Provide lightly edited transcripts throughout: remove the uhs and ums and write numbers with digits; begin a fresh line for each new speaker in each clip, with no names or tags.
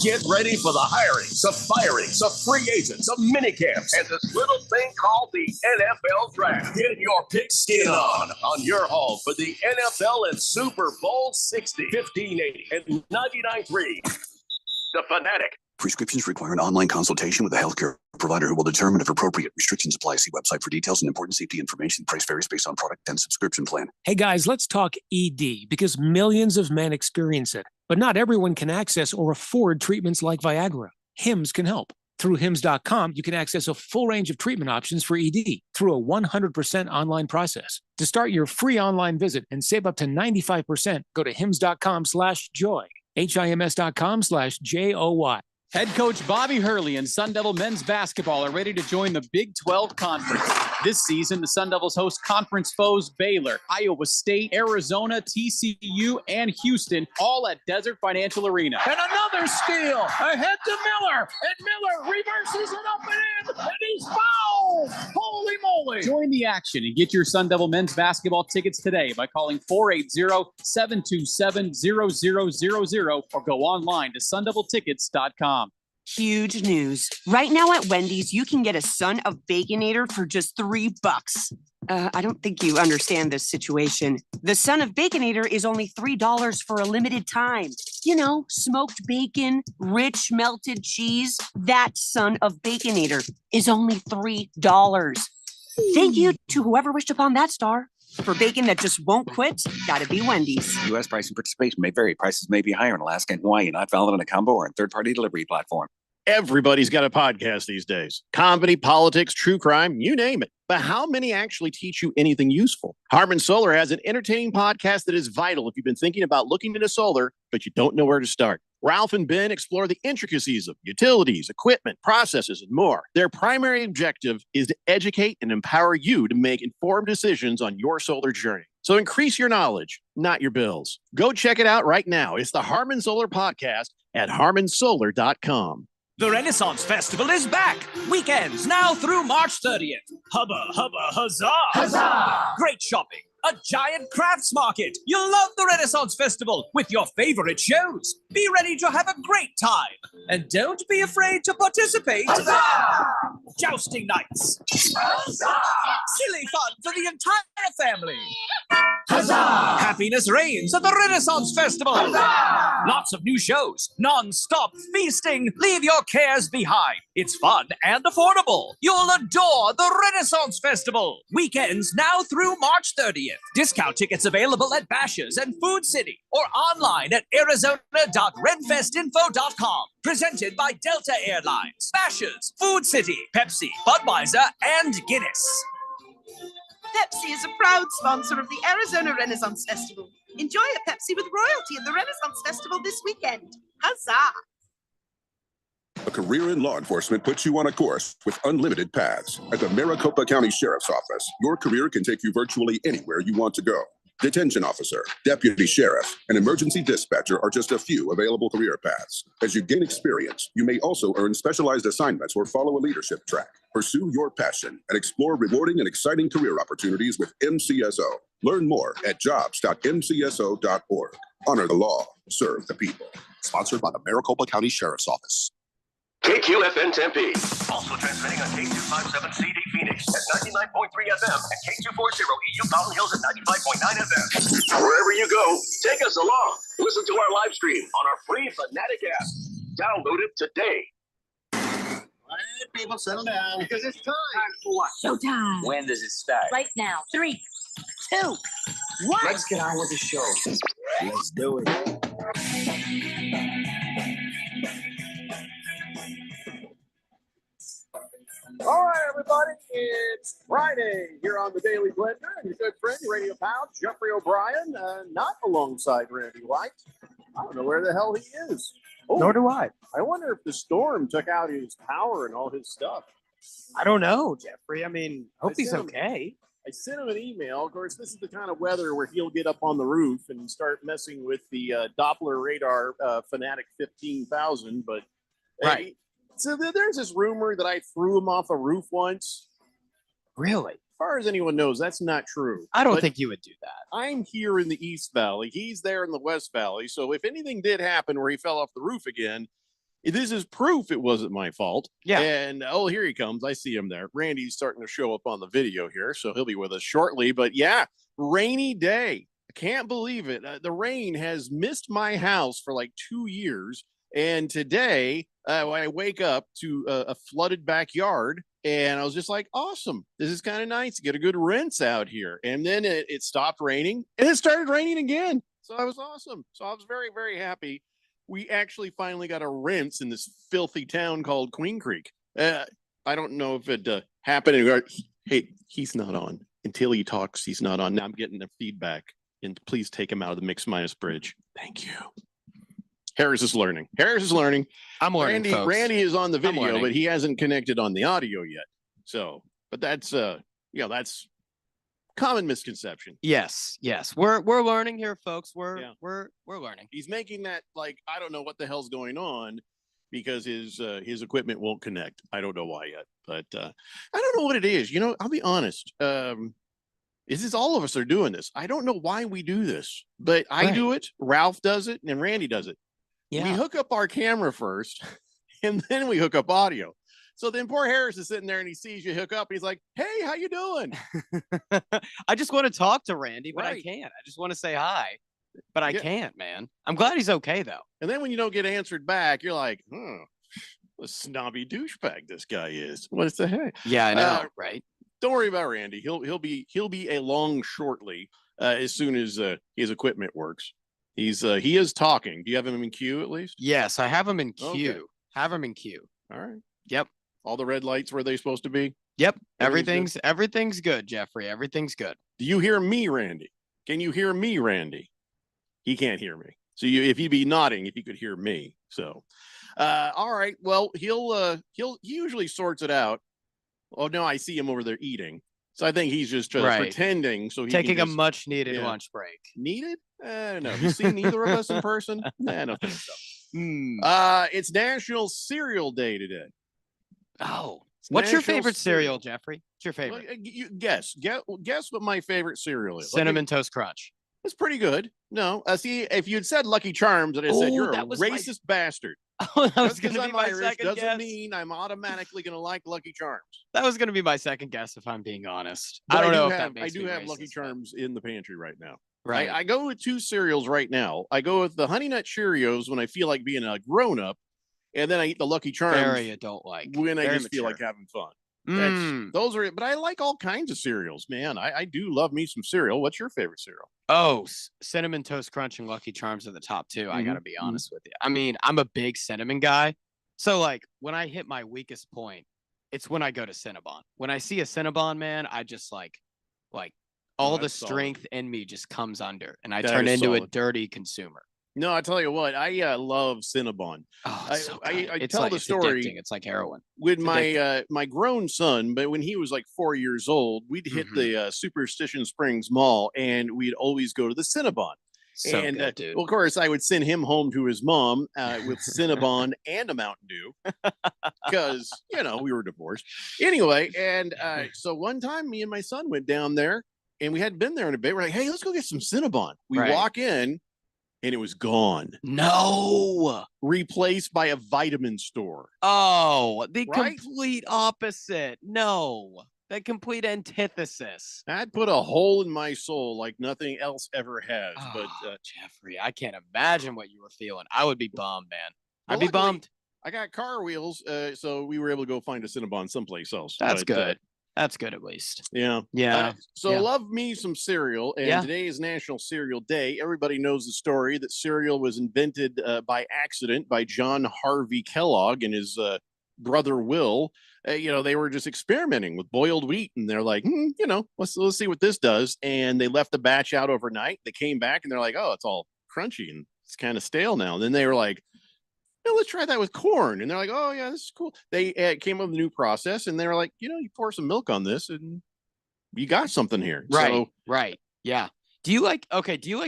Get ready for the hirings, the firings, the free agents, the mini camps, and this little thing called the NFL Draft. Get your pigskin on your home for the NFL and Super Bowl 60, 1580, and 99.3. The Fanatic.
Prescriptions require an online consultation with a healthcare provider who will determine if appropriate. Restrictions apply. See website for details and important safety information. Price varies based on product and subscription plan.
Hey guys, let's talk ED because millions of men experience it, but not everyone can access or afford treatments like Viagra. Hims can help. Through Hims.com, you can access a full range of treatment options for ED through a 100% online process. To start your free online visit and save up to 95%, go to Hims.com/joy. HIMS.com/JOY.
Head coach Bobby Hurley and Sun Devil men's basketball are ready to join the Big 12 Conference. This season, the Sun Devils host conference foes Baylor, Iowa State, Arizona, TCU, and Houston, all at Desert Financial Arena.
And another steal ahead to Miller, and Miller reverses it up and in, and he's fouled. Holy moly.
Join the action and get your Sun Devil men's basketball tickets today by calling 480-727-0000 or go online to sundeviltickets.com.
Huge news. Right now at Wendy's, you can get a Son of Baconator for just $3. I don't think you understand this situation. The Son of Baconator is only $3 for a limited time. You know, smoked bacon, rich melted cheese. That Son of Baconator is only $3. Thank you to whoever wished upon that star. For bacon that just won't quit, gotta be Wendy's.
U.S. price and participation may vary. Prices may be higher in Alaska and Hawaii, not valid on a combo or on third-party delivery platform.
Everybody's got a podcast these days. Comedy, politics, true crime, you name it. But how many actually teach you anything useful? Harman Solar has an entertaining podcast that is vital if you've been thinking about looking into solar, but you don't know where to start. Ralph and Ben explore the intricacies of utilities, equipment, processes, and more. Their primary objective is to educate and empower you to make informed decisions on your solar journey. So increase your knowledge, not your bills. Go check it out right now. It's the Harman Solar Podcast at harmansolar.com.
The Renaissance Festival is back. Weekends now through March 30th. Hubba, hubba, huzzah! Huzzah! Great shopping. A giant crafts market. You'll love the Renaissance Festival with your favorite shows. Be ready to have a great time. And don't be afraid to participate. Huzzah! Jousting nights. Huzzah! Silly fun for the entire family. Huzzah! Happiness reigns at the Renaissance Festival. Huzzah! Lots of new shows. Non-stop feasting. Leave your cares behind. It's fun and affordable. You'll adore the Renaissance Festival. Weekends now through March 30th. Discount tickets available at Bashers' and Food City or online at arizona.renfestinfo.com. Presented by Delta Airlines, Bashers', Food City, Pepsi, Budweiser, and Guinness.
Pepsi is a proud sponsor of the Arizona Renaissance Festival. Enjoy a Pepsi with royalty at the Renaissance Festival this weekend. Huzzah!
A career in law enforcement puts you on a course with unlimited paths. At the Maricopa County Sheriff's Office, your career can take you virtually anywhere you want to go. Detention officer, deputy sheriff, and emergency dispatcher are just a few available career paths. As you gain experience, you may also earn specialized assignments or follow a leadership track. Pursue your passion and explore rewarding and exciting career opportunities with MCSO. Learn more at jobs.mcso.org. Honor the law, serve the people. Sponsored by the Maricopa County Sheriff's Office.
KQFN Tempe. Also transmitting on K257CD Phoenix at 99.3 FM and K240 EU Mountain Hills at 95.9 FM. Wherever you go, take us along. Listen to our live stream on our free Fanatic app. Download it today.
All right, people, settle down.
Because it's time. Time for what?
Showtime.
When does it start?
Right now. 3, 2, 1.
Let's get on with the show. Let's do it.
All right, everybody, it's Friday here on the Daily Blender, and your good friend, your radio pal, Jeffrey O'Brien, not alongside Randy White. I don't know where the hell he is. Oh,
nor do I.
I wonder if the storm took out his power and all his stuff.
I don't know, Jeffrey. I mean, hope he's okay.
I sent him an email. Of course, this is the kind of weather where he'll get up on the roof and start messing with the Doppler radar Fanatic 15,000, but
right.
So there's this rumor that I threw him off a roof once.
Really?
As far as anyone knows, that's not true.
I don't think you would do that.
I'm here in the East Valley. He's there in the West Valley. So if anything did happen where he fell off the roof again,
This is proof it wasn't my fault.
Yeah.
And oh, here he comes. I see him there. Randy's starting to show up on the video here, so he'll be with us shortly. But yeah, rainy day. I can't believe it. The rain has missed my house for like 2 years. And today, when I wake up to a flooded backyard, and I was just like, awesome. This is kind of nice to get a good rinse out here. And then it stopped raining, and it started raining again. So that was awesome. So I was very, very happy. We actually finally got a rinse in this filthy town called Queen Creek. I don't know if it happened. Hey, he's not on. Until he talks, he's not on. Now I'm getting the feedback. And please take him out of the Mix Minus bridge. Thank you. Harris is learning.
I'm learning, folks.
Randy is on the video, but he hasn't connected on the audio yet. So, but that's that's common misconception.
Yes. We're learning here, folks. We're learning.
He's making that like I don't know what the hell's going on because his equipment won't connect. I don't know why yet, but I don't know what it is. I'll be honest. This is all of us are doing this. I don't know why we do this, but I do it. Ralph does it, and Randy does it. Yeah. We hook up our camera first, and then we hook up audio. So then poor Harris is sitting there, and he sees you hook up. And he's like, "Hey, how you doing?"
I just want to talk to Randy, but I can't. I just want to say hi, but I can't, man. I'm glad he's okay, though.
And then when you don't get answered back, you're like, what a snobby douchebag this guy is. What the heck?
Yeah, I know, right?
Don't worry about Randy. He'll be along shortly as soon as his equipment works. He is talking. Do you have him in queue at least?
Yes, I have him in queue. Okay. Have him in queue.
All right.
Yep.
All the red lights where they supposed to be?
Yep. Everything's good, Jeffrey. Everything's good.
Do you hear me, Randy? Can you hear me, Randy? He can't hear me. So if you'd be nodding, if you could hear me. So all right. Well, he usually sorts it out. Oh no, I see him over there eating. So I think he's just pretending. So
taking a much needed lunch break.
Needed? I don't know. Have you seen either of us in person? I don't think so. It's National Cereal Day today.
Oh, what's your favorite cereal, Jeffrey? What's your favorite?
You guess what my favorite cereal is.
Cinnamon Toast Crunch.
It's pretty good. No, see, if you'd said Lucky Charms, and I said you're a racist bastard.
Oh, that was going to be my
Irish
second
doesn't
guess.
mean I'm automatically going to like Lucky Charms.
That was going to be my second guess, if I'm being honest.
But
I don't know if that makes
I do
me
have
racist,
Lucky Charms in the pantry right now.
Right.
I go with two cereals right now. I go with the Honey Nut Cheerios when I feel like being a grown up, and then I eat the Lucky Charms
Very adult-like.
when I
Very
just feel
mature.
like having fun. Those are, but I like all kinds of cereals, man. I do love me some cereal. What's your favorite cereal?
Oh, Cinnamon Toast Crunch and Lucky Charms are the top two. I got to be honest with you. I mean, I'm a big cinnamon guy. So, like, when I hit my weakest point, it's when I go to Cinnabon. When I see a Cinnabon, man, I just like all the strength in me just comes under, and I turn into a dirty consumer.
No, I tell you what, I love Cinnabon.
Oh,
I tell the story.
It's like heroin.
With my grown son, but when he was like 4 years old, we'd hit the Superstition Springs Mall, and we'd always go to the Cinnabon.
So good, dude.
Well, of course, I would send him home to his mom with Cinnabon and a Mountain Dew because, we were divorced. Anyway, and so one time me and my son went down there, and we hadn't been there in a bit. We're like, hey, let's go get some Cinnabon. We walk in, and it was gone.
No.
Replaced by a vitamin store.
Oh, the complete opposite. No. The complete antithesis.
That put a hole in my soul like nothing else ever has.
Oh,
but
Jeffrey, I can't imagine what you were feeling. I would be bummed, man.
Well,
I'd be bummed.
I got car wheels, so we were able to go find a Cinnabon someplace else.
That's good. That's good, at least.
Yeah.
Yeah.
Love me some cereal. And today is National Cereal Day. Everybody knows the story that cereal was invented by accident by John Harvey Kellogg and his brother Will. They were just experimenting with boiled wheat, and they're like, let's see what this does. And they left the batch out overnight. They came back, and they're like, oh, it's all crunchy and it's kind of stale now. And then they were like, let's try that with corn. And they're like, oh yeah, this is cool. They came up with a new process, and they were like, you pour some milk on this, and you got something here.
Right. Yeah. Do you like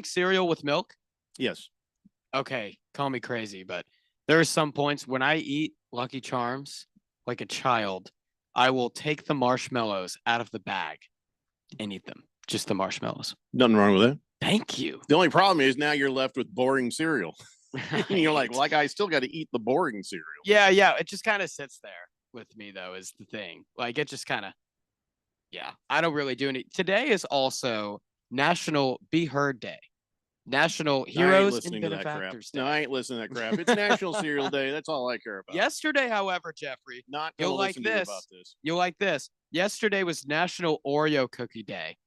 cereal with milk?
Yes.
Okay. Call me crazy, but there are some points when I eat Lucky Charms like a child, I will take the marshmallows out of the bag and eat them. Just the marshmallows.
Nothing wrong with it.
Thank you.
The only problem is now you're left with boring cereal. And you're like, well, I still got to eat the boring cereal.
Yeah, yeah. It just kind of sits there with me, though, is the thing. Like, it just kind of, yeah. I don't really do any. Today is also National Be Heard Day, National Heroes and Benefactors Day.
No, I ain't listening to that crap. It's National Cereal Day. That's all I care about.
Yesterday, however, Jeffrey,
not gonna
you'll like
listen to you
this.
about this.
You'll like this. Yesterday was National Oreo Cookie Day.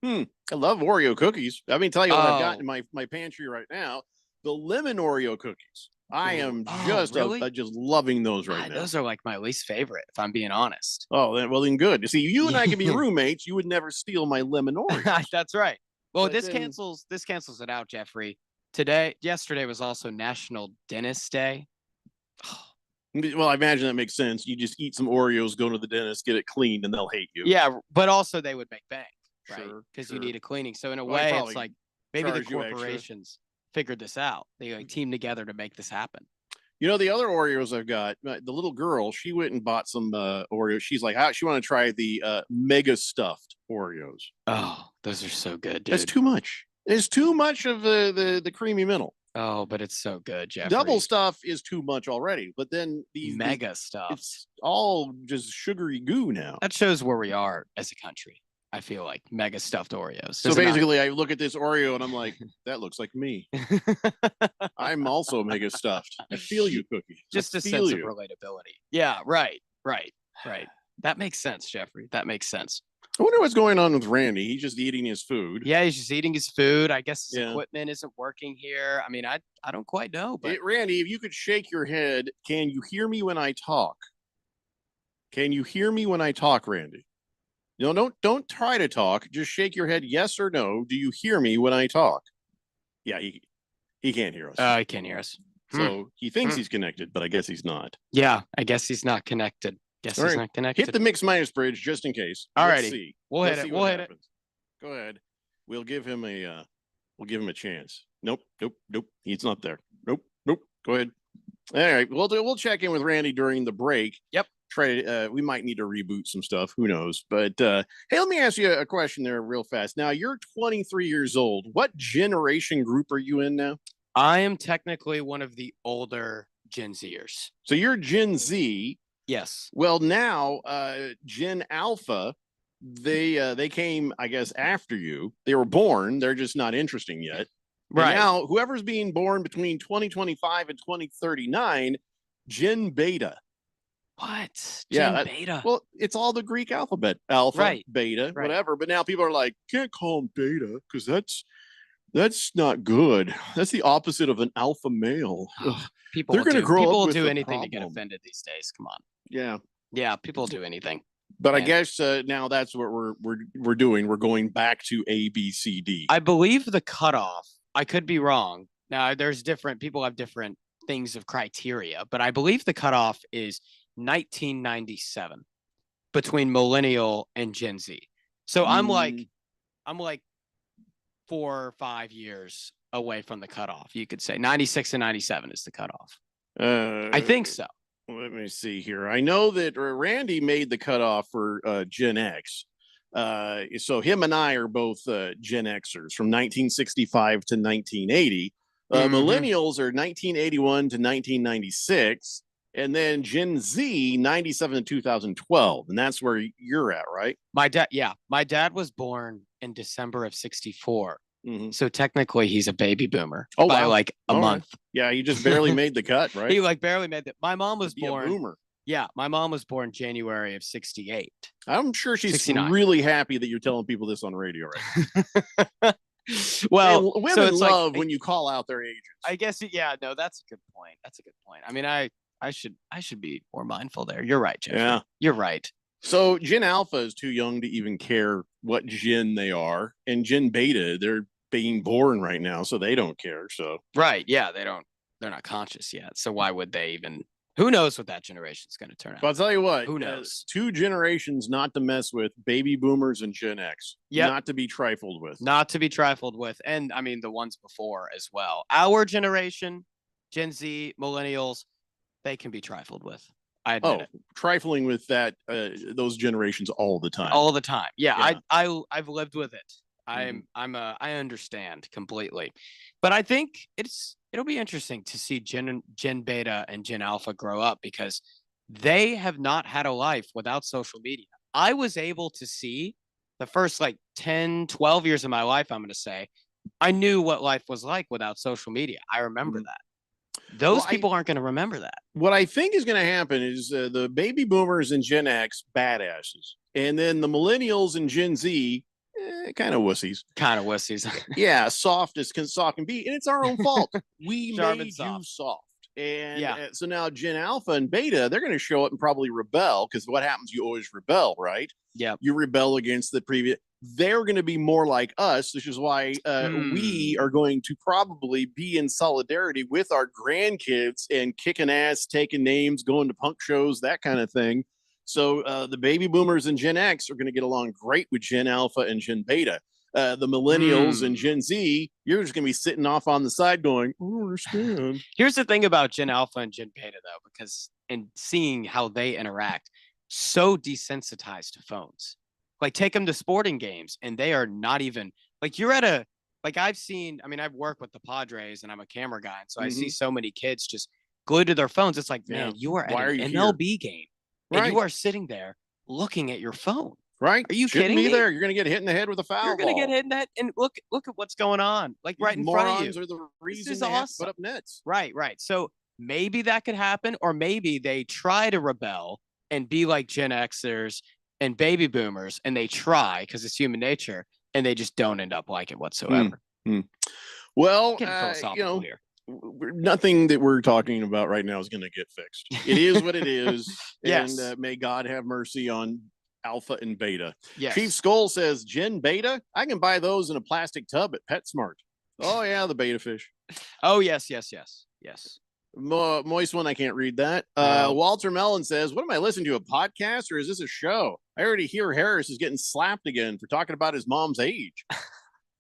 I love Oreo cookies. I mean, tell you what I've got
Oh.
in my pantry right now. The lemon Oreo cookies. I am
Oh,
just
really?
just loving those right now.
Those are like my least favorite, if I'm being honest.
Oh, then good. See, you and I can be roommates. You would never steal my lemon Oreo.
That's right. Well,
But
this
then-
cancels it out, Jeffrey. Yesterday was also National Dentist Day.
Well, I imagine that makes sense. You just eat some Oreos, go to the dentist, get it cleaned, and they'll hate you.
Yeah, but also they would make bank, right?
Sure,
Because
sure.
you need a cleaning. So in a
Well, they
way,
probably
it's like maybe the
charge you extra.
corporations figured this out. They like teamed together to make this happen.
You know, the other Oreos I've got, the little girl, she went and bought some Oreos. She's like, she want to try the mega stuffed Oreos.
Oh, those are so good, dude.
That's too much. There's too much of the creamy middle.
Oh, but it's so good, Jeffrey.
Double stuff is too much already. But then these
mega stuff.
It's all just sugary goo now.
That shows where we are as a country. I feel like mega stuffed Oreos.
So
Does it not?
basically, I look at this Oreo and I'm like, that looks like me. I'm also mega stuffed. I feel you, Cookie.
Just
I
a
feel
sense
you.
of relatability. Yeah, right. That makes sense, Jeffrey. That makes sense.
I wonder what's going on with Randy. He's just eating his food.
Yeah, he's just eating his food. I guess his
Yeah.
equipment isn't working here. I mean, I don't quite know, but
Randy, if you could shake your head, can you hear me when I talk? Can you hear me when I talk, Randy? No, don't try to talk. Just shake your head, yes or no. Do you hear me when I talk? Yeah, he can't hear us.
he can't hear us.
So he thinks he's connected, but I guess he's not.
Yeah, I guess he's not connected. Guess
All
he's
right.
not connected.
Hit the mix minus bridge just in case.
All
Let's
righty.
see.
We'll
Let's
hit
see
it.
what
We'll hit it.
happens. Go ahead. We'll give him a chance. Nope. He's not there. Nope. Go ahead. All right. We'll check in with Randy during the break.
Yep.
We might need to reboot some stuff. Who knows? But hey, let me ask you a question there real fast. Now you're 23 years old. What generation group are you in now?
I am technically one of the older Gen Zers.
So you're Gen Z.
Yes.
Well, now Gen Alpha, they came, I guess, after you. They were born. They're just not interesting yet.
Right.
And now, whoever's being born between 2025 and 2039, Gen Beta.
What?
Yeah,
Gen Beta.
Well, it's all the Greek alphabet. Alpha,
Right.
beta,
Right.
whatever. But now people are like, can't call them beta because that's not good. That's the opposite of an alpha male. Ugh.
People
They're
will
going to
do-
grow
people
up
will
with
do
the
anything to get
problem.
offended these days. Come on.
Yeah.
Yeah, people will do anything.
But I
Yeah.
guess now that's what we're doing. We're going back to A, B, C, D.
I believe the cutoff, I could be wrong. Now, there's different people have different things of criteria, but I believe the cutoff is 1997 between millennial and Gen Z. So I'm like 4 or 5 years away from the cutoff. You could say 96 and 97 is the cutoff. I think so.
Let me see here. I know that Randy made the cutoff for Gen X. So him and I are both Gen Xers from 1965 to 1980. Millennials are 1981 to 1996. And then Gen Z, 97 to 2012. And that's where you're at, right?
My dad was born in December of 64.
Mm-hmm.
So technically he's a baby boomer
Oh,
by
wow.
like a
All right.
month.
Yeah, you just barely made the cut, right?
He like barely made it. My mom was
Be a
born.
boomer.
Yeah, my mom was born January of 68.
I'm sure she's
69.
really happy that you're telling people this on radio right now.
Well,
And women
so it's like-
love when you call out their ages.
I guess yeah, no, that's a good point. That's a good point. I mean, I should be more mindful there. You're right, Jeff.
Yeah.
You're right.
So Gen Alpha is too young to even care what gen they are, and Gen Beta, they're being born right now, so they don't care. So
Right. Yeah, they're not conscious yet. So why would they even who knows what that generation's going to turn out?
but I'll tell you what,
Who knows?
2 generations not to mess with: baby boomers and Gen X.
Yep.
Not to be trifled with.
Not to be trifled with. And I mean the ones before as well. Our generation, Gen Z, millennials, they can be trifled with. I admit it.
Trifling with that those generations all the time.
All the time. Yeah,
Yeah.
I've lived with it. I understand completely, but I think it'll be interesting to see Gen Beta and Gen Alpha grow up because they have not had a life without social media. I was able to see the first like 10, 12 years of my life, I'm going to say, I knew what life was like without social media. I remember that. Those people aren't going to remember that.
What I think is going to happen is the baby boomers and Gen X, badasses. And then the millennials and Gen Z, kind of wussies.
Kind of wussies.
Yeah, soft as soft can be. And it's our own fault. We
Sharp and
made you
soft.
soft. And
Yeah.
so now Gen Alpha and Beta, they're going to show up and probably rebel because what happens? You always rebel, right?
Yeah.
You rebel against the previous. They're going to be more like us, which is why we are going to probably be in solidarity with our grandkids and kicking ass, taking names, going to punk shows, that kind of thing. So the baby boomers and Gen X are going to get along great with Gen Alpha and Gen Beta. The millennials and Gen Z, you're just going to be sitting off on the side going, I don't understand.
Here's the thing about Gen Alpha and Gen Beta, though, because in seeing how they interact, so desensitized to phones. Like, take them to sporting games, and they are not even like you're at a like I've seen. I mean, I've worked with the Padres, and I'm a camera guy, and so I see so many kids just glued to their phones. It's like, man, you are
Why
at
are
an
you
MLB game, and
Right.
you are sitting there looking at your phone.
Right?
Are you
Shouldn't
kidding
be
me?
there. You're going to get hit in the head with a foul
You're gonna get
ball.
hit in that, and look at what's going on, like right in front of
Morons
you.
are the reason
is
they have to
awesome.
put up nets.
Right. So maybe that could happen, or maybe they try to rebel and be like Gen Xers and baby boomers, and they try because it's human nature, and they just don't end up like it whatsoever.
Well,
Getting philosophical here.
Nothing that we're talking about right now is going to get fixed. It is what it is.
Yes.
And may God have mercy on Alpha and Beta.
Yes.
Chief Skull says, Gen Beta, I can buy those in a plastic tub at PetSmart. Oh, yeah, the beta fish.
Oh, yes.
Moist one, I can't read that. Walter Mellon says, what am I listening to, a podcast or is this a show? I already hear Harris is getting slapped again for talking about his mom's age.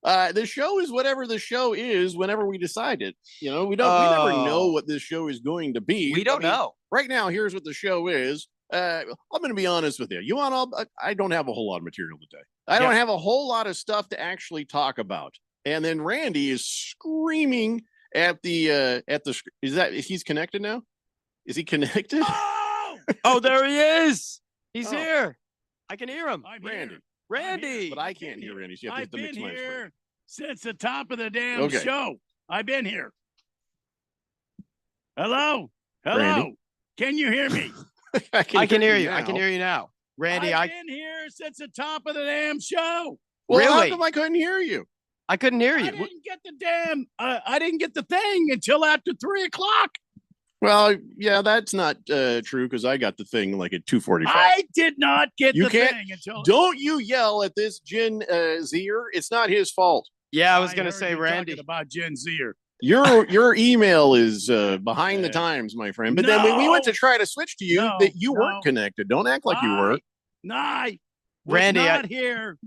The show is whatever the show is whenever we decide it. You know, we never know what this show is going to be.
We don't know.
Right now, here's what the show is. I'm going to be honest with you. I don't have a whole lot of material today. I don't have a whole lot of stuff to actually talk about. And then Randy is screaming at the if he's connected now? Is he connected?
Oh, there he is. He's here. I can hear him. Randy.
But I can't hear Randy. So you have
I've
to mix
been
my screen.
here since the top of the damn
Okay.
show. I've been here. Hello?
Randy?
Can you hear me?
I can hear you. I can hear you now. Randy,
I've been here since the top of the damn show.
Well, how
Really?
come I couldn't hear you?
I couldn't hear you.
I didn't get the thing until after 3 o'clock.
Well, yeah, that's not true because I got the thing like at 2:45.
I did not get
You
the
can't.
thing until.
Don't you yell at this Gen Zer. It's not his fault.
Yeah, I was going to
heard
say,
you
Randy.
talking about Gen Zer.
Your email is behind the times, my friend. But then when we went to try to switch to you, that you weren't connected. Don't act like you were.
No, I was
Randy,
not here.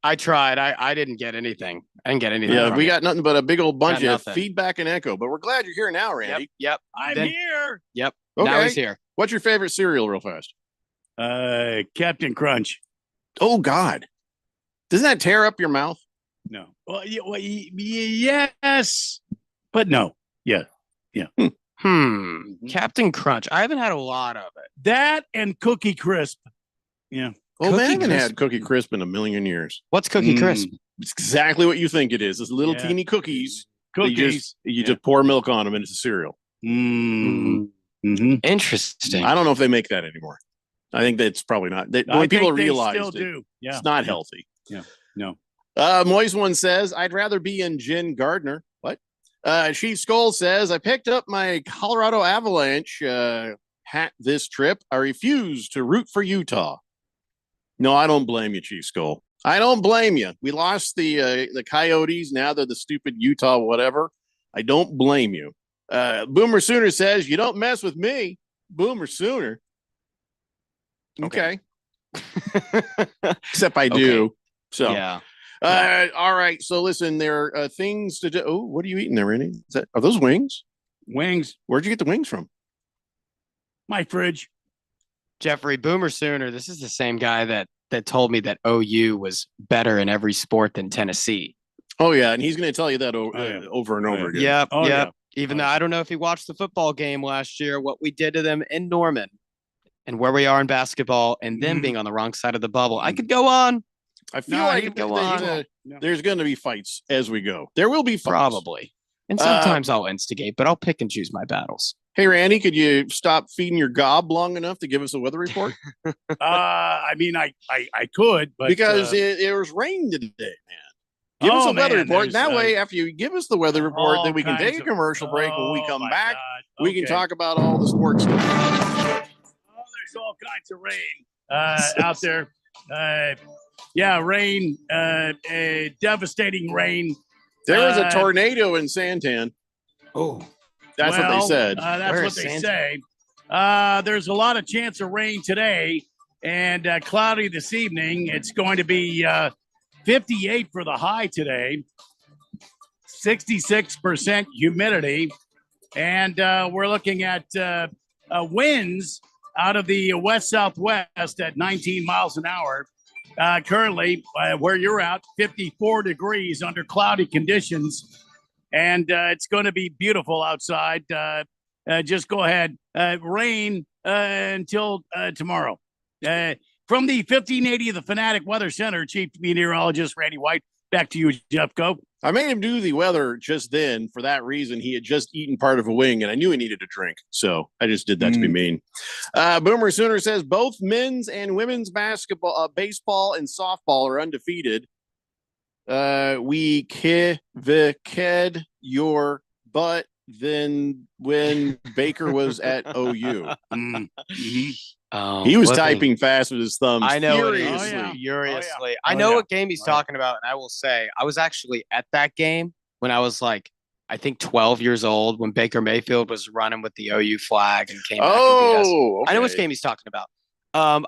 I tried. I didn't get anything. I didn't get anything.
Yeah,
from
we
you.
got nothing but a big old bunch
Got
of
nothing.
feedback and echo. But we're glad you're here now, Randy.
Yep.
I'm
Then-
here.
Yep.
Okay.
Now he's here.
What's your favorite cereal, real fast?
Captain Crunch.
Oh God, doesn't that tear up your mouth?
No. Well, yes, but no. Yeah.
Captain Crunch. I haven't had a lot of it.
That and Cookie Crisp. Yeah.
Well,
Cookie
I haven't
Crisp.
had Cookie Crisp in a million years.
What's Cookie Crisp?
It's exactly what you think it is. It's little
Yeah.
teeny cookies. that
Cookies.
You just pour milk on them and it's a cereal.
Mm-hmm.
Interesting.
I don't know if they make that anymore. I think that's probably not. When people realize
still
it,
do. Yeah.
it's not healthy.
Yeah. No.
Moise one says, I'd rather be in Jen Gardner. What? Chief Skull says, I picked up my Colorado Avalanche hat this trip. I refuse to root for Utah. No, I don't blame you, Chief Skull. I don't blame you. We lost the Coyotes. Now they're the stupid Utah whatever. I don't blame you. Boomer Sooner says, you don't mess with me. Boomer Sooner. Okay. Except I do.
Okay.
So,
Yeah.
all right. So listen, there are things to do. Oh, what are you eating there, Randy? Are those wings?
Wings.
Where'd you get the wings from?
My fridge.
Jeffrey Boomer Sooner. This is the same guy that that told me that OU was better in every sport than Tennessee.
Oh yeah, and he's going to tell you that over and over again.
Yep.
Oh,
yep.
yeah.
Even though I don't know if he watched the football game last year, what we did to them in Norman, and where we are in basketball, and them being on the wrong side of the bubble. I could go on.
I feel like there's going to be fights as we go. There will be fights.
Probably. And sometimes I'll instigate, but I'll pick and choose my battles.
Hey, Randy, could you stop feeding your gob long enough to give us a weather report?
I mean, I could, but
because it was rain today, man. Give us a weather report. That way, after you give us the weather report, then we can take a commercial break. When we come back, we can talk about all the sports stuff.
Oh, there's all kinds of rain out there. Rain, devastating rain.
There was a tornado in Santan.
Oh,
that's what they said.
That's what they say. There's a lot of chance of rain today and cloudy this evening. It's going to be 58 for the high today, 66% humidity. And we're looking at winds out of the west-southwest at 19 miles an hour. Currently, where you're at, 54 degrees under cloudy conditions. And it's going to be beautiful outside. Just go ahead. Rain until tomorrow. From the 1580 of the Fanatic Weather Center, Chief Meteorologist Randy White. Back to you, Jeff. Go.
I made him do the weather just then for that reason. He had just eaten part of a wing, and I knew he needed a drink. So I just did that to be mean. Boomer Sooner says both men's and women's basketball, baseball, and softball are undefeated. We kid your butt than when Baker was at OU. He was typing fast with his thumbs.
I know
furiously.
Furiously. I know what game he's talking about, and I will say I was actually at that game when I was like, I think 12 years old, when Baker Mayfield was running with the OU flag and came back and beat us.
Okay.
I know which game he's talking about.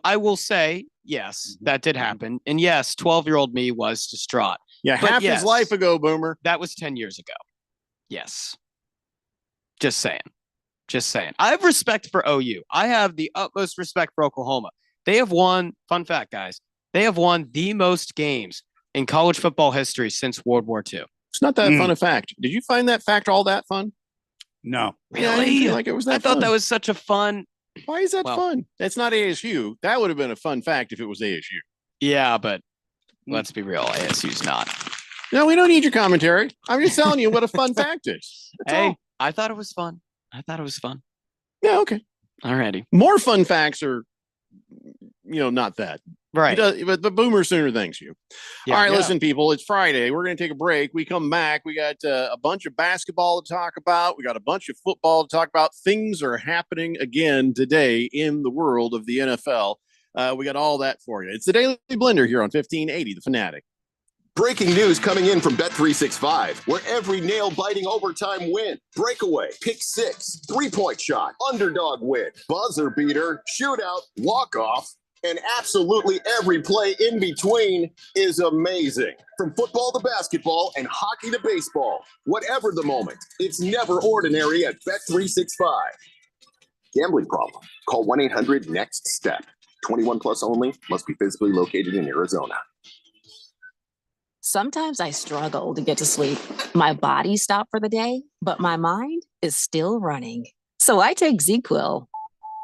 I will say, yes, that did happen. And yes, 12-year-old me was distraught.
Yeah,
But
half
yes,
his life ago, Boomer.
That was 10 years ago. Yes. Just saying. I have respect for OU. I have the utmost respect for Oklahoma. They have won, fun fact, guys, they have won the most games in college football history since World War II.
It's not that fun a fact. Did you find that fact all that fun?
No.
Yeah, I didn't feel like it was that
I thought
fun.
that was such a fun.
Why is that fun? That's not ASU. That would have been a fun fact if it was ASU.
Yeah, but let's be real. ASU's not.
No, we don't need your commentary. I'm just telling you what a fun fact is. That's all.
I thought it was fun.
Yeah, okay.
Alrighty.
More fun facts are, not that.
Right.
But Boomer Sooner thanks you.
Yeah,
all right,
yeah.
listen, people, it's Friday. We're going to take a break. We come back. We got a bunch of basketball to talk about. We got a bunch of football to talk about. Things are happening again today in the world of the NFL. We got all that for you. It's the Daily Blender here on 1580, The Fanatic.
Breaking news coming in from Bet365, where every nail-biting overtime win, breakaway, pick six, three-point shot, underdog win, buzzer beater, shootout, walk-off, and absolutely every play in between is amazing. From football to basketball and hockey to baseball, whatever the moment, it's never ordinary at Bet365. Gambling problem? Call 1-800-NEXT-STEP. 21 plus only. Must be physically located in Arizona.
Sometimes I struggle to get to sleep. My body stopped for the day, but my mind is still running. So I take ZQuil.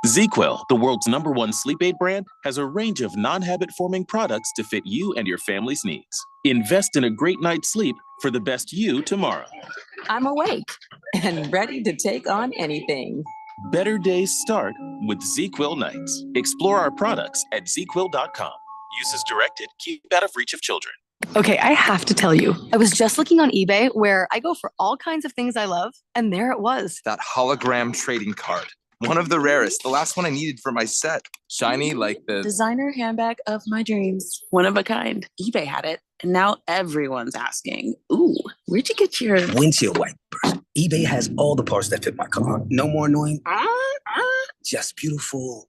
ZQuil, the world's #1 sleep aid brand, has a range of non-habit-forming products to fit you and your family's needs. Invest in a great night's sleep for the best you tomorrow.
I'm awake and ready to take on anything.
Better days start with ZQuil nights. Explore our products at ZQuil.com. Use as directed. Keep out of reach of children.
Okay, I have to tell you, I was just looking on eBay where I go for all kinds of things I love, and there it was.
That hologram trading card. One of the rarest. The last one I needed for my set. Shiny like the
Designer handbag of my dreams. One of a kind. eBay had it, and now everyone's asking, ooh, where'd you get your
Windshield wipers. eBay has all the parts that fit my car. No more annoying. Just beautiful.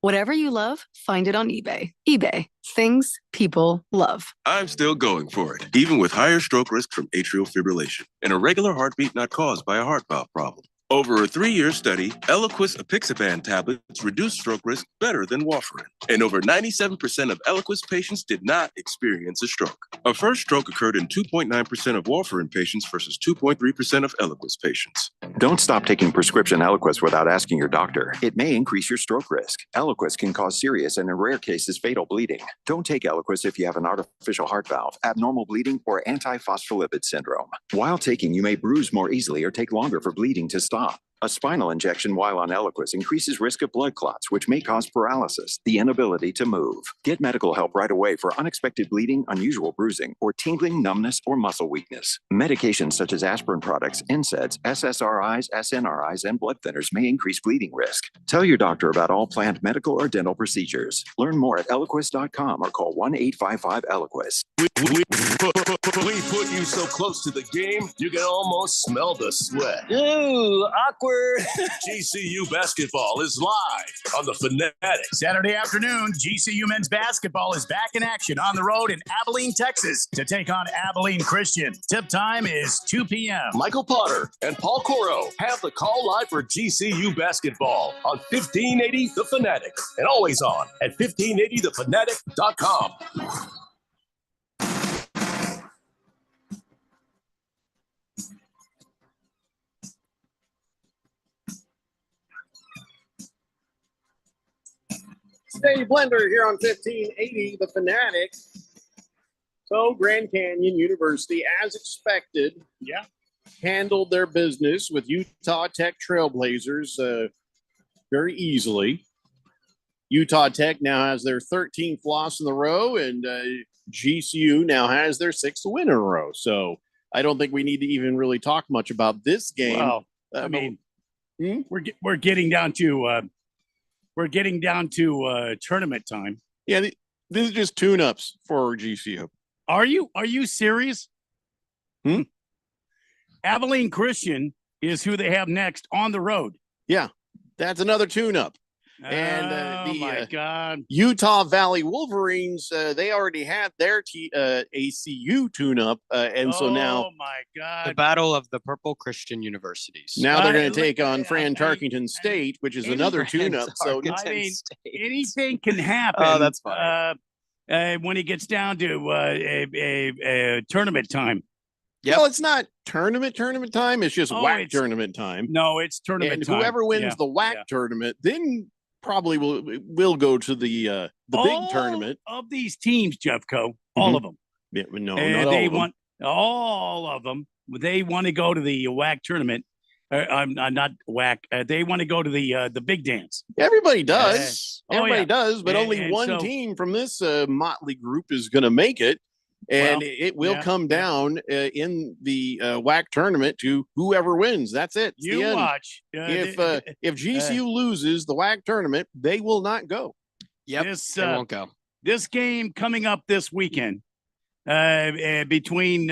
Whatever you love, find it on eBay. eBay. Things people love.
I'm still going for it, even with higher stroke risk from atrial fibrillation and a regular heartbeat not caused by a heart valve problem. Over a 3-year study, Eliquis apixaban tablets reduced stroke risk better than warfarin, and over 97% of Eliquis patients did not experience a stroke. A first stroke occurred in 2.9% of warfarin patients versus 2.3% of Eliquis patients.
Don't stop taking prescription Eliquis without asking your doctor. It may increase your stroke risk. Eliquis can cause serious and in rare cases fatal bleeding. Don't take Eliquis if you have an artificial heart valve, abnormal bleeding, or antiphospholipid syndrome. While taking, you may bruise more easily or take longer for bleeding to stop. A spinal injection while on Eliquis increases risk of blood clots, which may cause paralysis, the inability to move. Get medical help right away for unexpected bleeding, unusual bruising, or tingling, numbness, or muscle weakness. Medications such as aspirin products, NSAIDs, SSRIs, SNRIs, and blood thinners may increase bleeding risk. Tell your doctor about all planned medical or dental procedures. Learn more at Eliquis.com or call 1-855-ELIQUIS.
We put you so close to the game, you can almost smell the sweat.
Ooh, awkward.
GCU basketball is live on the Fanatic.
Saturday afternoon, GCU men's basketball is back in action on the road in Abilene, Texas to take on Abilene Christian. Tip time is 2 p.m.
Michael Potter and Paul Coro have the call live for GCU basketball on 1580 The Fanatic and always on at 1580thefanatic.com.
Daily Blender here on 1580 The Fanatic. So Grand Canyon University, as expected, handled their business with Utah Tech Trailblazers very easily. Utah Tech now has their 13th loss in a row, and GCU now has their 6th win in a row. So I don't think we need to even really talk much about this game.
Well, I mean, we're getting down to tournament time.
Yeah, this is just tune-ups for GCU.
Are you serious? Abilene Christian is who they have next on the road.
Yeah, that's another tune-up. And
my God,
Utah Valley Wolverines, they already had their ACU tune-up, and so now
my God,
the battle of the Purple Christian Universities.
Now they're going to take on Fran Tarkington State, which is another tune-up. So
I mean, anything can happen.
Oh, that's fine.
When it gets down to a tournament time.
Yeah, well, it's not tournament time. It's just WAC tournament time.
No, it's tournament time.
And whoever wins the WAC tournament, then probably will go to the big tournament.
Of these teams, Jeffco, all of them.
Yeah, no, not
all of them. They want to go to the WAC tournament. I'm not WAC. They want to go to the big dance.
Everybody does. Everybody does, but only one team from this motley group is going to make it. And it will come down in the WAC tournament to whoever wins. That's it. It's
you watch.
If GCU loses the WAC tournament, they will not go.
Yep, they won't go.
This game coming up this weekend between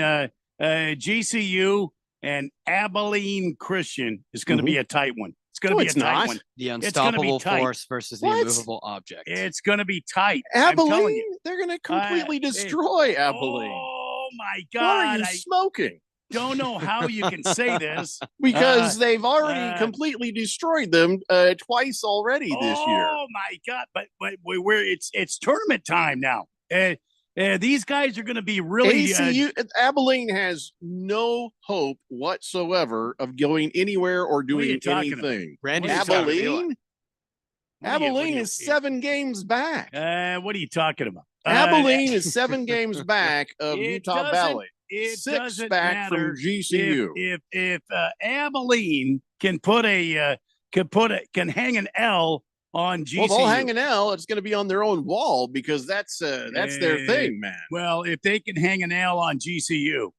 GCU and Abilene Christian is going to be a tight one. It's going to be a tight one.
The unstoppable force versus the immovable object.
It's going to be tight.
Abilene, they're going to completely destroy Abilene.
Oh my God!
What are you smoking?
Don't know how you can say this
because they've already completely destroyed them twice already this year.
Oh my God! But it's tournament time now. These guys are going to be really.
Abilene has no hope whatsoever of going anywhere or doing anything. Abilene is 7 games back.
What are you talking about?
Abilene is 7 games back of Utah Valley. 6 back from GCU.
If Abilene can hang an L on GCU.
Well, they'll hang an L. It's going to be on their own wall because that's their thing, man.
Well, if they can hang an L on GCU,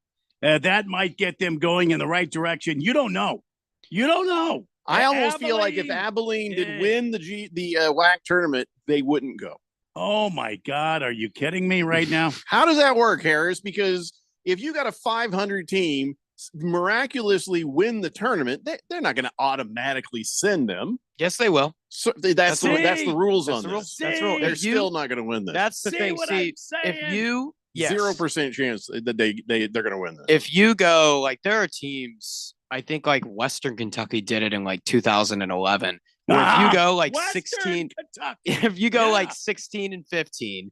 that might get them going in the right direction. You don't know.
I almost feel like if Abilene did win the WAC tournament, they wouldn't go.
Oh my God, are you kidding me right now?
How does that work, Harris? Because if you got a 500 team miraculously win the tournament, they're not going to automatically send them.
Yes, they will.
So that's the rules on this. They're still not going to win this.
That's the thing. See, if you
0% chance that they're going to win this.
If you go, like, there are teams, I think like Western Kentucky did it in like 2011. Where if you go like
Western
16,
Kentucky.
if you go like 16 and 15,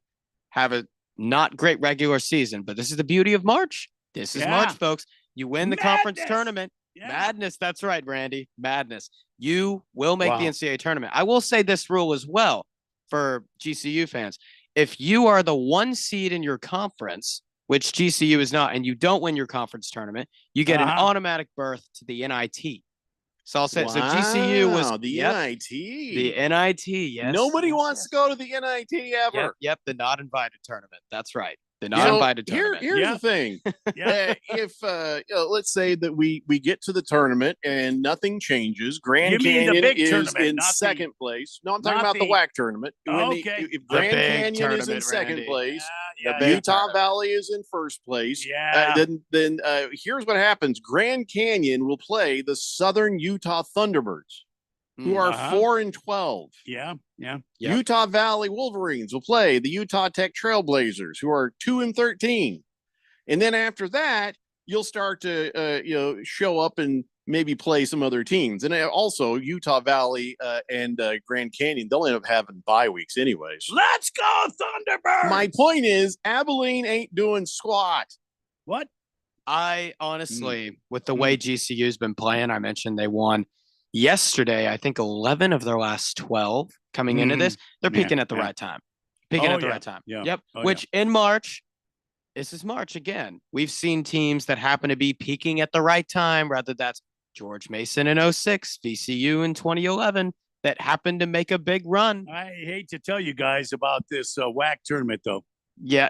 have a not great regular season, but this is the beauty of March. This is March, folks. You win the conference tournament. Madness. That's right, Randy. Madness. You will make the NCAA tournament. I will say this rule as well for GCU fans. If you are the 1 seed in your conference, which GCU is not, and you don't win your conference tournament, you get an automatic berth to the NIT. So I'll say, so GCU was
the
NIT. The NIT, yes.
Nobody wants to go to the NIT ever.
Yep, the not invited tournament. That's right. The not invited tournament.
Here's the thing. If let's say that we get to the tournament and nothing changes, Grand Canyon is in second place. No, I'm talking about the WAC tournament. If Grand Canyon is in second place, Utah Valley is in first place. Then here's what happens. Grand Canyon will play the Southern Utah Thunderbirds, who are 4-12. Utah Valley Wolverines will play the Utah Tech Trailblazers, who are 2-13. And then after that, you'll start to show up and maybe play some other teams. And also Utah Valley and Grand Canyon, they'll end up having bye weeks anyways.
Let's go Thunderbirds.
My point is, Abilene ain't doing squat.
What?
I honestly, with the way GCU's been playing, I mentioned they won yesterday, I think 11 of their last 12 coming into this. They're peaking at the right time. Peaking at the right time. Yep. Which in March, this is March again. We've seen teams that happen to be peaking at the right time, whether that's George Mason in 06, VCU in 2011, that happened to make a big run.
I hate to tell you guys about this WAC tournament, though.
Yeah.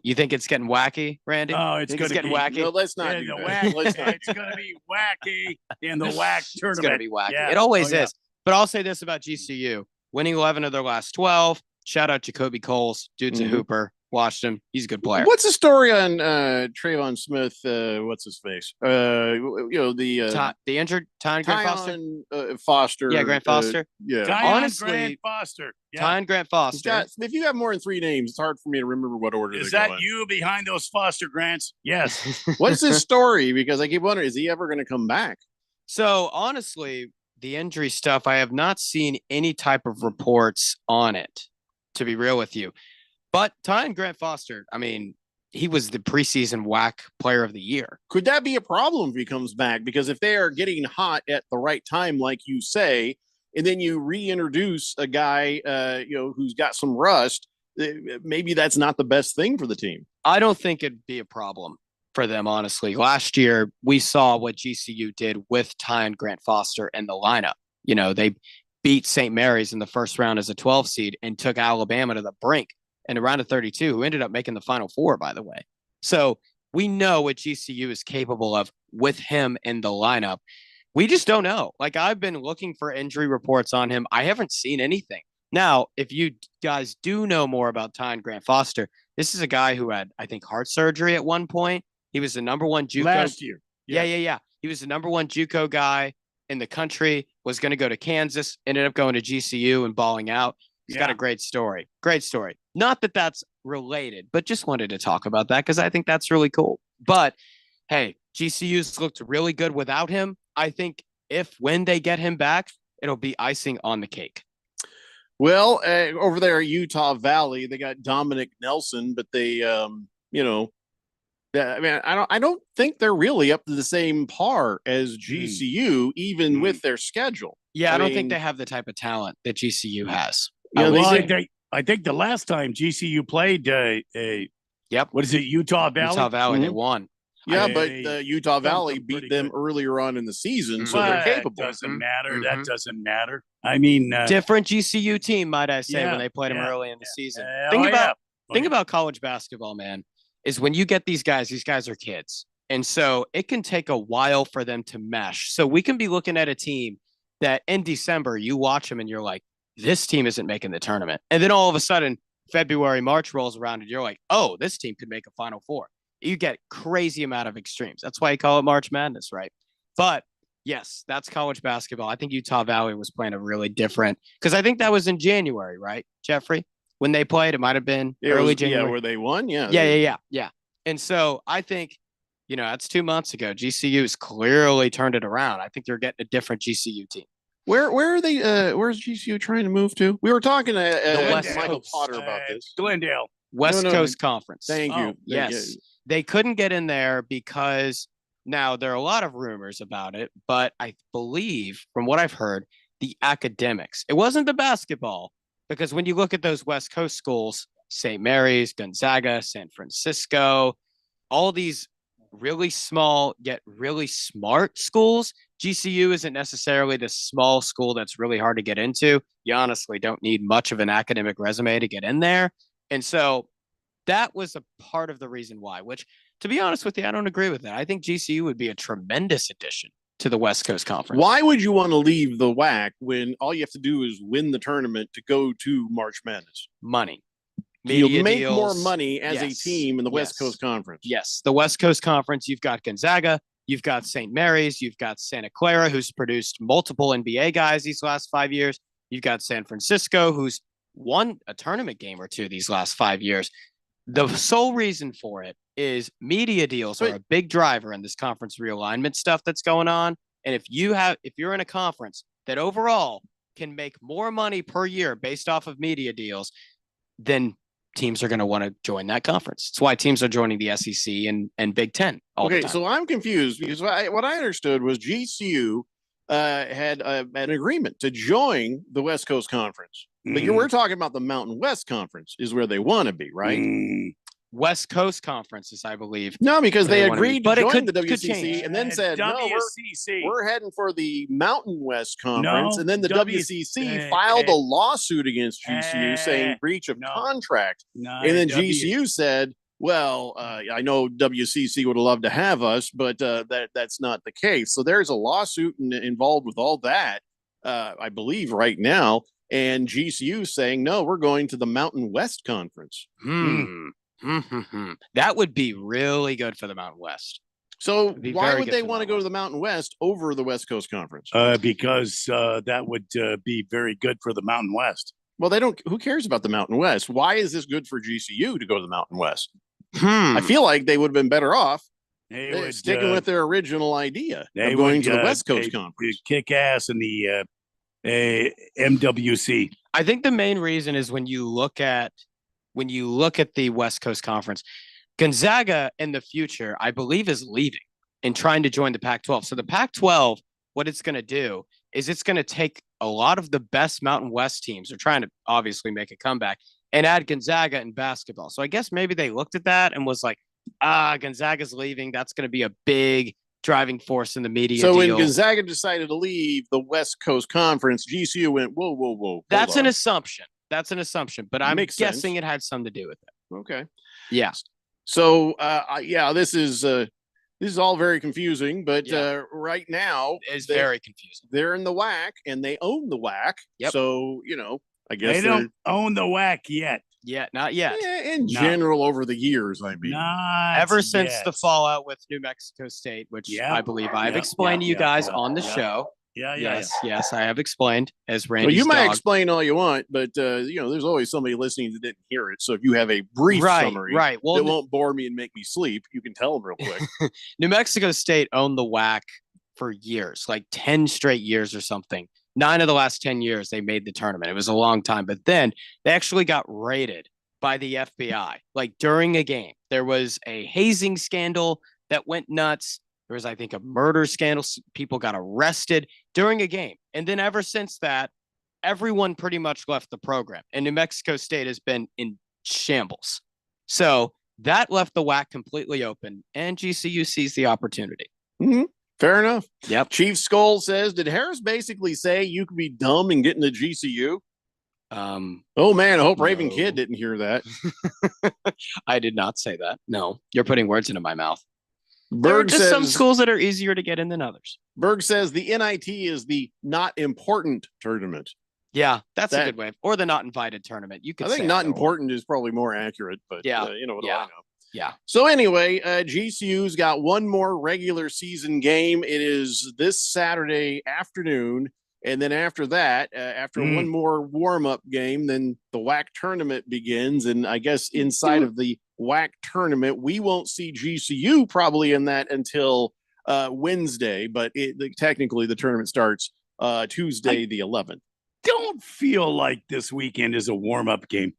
You think it's getting wacky, Randy?
Oh, it's going to
get wacky.
No, let's not do that.
It's going to be wacky in the WAC tournament.
It's going to be wacky. It always is. But I'll say this about GCU: winning 11 of their last 12. Shout out Jacoby Coles, dude's a hooper. Watched him. He's a good player.
What's the story on Trayvon Smith? What's his face?
The injured Tyne Grant Foster.
Foster.
Yeah, Grant Foster.
Honestly, Grant Foster.
Tyne Grant Foster.
If you have more than 3 names, it's hard for me to remember what order.
Is that you behind those Foster Grants? Yes.
What's his story? Because I keep wondering, is he ever going to come back?
So honestly, the injury stuff, I have not seen any type of reports on it, to be real with you. But Tyne Grant Foster, I mean, he was the preseason WAC player of the year.
Could that be a problem if he comes back? Because if they are getting hot at the right time, like you say, and then you reintroduce a guy, who's got some rust, maybe that's not the best thing for the team.
I don't think it'd be a problem for them, honestly. Last year, we saw what GCU did with Tyne Grant Foster in the lineup. They beat St. Mary's in the first round as a 12 seed and took Alabama to the brink in a round of 32, who ended up making the Final Four, by the way. So we know what GCU is capable of with him in the lineup. We just don't know. Like, I've been looking for injury reports on him. I haven't seen anything. Now, if you guys do know more about Tyne Grant Foster, this is a guy who had, I think, heart surgery at one point. He was the number 1 JUCO.
Last year.
Yeah. He was the number 1 JUCO guy in the country, was going to go to Kansas, ended up going to GCU and balling out. He's got a great story. Great story. Not that that's related, but just wanted to talk about that because I think that's really cool. But hey, GCU's looked really good without him. I think when they get him back, it'll be icing on the cake.
Well, over there at Utah Valley, they got Dominic Nelson, but they, I don't think they're really up to the same par as GCU, even with their schedule.
Yeah, I don't think they have the type of talent that GCU has.
I think the last time GCU played, what is it, Utah Valley?
Utah Valley, they won.
Yeah, but Utah Valley beat them earlier on in the season, so they're capable.
That doesn't matter. That doesn't matter. I mean,
different GCU team, might I say, when they played them early in the season. Think about college basketball, man, is when you get these guys are kids. And so it can take a while for them to mesh. So we can be looking at a team that in December, you watch them and you're like, this team isn't making the tournament. And then all of a sudden, February, March rolls around and you're like, oh, this team could make a Final Four. You get crazy amount of extremes. That's why you call it March Madness, right? But yes, that's college basketball. I think Utah Valley was playing a really different, because I think that was in January, right, Jeffrey? When they played, it might have been early January.
Yeah, where they won,
Yeah. And so I think You know, that's 2 months ago. GCU's clearly turned it around. I think they're getting a different GCU team.
Where are they? Where's GCU trying to move to? We were talking to
West
Michael
Coast.
Potter about this.
Glendale.
West
No,
Coast Conference.
Thank you.
Yes. They couldn't get in there because now there are a lot of rumors about it, but I believe from what I've heard, the academics. It wasn't the basketball, because when you look at those West Coast schools, St. Mary's, Gonzaga, San Francisco, all these really small yet really smart schools, GCU isn't necessarily the small school that's really hard to get into. You honestly don't need much of an academic resume to get in there. And so that was a part of the reason why, which, to be honest with you, I don't agree with that. I think GCU would be a tremendous addition to the West Coast Conference.
Why would you want to leave the WAC when all you have to do is win the tournament to go to March Madness?
Money.
You'll make
deals.
more money as
Yes.
a team in the West
Yes.
Coast Conference.
Yes, the West Coast Conference, you've got Gonzaga, you've got St. Mary's, you've got Santa Clara, who's produced multiple NBA guys these last 5 years. You've got San Francisco, who's won a tournament game or two these last 5 years. The sole reason for it is media deals are a big driver in this conference realignment stuff that's going on. And if you're in a conference that overall can make more money per year based off of media deals, then teams are going to want to join that conference. It's why teams are joining the SEC and Big Ten all the
Okay,
time.
so I'm confused because what I understood was GCU had an agreement to join the West Coast Conference. But we're talking about the Mountain West Conference is where they want to be, right?
West Coast Conferences, I believe.
No, because they
wanna be,
agreed to
but it
join
could-
the
could
WCC
change.
and then said, no,
WCC.
we're heading for the Mountain West Conference.
No,
And then the WCC filed a lawsuit against GCU saying breach of contract. And then GCU said, well, I know WCC would have loved to have us, but that's not the case. So there's a lawsuit involved with all that, I believe, right now. And GCU saying, no, we're going to the Mountain West Conference.
That would be really good for the Mountain West.
So
be
why
very
would
good
they
for
want to go to the Mountain West over the West Coast Conference?
Because that would be very good for the Mountain West.
Well, they don't. Who cares about the Mountain West? Why is this good for GCU to go to the Mountain West? I feel like they would have been better off sticking with their original idea of going to the West Coast Conference.
Kick ass in the MWC.
I think the main reason is when you look at the West Coast Conference, Gonzaga in the future, I believe, is leaving and trying to join the Pac-12. So the Pac-12, what it's going to do is it's going to take a lot of the best Mountain West teams, they're trying to obviously make a comeback, and add Gonzaga in basketball. So I guess maybe they looked at that and was like, Gonzaga's leaving. That's going to be a big driving force in the media
So when
deal.
Gonzaga decided to leave the West Coast Conference, GCU went, whoa.
That's an assumption. That's an assumption, but I'm
Makes
guessing
sense.
it had something to do with it.
Okay.
Yeah.
So this is all very confusing, but right now
it's very confusing.
They're in the WAC and they own the WAC.
Yep.
So, I guess
They don't own the WAC yet.
Yeah, not yet.
In general, over the years, I mean,
Ever since the fallout with New Mexico State, which I believe I've explained to you guys on the show. Yes, I have explained as Randy's
well, you might
dog.
explain all you want, but there's always somebody listening that didn't hear it. So if you have a brief summary,
Well,
that won't bore me and make me sleep, you can tell them real quick.
New Mexico State owned the WAC for years, like 10 straight years or something. 9 of the last 10 years, they made the tournament. It was a long time, but then they actually got raided by the FBI. Like during a game, there was a hazing scandal that went nuts. There was, I think, a murder scandal. People got arrested during a game. And then ever since that, everyone pretty much left the program. And New Mexico State has been in shambles. So that left the WAC completely open, and GCU sees the opportunity.
Mm-hmm. Fair enough.
Yep.
Chief Skull says, did Harris basically say you could be dumb and get into GCU? Oh man, I hope Raven Kid didn't hear that.
I did not say that. No, you're putting words into my mouth.
Berg
There are just some
says-
schools that are easier to get in than others.
Berg says the NIT is the not important tournament.
Yeah, that's
That-
a good way. Or the not invited tournament. You could
I think
say
not
either one.
important is probably more accurate, but
Yeah.
what do
Yeah.
I know?
Yeah.
So anyway, GCU's got one more regular season game. It is this Saturday afternoon, And then after that, after one more warm-up game, then the WAC tournament begins. And I guess inside of the WAC tournament, we won't see GCU probably in that until Wednesday. But technically, the tournament starts Tuesday, the 11th.
Don't feel like this weekend is a warm-up game.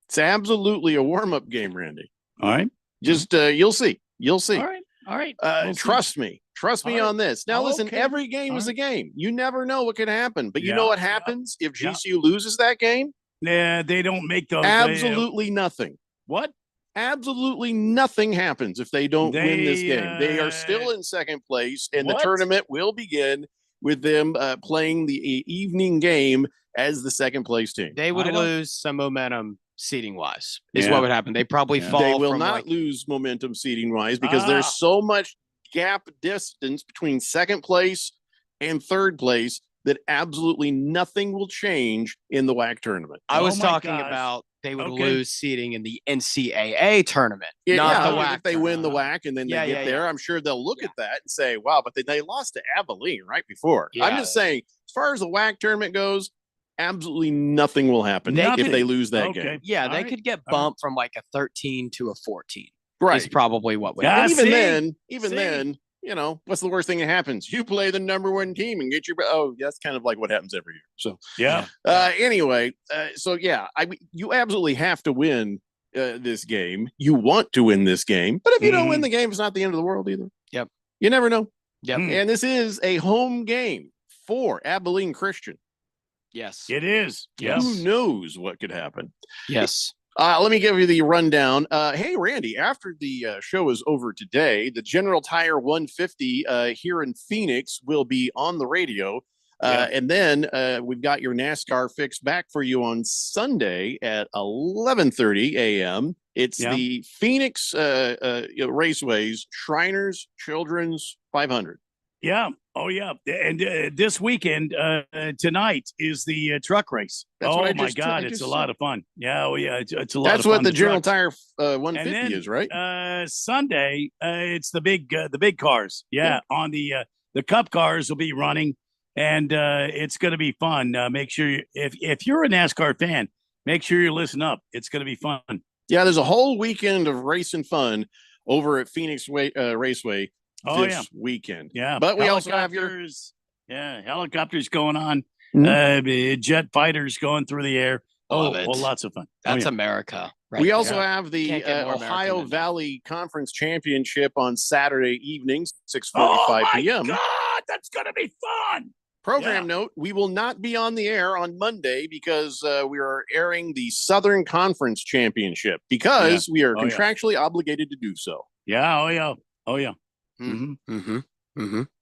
It's absolutely a warm-up game, Randy.
All right.
Just you'll see. You'll see.
All right.
Trust me. Trust me on this. Now, listen, every game is a game. You never know what can happen. But you know what happens if GCU loses that game?
Yeah, they don't make those.
Absolutely nothing.
What?
Absolutely nothing happens if they don't win this game. They are still in second place, and the tournament will begin with them playing the evening game as the second place team.
They would lose some momentum seating wise is what would happen. They probably fall.
They will not lose momentum seating wise because there's so much gap distance between second place and third place that absolutely nothing will change in the WAC tournament.
I was talking about they would lose seating in the NCAA tournament, not the WAC.
If they win the WAC and then they get there, I'm sure they'll look at that and say, wow, but they lost to Abilene right before. I'm just saying, as far as the WAC tournament goes, absolutely nothing will happen if they lose that game.
Yeah, they could get bumped from like a 13 to a 14.
Right.
Is probably what would
happen.
happen.
Even then, you know, what's the worst thing that happens? You play the number one team and get your that's kind of like what happens every year. So anyway, you absolutely have to win this game. You want to win this game, but if you don't win the game, it's not the end of the world either.
Yep.
You never know.
Yep.
And this is a home game for Abilene Christian.
Yes,
it is.
Yes. Who knows what could happen?
Yes.
Let me give you the rundown. Hey, Randy, after the show is over today, the General Tire 150 here in Phoenix will be on the radio. And then we've got your NASCAR fix back for you on Sunday at 11:30 a.m. It's the Phoenix Raceways Shriners Children's 500.
Yeah. Oh, yeah. And this weekend, tonight is the truck race.
That's
oh, my God. It's a lot of fun. Yeah. Oh, yeah. It's a lot of fun.
That's what the General Tire 150 is, right?
Sunday, it's the big cars. Yeah. On the Cup cars will be running, and it's going to be fun. Make sure if you're a NASCAR fan, make sure you listen up. It's going to be fun.
Yeah. There's a whole weekend of racing fun over at Phoenix Raceway. This weekend.
Yeah.
But we also have
helicopters going on, jet fighters going through the air. Lots of fun.
That's America.
Right we also have the Ohio Valley Conference Championship on Saturday evenings, 6:45 p.m.
God, that's going to be fun.
Program note, we will not be on the air on Monday because we are airing the Southern Conference Championship because we are contractually obligated to do so.
Yeah. Oh, yeah.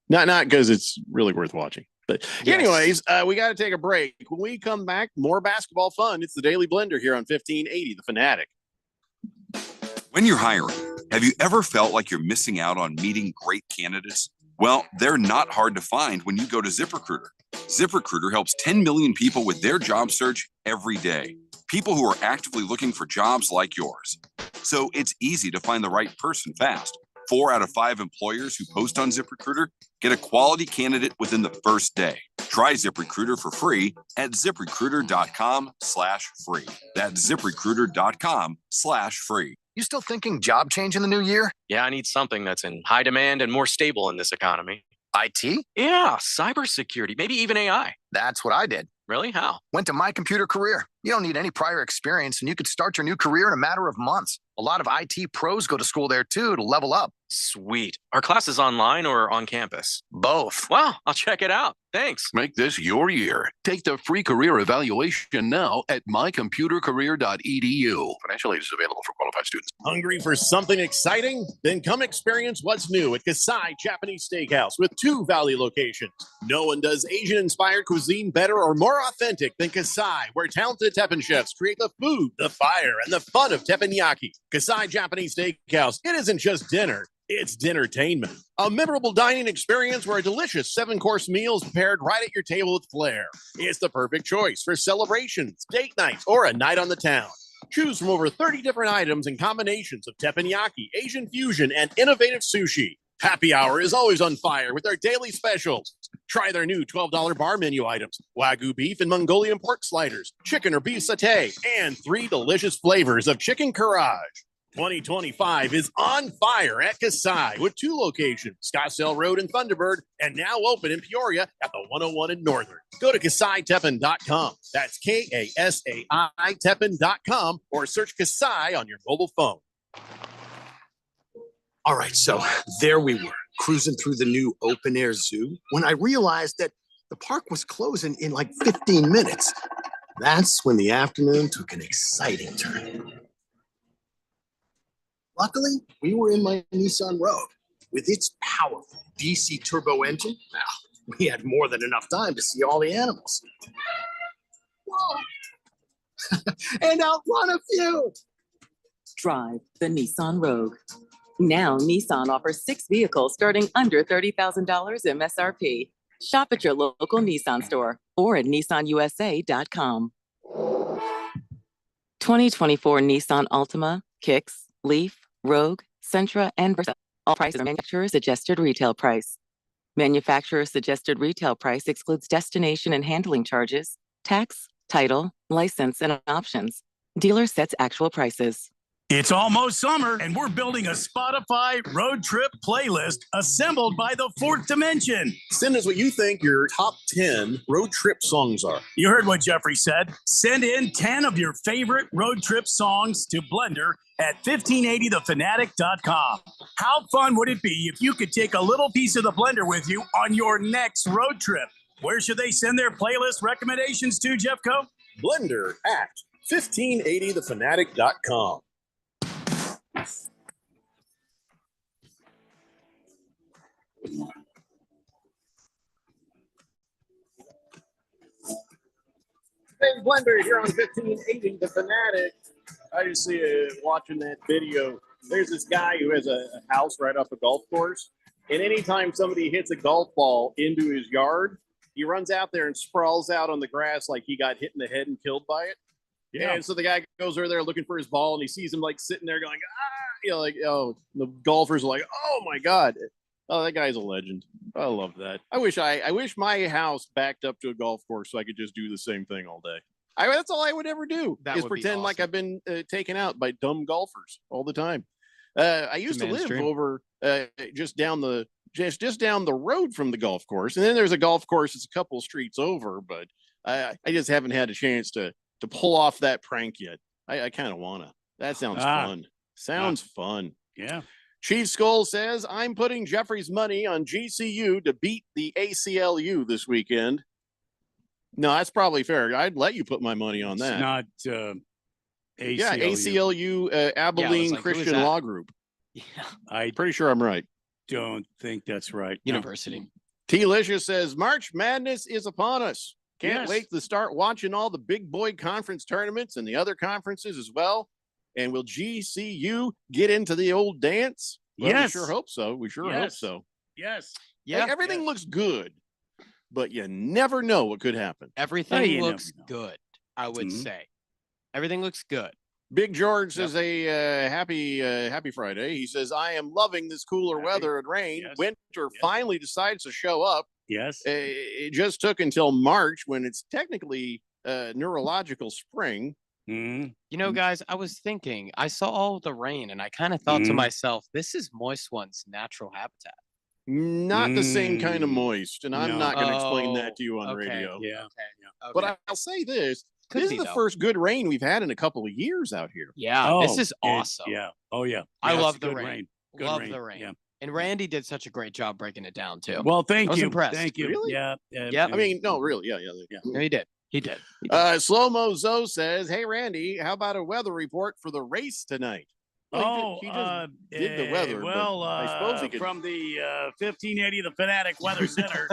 Not because it's really worth watching. But anyways, we got to take a break. When we come back, more basketball fun. It's the Daily Blender here on 1580, The Fanatic.
When you're hiring, have you ever felt like you're missing out on meeting great candidates? Well, they're not hard to find when you go to ZipRecruiter. ZipRecruiter helps 10 million people with their job search every day. People who are actively looking for jobs like yours. So it's easy to find the right person fast. 4 out of 5 employers who post on ZipRecruiter get a quality candidate within the first day. Try ZipRecruiter for free at ZipRecruiter.com/free. That's ZipRecruiter.com/free.
You still thinking job change in the new year?
Yeah, I need something that's in high demand and more stable in this economy.
IT?
Yeah, cybersecurity, maybe even AI.
That's what I did.
Really? How?
Went to My Computer Career. You don't need any prior experience, and you could start your new career in a matter of months. A lot of IT pros go to school there, too, to level up.
Sweet. Are classes online or on campus?
Both.
Wow, I'll check it out. Thanks.
Make this your year. Take the free career evaluation now at mycomputercareer.edu. Financial aid is available for qualified students.
Hungry for something exciting? Then come experience what's new at Kasai Japanese Steakhouse with 2 Valley locations. No one does Asian-inspired cuisine better or more authentic than Kasai, where talented Teppanyaki chefs create the food, the fire, and the fun of teppanyaki. Kasai Japanese Steakhouse, it isn't just dinner. It's dinnertainment. A memorable dining experience where a delicious 7-course meal is prepared right at your table with flair. It's the perfect choice for celebrations, date nights, or a night on the town. Choose from over 30 different items and combinations of teppanyaki, Asian fusion, and innovative sushi. Happy hour is always on fire with our daily specials. Try their new $12 bar menu items, Wagyu beef and Mongolian pork sliders, chicken or beef satay, and 3 delicious flavors of chicken Courage. 2025 is on fire at Kasai with 2 locations, Scottsdale Road in Thunderbird, and now open in Peoria at the 101 in Northern. Go to KasaiTeppen.com. That's KASAI Teppen.com, or search Kasai on your mobile phone.
All right, so there we were, cruising through the new open-air zoo when I realized that the park was closing in like 15 minutes. That's when the afternoon took an exciting turn. Luckily, we were in my Nissan Rogue. With its powerful DC turbo engine, well, we had more than enough time to see all the animals. Whoa! And outrun a few!
Drive the Nissan Rogue. Now, Nissan offers 6 vehicles starting under $30,000 MSRP. Shop at your local Nissan store or at nissanusa.com. 2024 Nissan Altima, Kicks, Leaf, Rogue, Sentra, and Versa. All prices are manufacturer's adjusted retail price. Manufacturer's suggested retail price excludes destination and handling charges, tax, title, license, and options. Dealer sets actual prices.
It's almost summer, and we're building a Spotify road trip playlist assembled by the Fourth Dimension.
Send us what you think your top 10 road trip songs are.
You heard what Jeffrey said. Send in 10 of your favorite road trip songs to Blender at 1580thefanatic.com. How fun would it be if you could take a little piece of the Blender with you on your next road trip? Where should they send their playlist recommendations to, Jeffco?
Blender at 1580thefanatic.com.
Hey, Blender here on 1580 The Fanatic. I just see watching that video. There's this guy who has a house right off a golf course. And anytime somebody hits a golf ball into his yard, he runs out there and sprawls out on the grass like he got hit in the head and killed by it. Yeah. And so the guy goes over there looking for his ball, and he sees him like sitting there going, the golfers are like, oh my God. Oh, that guy's a legend. I love that. I wish my house backed up to a golf course so I could just do the same thing all day. That's all I would ever do. Is pretend like I've been taken out by dumb golfers all the time. I used to live over just down the road from the golf course, and then there's a golf course that's a couple streets over, but I just haven't had a chance to pull off that prank yet. I kind of wanna. That sounds fun. Sounds fun.
Yeah.
Chief Skull says, I'm putting Jeffrey's money on GCU to beat the ACLU this weekend. No, that's probably fair. I'd let you put my money on that.
It's not ACLU.
Yeah, ACLU, Abilene Christian Law Group.
Yeah. I'm
pretty sure I'm right.
Don't think that's right.
University.
T-Licious says, March Madness is upon us. Can't wait to start watching all the big boy conference tournaments and the other conferences as well. And will GCU get into the old dance? Well,
yes.
We sure hope so. We sure hope so.
Yes.
Yeah. Like, everything looks good, but you never know what could happen.
Everything looks good, I would say. Everything looks good.
Big George says happy Friday. He says, I am loving this cooler weather and rain.
Yes.
Winter finally decides to show up.
Yes.
It just took until March when it's technically neurological spring.
Mm-hmm.
You know, guys, I was thinking, I saw all the rain and I kind of thought to myself, this is Moist One's natural habitat.
Not the same kind of moist. And I'm not going to explain that to you on radio.
Yeah.
Okay.
But I'll say this. This is the first good rain we've had in a couple of years out here.
Yeah, this is awesome.
Yeah. Oh, yeah.
I
Yes,
love the
good
rain.
Good
Love
rain.
the rain.
Yeah.
And Randy did such a great job breaking it down, too.
Well, thank
I was
you.
impressed.
Thank you.
Really?
Yeah.
Yep.
I mean, no, really. Yeah.
No, he did. He did.
Slow-mo Zoe says, hey, Randy, how about a weather report for the race tonight? Well, he just did the weather.
Well,
I suppose he could.
From the 1580 The Fanatic Weather Center,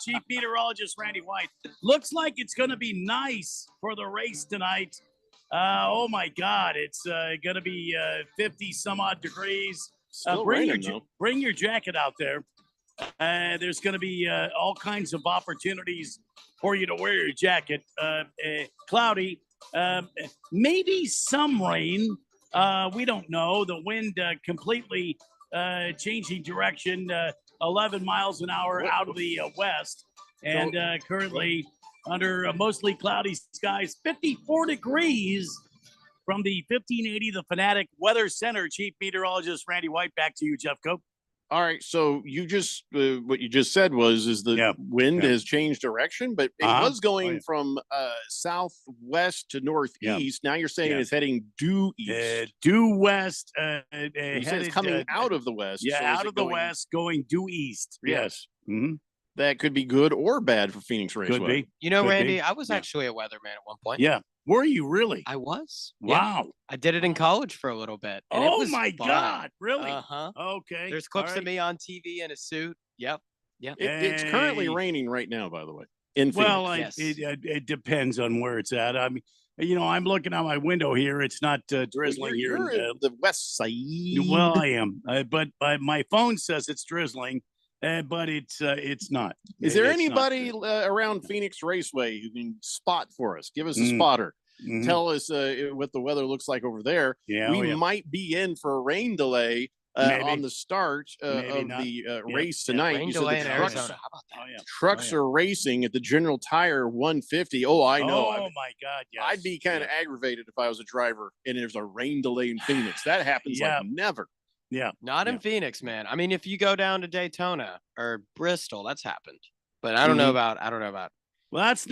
Chief Meteorologist Randy White. Looks like it's going to be nice for the race tonight. Oh, my God. It's going to be 50 some odd degrees. Bring your jacket out there. There's going to be all kinds of opportunities for you to wear your jacket. Cloudy, maybe some rain. We don't know. The wind completely changing direction. 11 miles an hour out of the west. And currently under mostly cloudy skies, 54 degrees from the 1580 The Fanatic Weather Center. Chief Meteorologist Randy White, back to you, Jeff Cope.
All right, so you just what you just said is the wind has changed direction, but it was going from southwest to northeast. Now you're saying it's heading due east,
due west.
You said it's coming out of the west.
Yeah,
so
out of the west, going due east.
Yes.
Mm-hmm.
That could be good or bad for Phoenix Raceway.
Could be.
You know,
Could
Randy,
be.
I was actually a weatherman at one point.
Yeah. Were you really?
I was.
Wow.
Yeah. I did it in college for a little bit. And it
Oh
was
my
fun.
God! Really?
Uh-huh.
Okay.
There's clips
All
of
right.
me on TV in a suit. Yep.
It's currently raining right now, by the way. In Phoenix.
Well, it depends on where it's at. I mean, I'm looking out my window here. It's not drizzling here.
You're at the west side.
Well, I am, but my phone says it's drizzling, but it's not.
Is there
It's not.
anybody around Phoenix Raceway who can spot for us? Give us a
Mm.
spotter.
Mhm.
Tell us what the weather looks like over there.
Yeah,
we might be in for a rain delay
Maybe.
on the start
Maybe
of
not.
the
Yeah.
race
Yeah,
tonight.
rain
You said
delay
the
in
trucks,
Arizona. How about that?
Oh, yeah.
trucks
Oh, yeah.
are racing at the General Tire 150. Oh, I know.
Oh my God! Yes.
I'd be kind of aggravated if I was a driver and there's a rain delay in Phoenix. That happens
Yeah.
like never.
Yeah.
Not in Phoenix, man. I mean, if you go down to Daytona or Bristol, that's happened. But I don't know about.
Well, it's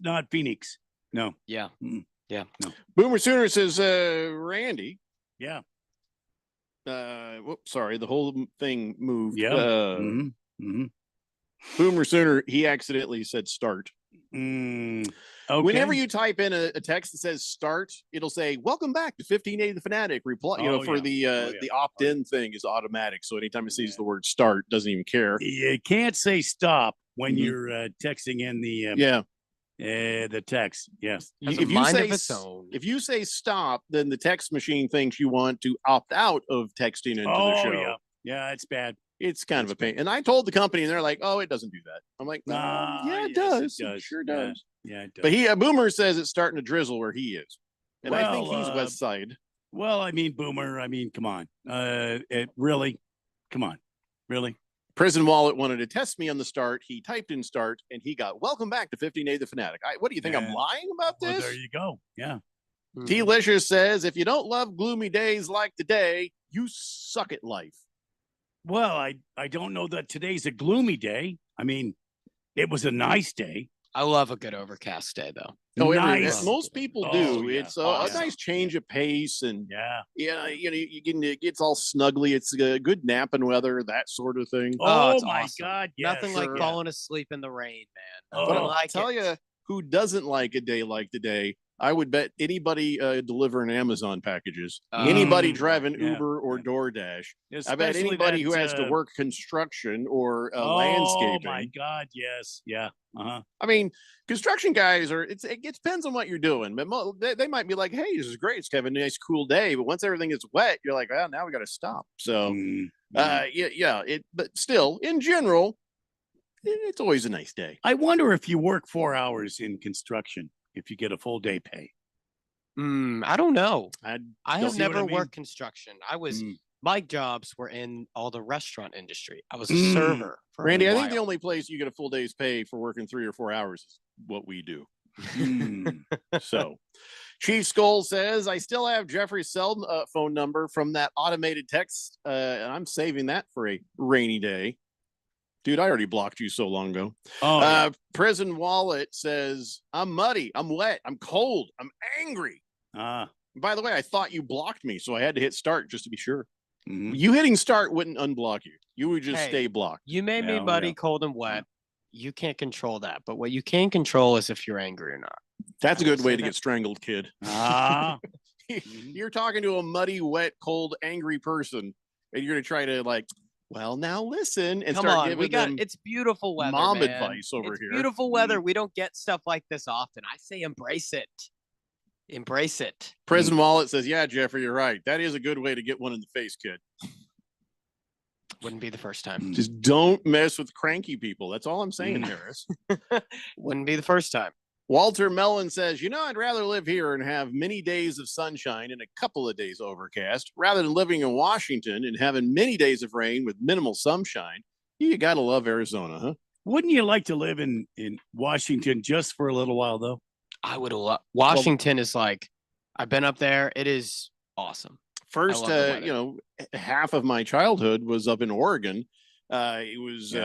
not Phoenix. No.
Yeah.
Mm.
Yeah.
No.
Boomer Sooner says, Randy.
Yeah.
Whoops, sorry, the whole thing moved.
Yeah.
Boomer Sooner, he accidentally said start.
Okay.
Whenever you type in a text that says start, it'll say welcome back to 1580 The Fanatic. Reply, the opt-in thing is automatic. So anytime it sees the word start, doesn't even care.
You can't say stop when you're texting in the text. Yes.
If you say stop, then the text machine thinks you want to opt out of texting into the show.
Yeah, it's bad.
It's kind of a pain. And I told the company, and they're like, "Oh, it doesn't do that." I'm like, "Yeah, it does. It sure does."
Yeah, it does.
But Boomer says it's starting to drizzle where he is, and I think he's west side.
Well, I mean, Boomer. I mean, come on. Come on, really.
Prison Wallet wanted to test me on the start. He typed in start, and he got welcome back to 1580 The Fanatic. What do you think? I'm lying about this?
Well, there you go. Yeah.
T. Licious says, if you don't love gloomy days like today, you suck at life.
Well, I don't know that today's a gloomy day. I mean, it was a nice day.
I love a good overcast day, though.
Oh,
Nice.
most people
Oh,
do.
yeah.
It's a
Awesome.
nice change of pace, and
yeah,
it gets all snuggly. It's good napping weather, that sort of thing.
Oh,
it's
my
awesome.
God! Yes.
Nothing like falling asleep in the rain, man.
But
I
I'll
like
tell
it.
you who doesn't like a day like today. I would bet anybody delivering Amazon packages, anybody driving Uber or DoorDash. I bet
Especially
anybody who
that,
has to work construction or
Oh
landscaping.
my God! Yes. Yeah.
I mean, construction guys it depends on what you're doing, but they might be like, "Hey, this is great. It's kind of a nice, cool day." But once everything is wet, you're like, "Well, now we got to stop." So, but still, in general, it's always a nice day.
I wonder if you work 4 hours in construction, if you get a full day pay.
I don't know. I have
See what
never
I mean?
worked construction. My jobs were in all the restaurant industry. I was a
Mm.
server. For
Randy,
a
I think the
while.
only place you get a full day's pay for working 3 or 4 hours is what we do. So, Chief Skull says, I still have Jeffrey's cell phone number from that automated text, and I'm saving that for a rainy day. Dude, I already blocked you so long ago. Prison Wallet says, I'm muddy, I'm wet, I'm cold, I'm angry. By the way, I thought you blocked me, so I had to hit start just to be sure. You hitting start wouldn't unblock you. You would just
Hey,
stay blocked.
You made me muddy, cold, and wet. You can't control that. But what you can control is if you're angry or not.
That's a
I will
good way
say
to
that.
get strangled, kid.
Mm-hmm.
You're talking to a muddy, wet, cold, angry person, and you're going to try to well, now listen and
Come
start
on,
giving them
it's beautiful weather.
mom
man.
advice over
It's
here.
Beautiful weather. We don't get stuff like this often. I say embrace it. Embrace it.
President Wallet says, yeah, Jeffrey, you're right. That is a good way to get one in the face, kid.
Wouldn't be the first time.
Just don't mess with cranky people. That's all I'm saying, Harris.
Wouldn't be the first time.
Walter Mellon says, I'd rather live here and have many days of sunshine and a couple of days overcast rather than living in Washington and having many days of rain with minimal sunshine. You got to love Arizona, huh?
Wouldn't you like to live in Washington just for a little while, though?
I would love Washington is like, I've been up there. It is awesome.
First, half of my childhood was up in Oregon. It was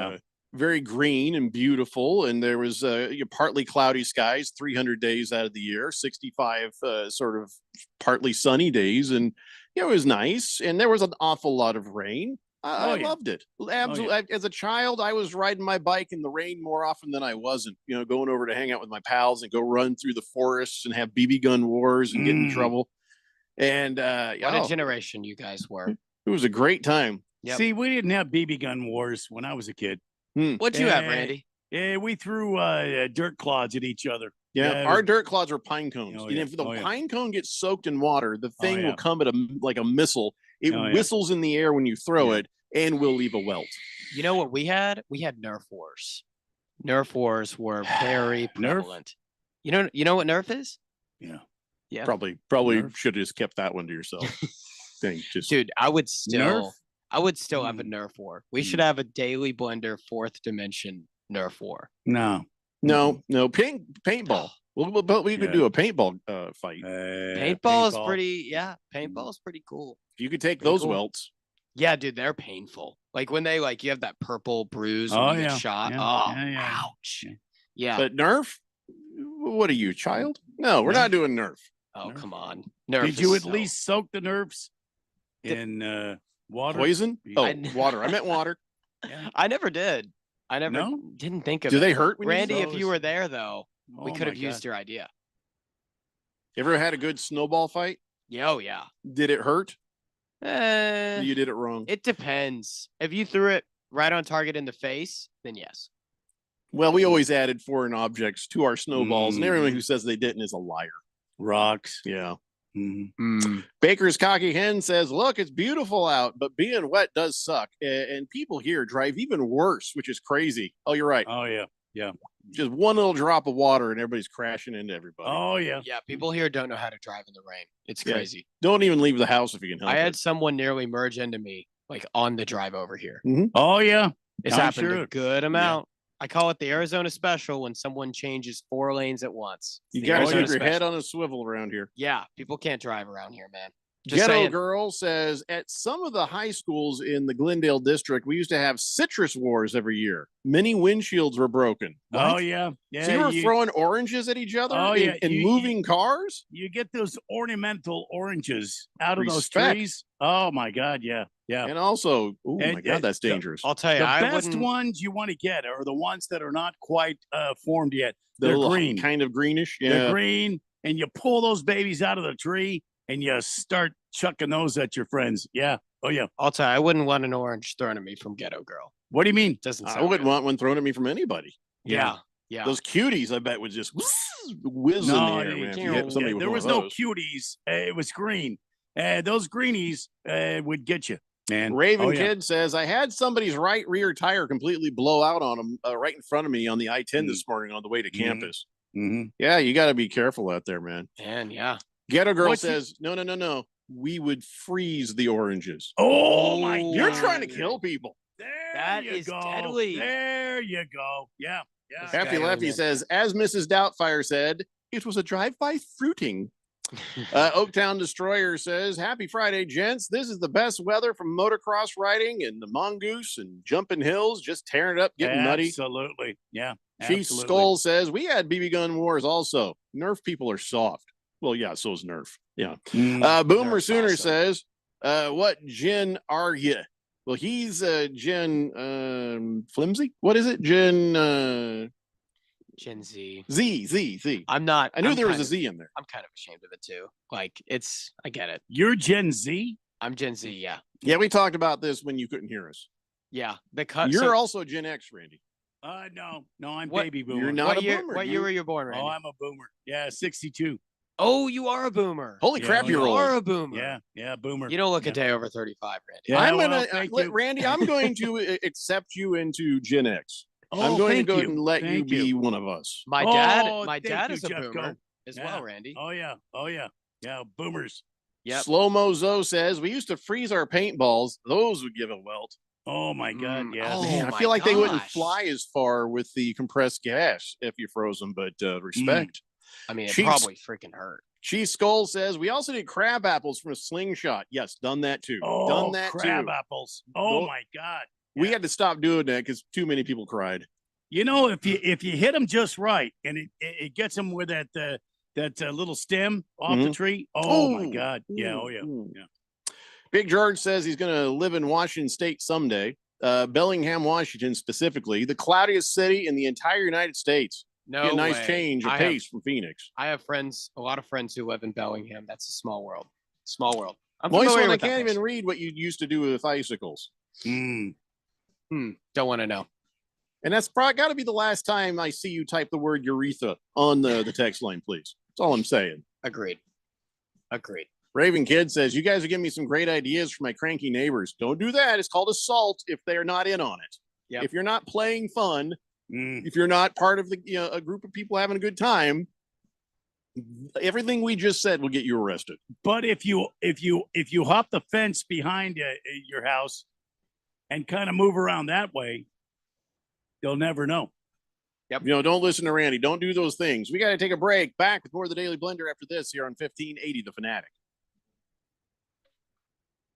very green and beautiful, and there was partly cloudy skies 300 days out of the year, 65 sort of partly sunny days, and it was nice. And there was an awful lot of rain. I loved it. Absolutely. As a child, I was riding my bike in the rain more often than I wasn't. Going over to hang out with my pals and go run through the forests and have BB gun wars and get in trouble. And
what a generation you guys were.
It was a great time.
Yep. See, we didn't have BB gun wars when I was a kid.
What'd you have, Randy?
Yeah, we threw dirt clods at each other.
Yeah, our dirt clods are pine cones. And if the pine cone gets soaked in water, the thing will come at like a missile. It whistles in the air when you throw it and will leave a welt.
You know what we had? We had Nerf wars. Nerf wars were very prevalent. You know what Nerf is?
Yeah.
Yeah.
Probably should have just kept that one to yourself.
Dude, I would still have a Nerf war. We should have a Daily Blender 4th Dimension Nerf war.
No.
Paintball. We could do a paintball fight.
Paintball is pretty. Yeah, paintball is pretty cool.
You could take those welts.
Yeah, dude, they're painful. Like when they you have that purple bruise when you get shot. Ouch. Yeah.
But Nerf? What are you, child? No, we're not doing Nerf.
Oh, come on. Nerf.
Did you at least soak the Nerfs in water?
Poison? Water. I meant water.
I never did. I never didn't think of it.
Do they hurt when
Randy, if you were there though, we could have used your idea.
You ever had a good snowball fight?
Yeah, oh yeah.
Did it hurt? You did it wrong.
It depends. If you threw it right on target in the face, then yes.
Well, we always added foreign objects to our snowballs, and everyone who says they didn't is a liar.
Rocks.
Yeah. Baker's Cocky Hen says, look, it's beautiful out, but being wet does suck. And people here drive even worse, which is crazy. Oh, you're right.
Oh, yeah. Yeah.
Just one little drop of water and everybody's crashing into everybody.
Oh, yeah.
Yeah, people here don't know how to drive in the rain. It's crazy.
Don't even leave the house if you can help
I had
it.
someone nearly merge into me, on the drive over here.
Oh, yeah.
It's happened a good amount. I call it the Arizona special when someone changes 4 lanes at once.
You got to keep your head on a swivel around here.
Yeah, people can't drive around here, man. Just
Ghetto
saying.
Girl says, at some of the high schools in the Glendale district, we used to have citrus wars every year. Many windshields were broken. What?
Oh, yeah. Yeah.
So you were throwing oranges at each other and moving cars?
You get those ornamental oranges out of those trees. Oh, my God. Yeah. Yeah.
And also, oh, my God, that's dangerous.
I'll tell you,
the best ones you want to get are the ones that are not quite formed yet. They're green.
Kind of greenish. Yeah.
They're green. And you pull those babies out of the tree and you start chucking those at your friends. Yeah. Oh, yeah.
I'll tell you, I wouldn't want an orange thrown at me from Ghetto Girl.
What do you mean?
I wouldn't want one thrown at me from anybody.
Yeah. Yeah.
Those cuties, I bet, would just whiz in the air, man.
There was no cuties. It was green. Those greenies would get you, man.
Raven Kid says, I had somebody's right rear tire completely blow out on him right in front of me on the I-10 this morning on the way to campus. Yeah, you got to be careful out there, man.
Man, yeah.
Ghetto Girl says, no. We would freeze the oranges.
Oh, my God.
You're trying to kill people.
That is deadly.
There you go. Yeah. Yeah.
Happy Lefty says, as Mrs. Doubtfire said, it was a drive-by fruiting. Oaktown Destroyer says, happy Friday, gents. This is the best weather from motocross riding and the mongoose and jumping hills, just tearing it up, getting muddy.
Absolutely. Yeah.
Chief Skull says, we had BB gun wars also. Nerf people are soft. Well, yeah, so is Nerf. Yeah. Boomer Sooner says, what gin are you? Well, he's Gen Flimsy. What is it? Gen
Z.
Z.
I'm not.
I knew there was a Z in there.
I'm kind of ashamed of it too. I get it.
You're Gen Z?
I'm Gen Z, yeah.
Yeah, we talked about this when you couldn't hear us.
Yeah.
You're also Gen X, Randy.
No, I'm baby boomer.
You're not a boomer.
What year were you born, Randy?
Oh, I'm a boomer. Yeah, 62.
Oh, you are a boomer.
Holy crap, you're old.
You are a boomer.
Yeah, boomer.
You don't look a day over 35, Randy.
Yeah, Randy, I'm going to accept you into Gen X. I'm going to
thank
go
you.
ahead and let you
Thank
be one of us.
My
Oh,
dad
thank
is
you,
a
Jeff
boomer
Go.
as
Yeah.
well, Randy.
Oh yeah. Yeah, boomers.
Yep.
Slow Mo Zo says we used to freeze our paintballs. Those would give a welt.
Oh my God, yes.
Man, I feel like they wouldn't fly as far with the compressed gas if you froze them, but respect.
I mean, it
Chief-
probably freaking hurt.
Chief Skull says we also did crab apples from a slingshot. Yes, done that too.
Oh,
Done that
crab
too.
apples. Oh
Go-
my God.
We had to stop doing that because too many people cried.
You know, if you hit them just right, and it gets them with that little stem off the
Mhm.
tree. Oh my
Ooh.
God. Yeah. Oh yeah.
Ooh.
Yeah.
Big George says he's going to live in Washington State someday. Bellingham, Washington specifically, the cloudiest city in the entire United States.
No
Be a nice
way.
change of
I
pace
have-
from Phoenix.
I have a lot of friends who live in Bellingham. That's a small world. Small world. I'm
Moist
familiar
one, I
with that
can't
place.
even read what you used to do with icicles.
Don't want to know.
And that's probably got to be the last time I see you type the word urethra on the text line, please. That's all I'm saying.
Agreed.
Raven Kid says, you guys are giving me some great ideas for my cranky neighbors. Don't do that. It's called assault if they're not in on it.
Yep.
If you're not playing fun, if you're not part of a group of people having a good time, everything we just said will get you arrested.
But if you hop the fence behind your house and kind of move around that way, they'll never know.
Yep. Don't listen to Randy. Don't do those things. We got to take a break. Back with more of the Daily Blender after this here on 1580 The Fanatic.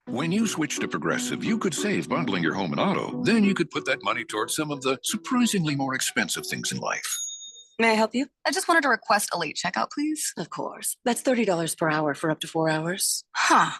When you switch to Progressive, you could save bundling your home and auto. Then you could put that money towards some of the surprisingly more expensive things in life.
May I help you? I just wanted to request a late checkout, please.
Of course. That's $30 per hour for up to 4 hours.
Huh.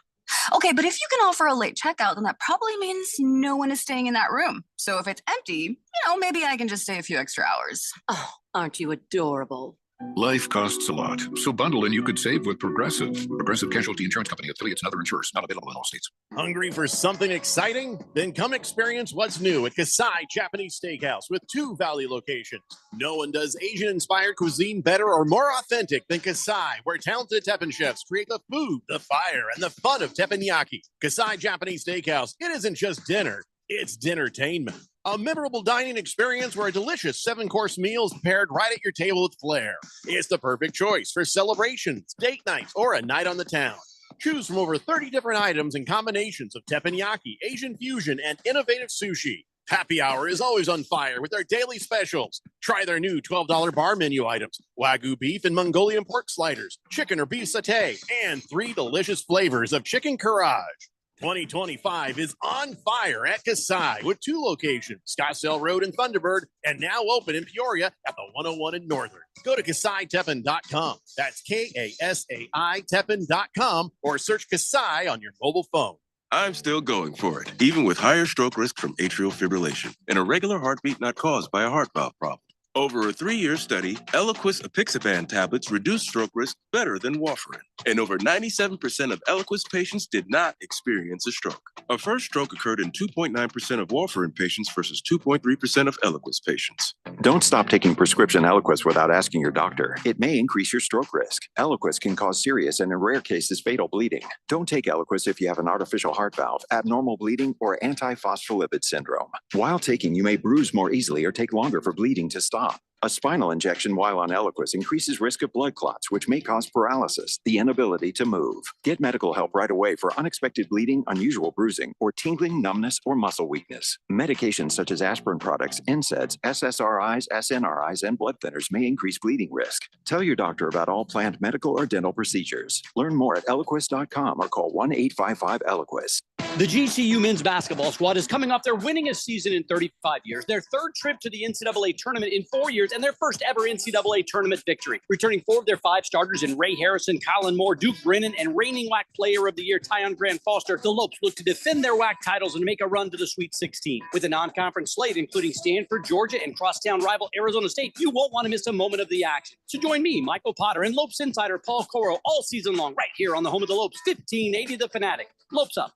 Okay, but if you can offer a late checkout, then that probably means no one is staying in that room. So if it's empty, maybe I can just stay a few extra hours.
Oh, aren't you adorable?
Life costs a lot, so bundle and you could save with Progressive. Progressive Casualty Insurance Company, affiliates, and other insurers. Not available in all states.
Hungry for something exciting? Then come experience what's new at Kasai Japanese Steakhouse with 2 Valley locations. No one does Asian-inspired cuisine better or more authentic than Kasai, where talented teppanyaki chefs create the food, the fire, and the fun of teppanyaki. Kasai Japanese Steakhouse, it isn't just dinner, it's dinnertainment. A memorable dining experience where a delicious 7-course meal is prepared right at your table with flair. It's the perfect choice for celebrations, date nights, or a night on the town. Choose from over 30 different items and combinations of teppanyaki, Asian fusion, and innovative sushi. Happy hour is always on fire with their daily specials. Try their new $12 bar menu items, Wagyu beef and Mongolian pork sliders, chicken or beef satay, and 3 delicious flavors of chicken karaage. 2025 is on fire at Kasai with 2 locations, Scottsdale Road and Thunderbird, and now open in Peoria at the 101 in Northern. Go to KasaiTeppen.com. That's KASAI Teppen.com or search Kasai on your mobile phone.
I'm still going for it, even with higher stroke risk from atrial fibrillation and a regular heartbeat not caused by a heart valve problem. Over a 3-year study, Eliquis apixaban tablets reduced stroke risk better than warfarin. And over 97% of Eliquis patients did not experience a stroke. A first stroke occurred in 2.9% of warfarin patients versus 2.3% of Eliquis patients.
Don't stop taking prescription Eliquis without asking your doctor. It may increase your stroke risk. Eliquis can cause serious and in rare cases fatal bleeding. Don't take Eliquis if you have an artificial heart valve, abnormal bleeding, or antiphospholipid syndrome. While taking, you may bruise more easily or take longer for bleeding to stop. A spinal injection while on Eliquis increases risk of blood clots, which may cause paralysis, the inability to move. Get medical help right away for unexpected bleeding, unusual bruising, or tingling, numbness, or muscle weakness. Medications such as aspirin products, NSAIDs, SSRIs, SNRIs, and blood thinners may increase bleeding risk. Tell your doctor about all planned medical or dental procedures. Learn more at Eliquis.com or call 1-855-ELIQUIS.
The GCU men's basketball squad is coming off their winningest season in 35 years, their 3rd trip to the NCAA tournament in 4 years, and their first ever NCAA tournament victory. Returning 4 of their 5 starters in Ray Harrison, Colin Moore, Duke Brennan, and reigning WAC Player of the Year, Tyon Grant Foster, the Lopes look to defend their WAC titles and make a run to the Sweet 16. With a non-conference slate including Stanford, Georgia, and crosstown rival Arizona State, you won't want to miss a moment of the action. So join me, Michael Potter, and Lopes insider Paul Coro all season long right here on the home of the Lopes, 1580 The Fanatic. Lopes up.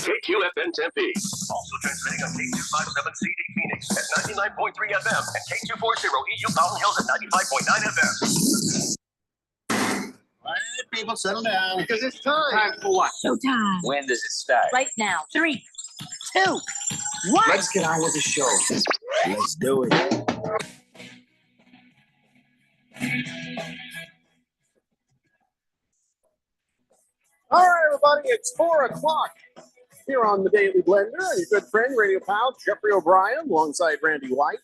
KQFN Tempe. Also transmitting on K257CD Phoenix at 99.3 FM and K240 EU Mountain Hills at 95.9 FM.
All right, people, settle down because it's time.
Time for what?
Showtime.
When does it start?
Right now. 3, 2, 1.
Let's get on with the show. Let's do it.
All right, everybody, it's 4 o'clock here on the Daily Blender. Your good friend, radio pal, Jeffrey O'Brien, alongside Randy White.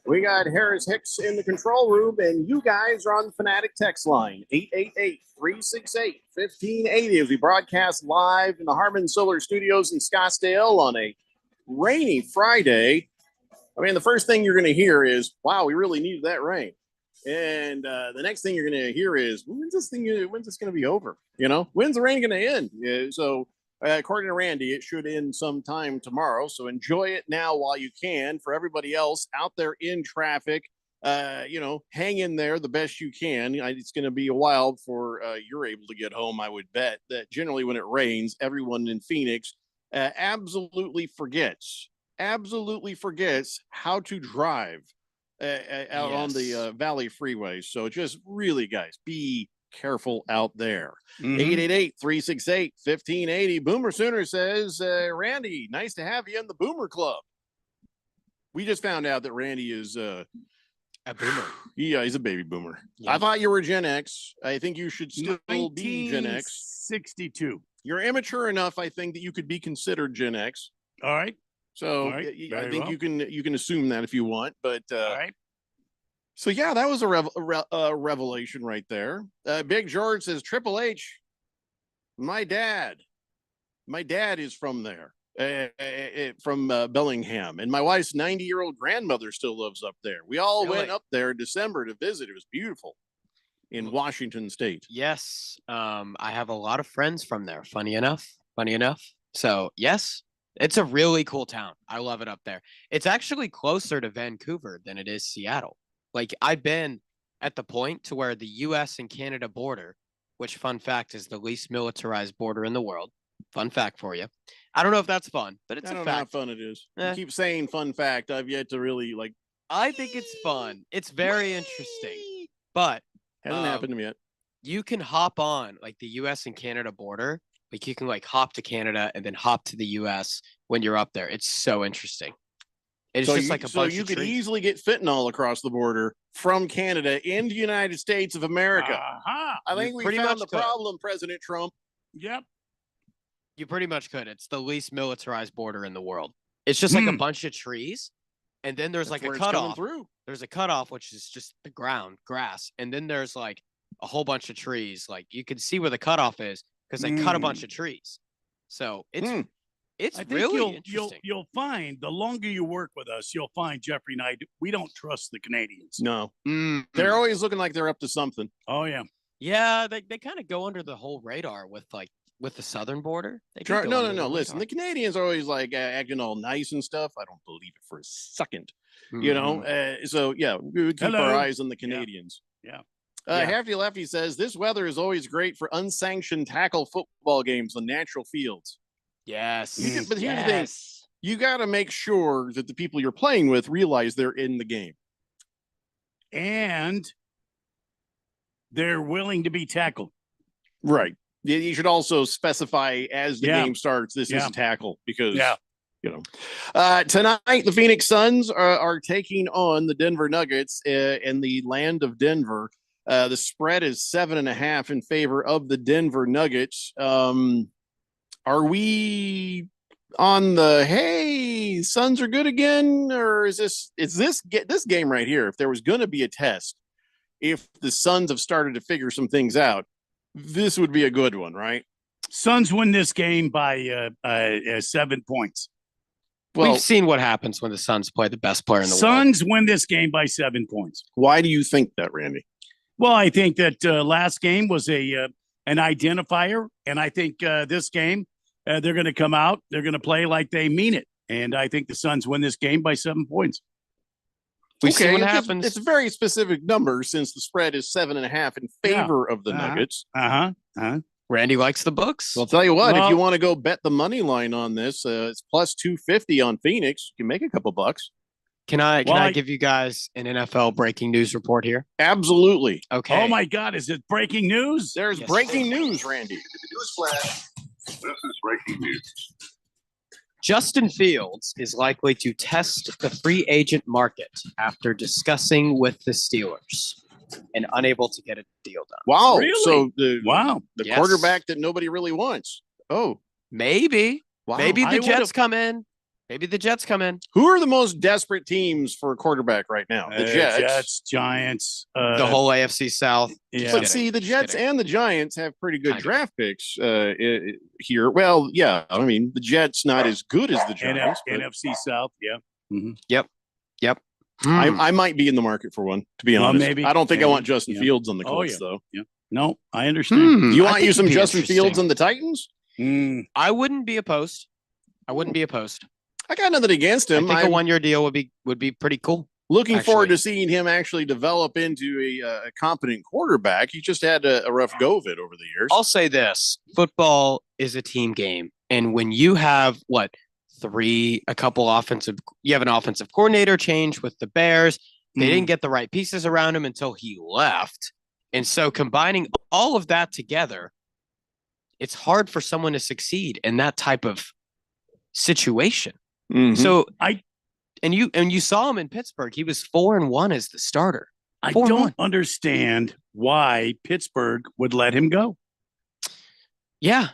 We got Harris Hicks in the control room, and you guys are on the Fanatic text line, 888-368-1580, as we broadcast live in the Harman Solar Studios in Scottsdale on a rainy Friday. I mean, the first thing you're going to hear is, wow, we really needed that rain. And the next thing you're going to hear is, when's this going to be over? You know, when's the rain going to end? According to Randy, it should end sometime tomorrow. So enjoy it now while you can. For everybody else out there in traffic, hang in there the best you can. It's going to be a while before you're able to get home. I would bet that generally when it rains, everyone in Phoenix absolutely forgets how to drive out on the Valley Freeway. So just really, guys, be careful out there. 888-368-1580. Boomer Sooner says, Randy, nice to have you in the Boomer Club. We just found out that Randy is a boomer. Yeah, he's a baby boomer. Yep. I thought you were Gen X. I think you should still be Gen X.
62.
You're immature enough, I think, that you could be considered Gen X.
All right.
So I think you can assume that if you want, but all right. So yeah, that was a revelation right there. Big George says Triple H. My dad is from there, from Bellingham, and my wife's 90-year-old grandmother still lives up there. We all went up there in December to visit. It was beautiful in Washington State.
Yes, I have a lot of friends from there. Funny enough. So yes. It's a really cool town. I love it up there. It's actually closer to Vancouver than it is Seattle. Like, I've been at the point to where the U.S. and Canada border, which, fun fact, is the least militarized border in the world. Fun fact for you. I don't know if that's fun, but it's a fact.
I don't know how fun it is. You keep saying fun fact. I've yet to really like.
I think it's fun. It's very interesting, but
hasn't happened to me yet.
You can hop on like the U.S. and Canada border. Like you can like hop to Canada and then hop to the U.S. when you're up there. It's so interesting. It's just like a bunch of trees.
So you could easily get fentanyl across the border from Canada into the United States of America. I think we found the problem, President Trump.
Yep.
You pretty much could. It's the least militarized border in the world. It's just like a bunch of trees. And then there's like a cutoff. There's a cutoff, which is just the ground, grass. And then there's like a whole bunch of trees. Like you can see where the cutoff is because they cut a bunch of trees. So it's really interesting.
You'll find the longer you work with us, you'll find Jeffrey and I, we don't trust the Canadians.
No. They're always looking like they're up to something.
Oh, yeah.
Yeah, they kind of go under the whole radar with the southern border.
No. Listen, the Canadians are always like acting all nice and stuff. I don't believe it for a second. You know, so yeah, we would keep our eyes on the Canadians.
Yeah.
Hefty Lefty says this weather is always great for unsanctioned tackle football games on natural fields.
Yes.
But here's the thing. You got to make sure that the people you're playing with realize they're in the game.
And they're willing to be tackled.
Right. You should also specify as the game starts, this is a tackle because, you know. Tonight, the Phoenix Suns are taking on the Denver Nuggets in the land of Denver. The spread is 7.5 in favor of the Denver Nuggets. Are we on the hey Suns are good again, or is this game right here? If there was going to be a test, if the Suns have started to figure some things out, this would be a good one, right?
Suns win this game by 7 points.
Well, we've seen what happens when the Suns play the best player in the world.
Suns win this game by 7 points.
Why do you think that, Randy?
Well, I think that last game was an identifier, and I think this game they're going to come out, they're going to play like they mean it, and I think the Suns win this game by 7 points.
We see what happens.
It's a very specific number since the spread is 7.5 in favor of the Nuggets.
Randy likes the books.
Well, I'll tell you what, if you want to go bet the money line on this, it's plus 250 on Phoenix. You can make a couple bucks.
Can I give you guys an NFL breaking news report here?
Absolutely.
Okay.
Oh my God, is it breaking news?
There's breaking news, Randy.
Newsflash. This is breaking news.
Justin Fields is likely to test the free agent market after discussing with the Steelers and unable to get a deal done.
Wow.
Really?
So
the
Yes.
quarterback that nobody really wants. Oh,
maybe.
wow.
Maybe
I
the
would've-
Jets come in. Maybe the Jets come in.
Who are the most desperate teams for a quarterback right now? The Jets.
Giants,
The whole AFC South.
Yeah.
But see, the Jets and the Giants have pretty good draft picks here. Well, yeah, I mean, the Jets not as good as the Giants. but
NFC South. Yeah. Mm-hmm.
Yep.
I might be in the market for one, to be
Well,
honest.
maybe-
I don't think I
maybe,
want Justin
yeah.
Fields on the
Oh,
Colts,
yeah.
though.
Yeah. No, I understand.
You
I
want
think
you some
it'd be
Justin Fields
interesting.
on the Titans?
I wouldn't be opposed. I
got nothing against him.
I think a
I'm
1-year deal would be pretty cool.
looking forward
actually.
to seeing him actually develop into a competent quarterback. He just had a rough go of it over the years.
I'll say this: football is a team game, and when you have you have an offensive coordinator change with the Bears. They didn't get the right pieces around him until he left, and so combining all of that together, it's hard for someone to succeed in that type of situation.
Mhm.
So you saw him in Pittsburgh. He was 4-1 as the starter.
I
4-1.
don't understand why Pittsburgh would let him go.
Yeah.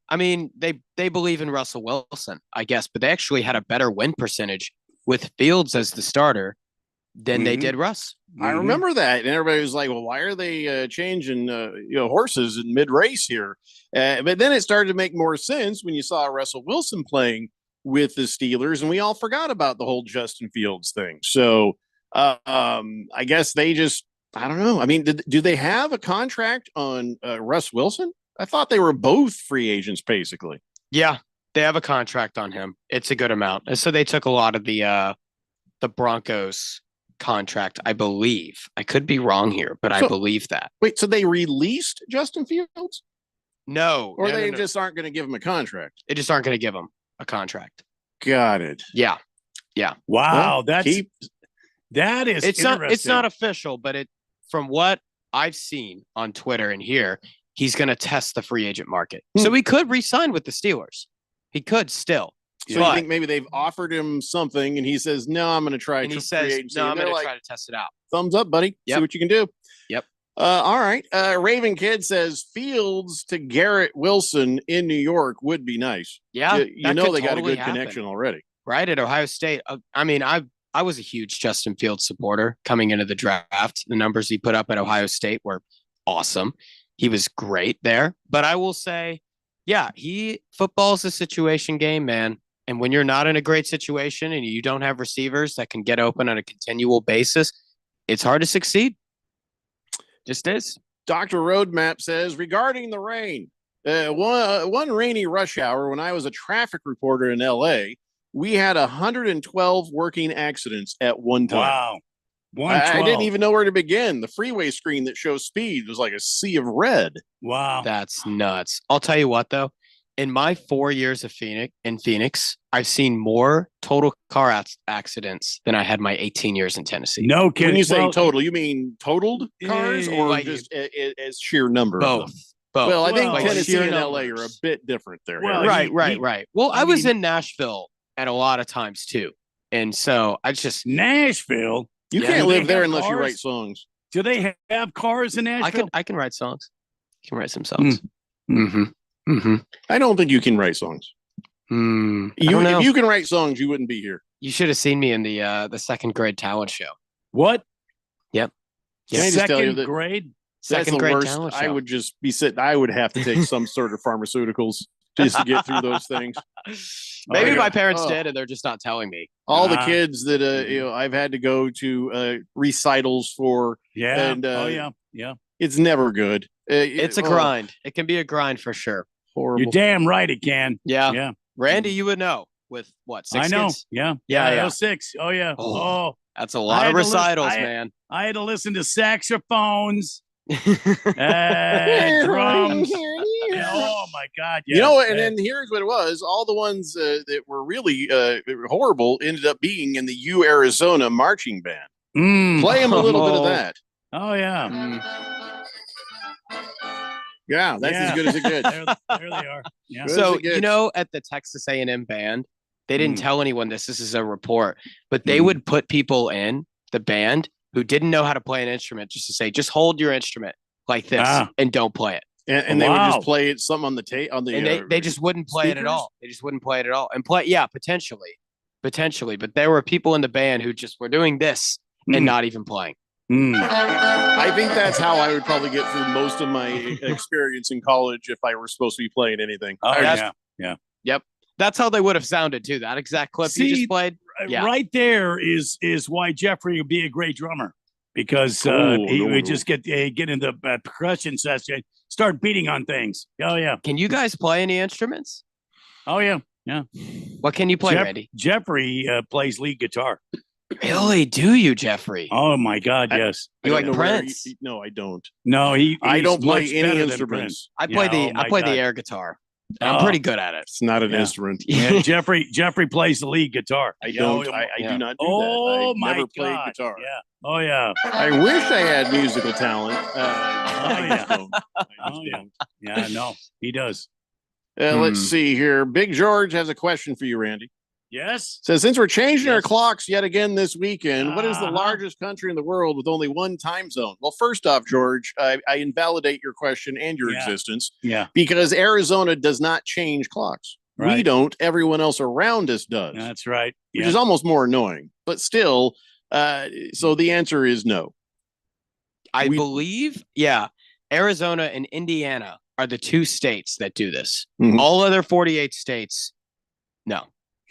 I mean, they believe in Russell Wilson, I guess, but they actually had a better win percentage with Fields as the starter than they did Russ.
I remember that, and everybody was like, "Well, why are they changing horses in mid race here?" But then it started to make more sense when you saw Russell Wilson playing with the Steelers, and we all forgot about the whole Justin Fields thing. So I guess they just—I don't know. I mean, do they have a contract on Russ Wilson? I thought they were both free agents, basically.
Yeah, they have a contract on him. It's a good amount, and so they took a lot of the Broncos contract, I believe. I could be wrong here, but I believe that.
Wait, so they released Justin Fields?
No,
Or
no,
they
no.
just aren't going to give him a contract?
They just aren't going to give him a contract.
Got it.
Yeah.
Wow,
Well,
that is
It's
interesting.
not official, but from what I've seen on Twitter and here, he's going to test the free agent market. So he could re-sign with the Steelers. He could still.
So you think maybe they've offered him something, and he says, "No, I'm going to try."
And he
free
says,
agency.
"No,
And
I'm
they're
going to
like,
try to test it out."
Thumbs up, buddy. See what you can do.
Yep.
All right. Raven Kid says Fields to Garrett Wilson in New York would be nice.
Yeah,
You
that
know
could
they got a
totally
good
happen.
connection already.
Right at Ohio State. I mean, I was a huge Justin Fields supporter coming into the draft. The numbers he put up at Ohio State were awesome. He was great there. But I will say, yeah, football's a situation game, man. And when you're not in a great situation and you don't have receivers that can get open on a continual basis, it's hard to succeed. Just is.
Dr. Roadmap says regarding the rain, one rainy rush hour when I was a traffic reporter in LA, we had 112 working accidents at one time.
Wow.
I didn't even know where to begin. The freeway screen that shows speed was like a sea of red.
Wow.
That's nuts. I'll tell you what, though. In my 4 years of Phoenix, I've seen more total car accidents than I had my 18 years in Tennessee.
No kidding.
When you say total, you mean totaled cars or
like-
just as sheer number? of
Both.
them?
Both.
Well, I think
Like
Tennessee
sheer
and LA are a
numbers.
bit different there.
Well,
Harry.
Right. Well, I was in Nashville at a lot of times too. And so I just
Nashville.
You
Yeah.
can't
Do they
live there
have
unless you
cars?
write songs.
Do they have cars in Nashville?
I can write songs. I can write some songs. Mm-hmm.
I don't think you can write songs.
I don't know.
If you can write songs, you wouldn't be here.
You should have seen me in the second grade talent show.
What?
Yep.
Can I just tell you
Second
that
grade?
that's
Second
the
grade
worst?
talent
I
show.
would just be sitting. I would have to take some sort of pharmaceuticals just to get through those things.
Maybe
Oh,
my
yeah.
parents
Oh.
did, and they're just not telling me.
All the kids that I've had to go to recitals for.
Yeah.
And,
yeah.
It's never good.
It's a grind. It can be a grind for sure.
Horrible.
You're damn right it can.
Yeah.
Yeah.
Randy, you would know with what? 6
I know.
kids?
Yeah.
Yeah.
06. Oh, yeah.
Oh,
Oh.
That's a
I
lot
had
of
to listen-
recitals,
I-
man.
I had to listen to saxophones, drums. Oh my God!
You know what? And
yes.
then here's what it was: all the ones that were really horrible ended up being in the U Arizona marching band. Play them a little bit of that.
Oh yeah.
Yeah, that's as good as it gets.
there they are. Yeah.
So
Good as it
you know, at the Texas A&M band, They didn't tell anyone this. This is a report, but they would put people in the band who didn't know how to play an instrument just to say, just hold your instrument like this and don't play it.
And they would just play it something on the tape on the.
And they just wouldn't play it at all. They just wouldn't play it at all and play. Yeah, potentially. But there were people in the band who just were doing this and not even playing.
I think that's how I would probably get through most of my experience in college if I were supposed to be playing anything.
Oh, yeah.
Yep. That's how they would have sounded too. That exact clip you just played. Yeah.
Right there is why Jeffrey would be a great drummer, because he would just get in the percussion session, start beating on things. Oh yeah.
Can you guys play any instruments?
Oh yeah. Yeah.
What can you play, Randy?
Jeffrey plays lead guitar.
Really? Do you, Jeffrey?
Oh my God, yes.
You like Prince?
No, I don't.
No,
I don't play
much
any
better than
instruments.
I play the air guitar. I'm pretty good at it.
It's not an instrument.
Yeah, Jeffrey plays the lead guitar.
I don't. I do not do that. I
my
never played
God.
guitar.
Yeah. Oh yeah.
I wish I had musical talent.
Yeah, no, he does.
Let's see here. Big George has a question for you, Randy.
Yes.
Says, since we're changing our clocks yet again this weekend, what is the largest country in the world with only one time zone? Well, first off, George, I invalidate your question and your existence.
Yeah.
Because Arizona does not change clocks.
Right.
We don't. Everyone else around us does.
That's right.
Which is almost more annoying. But still, so the answer is no.
I believe, Arizona and Indiana are the two states that do this. All other 48 states, no.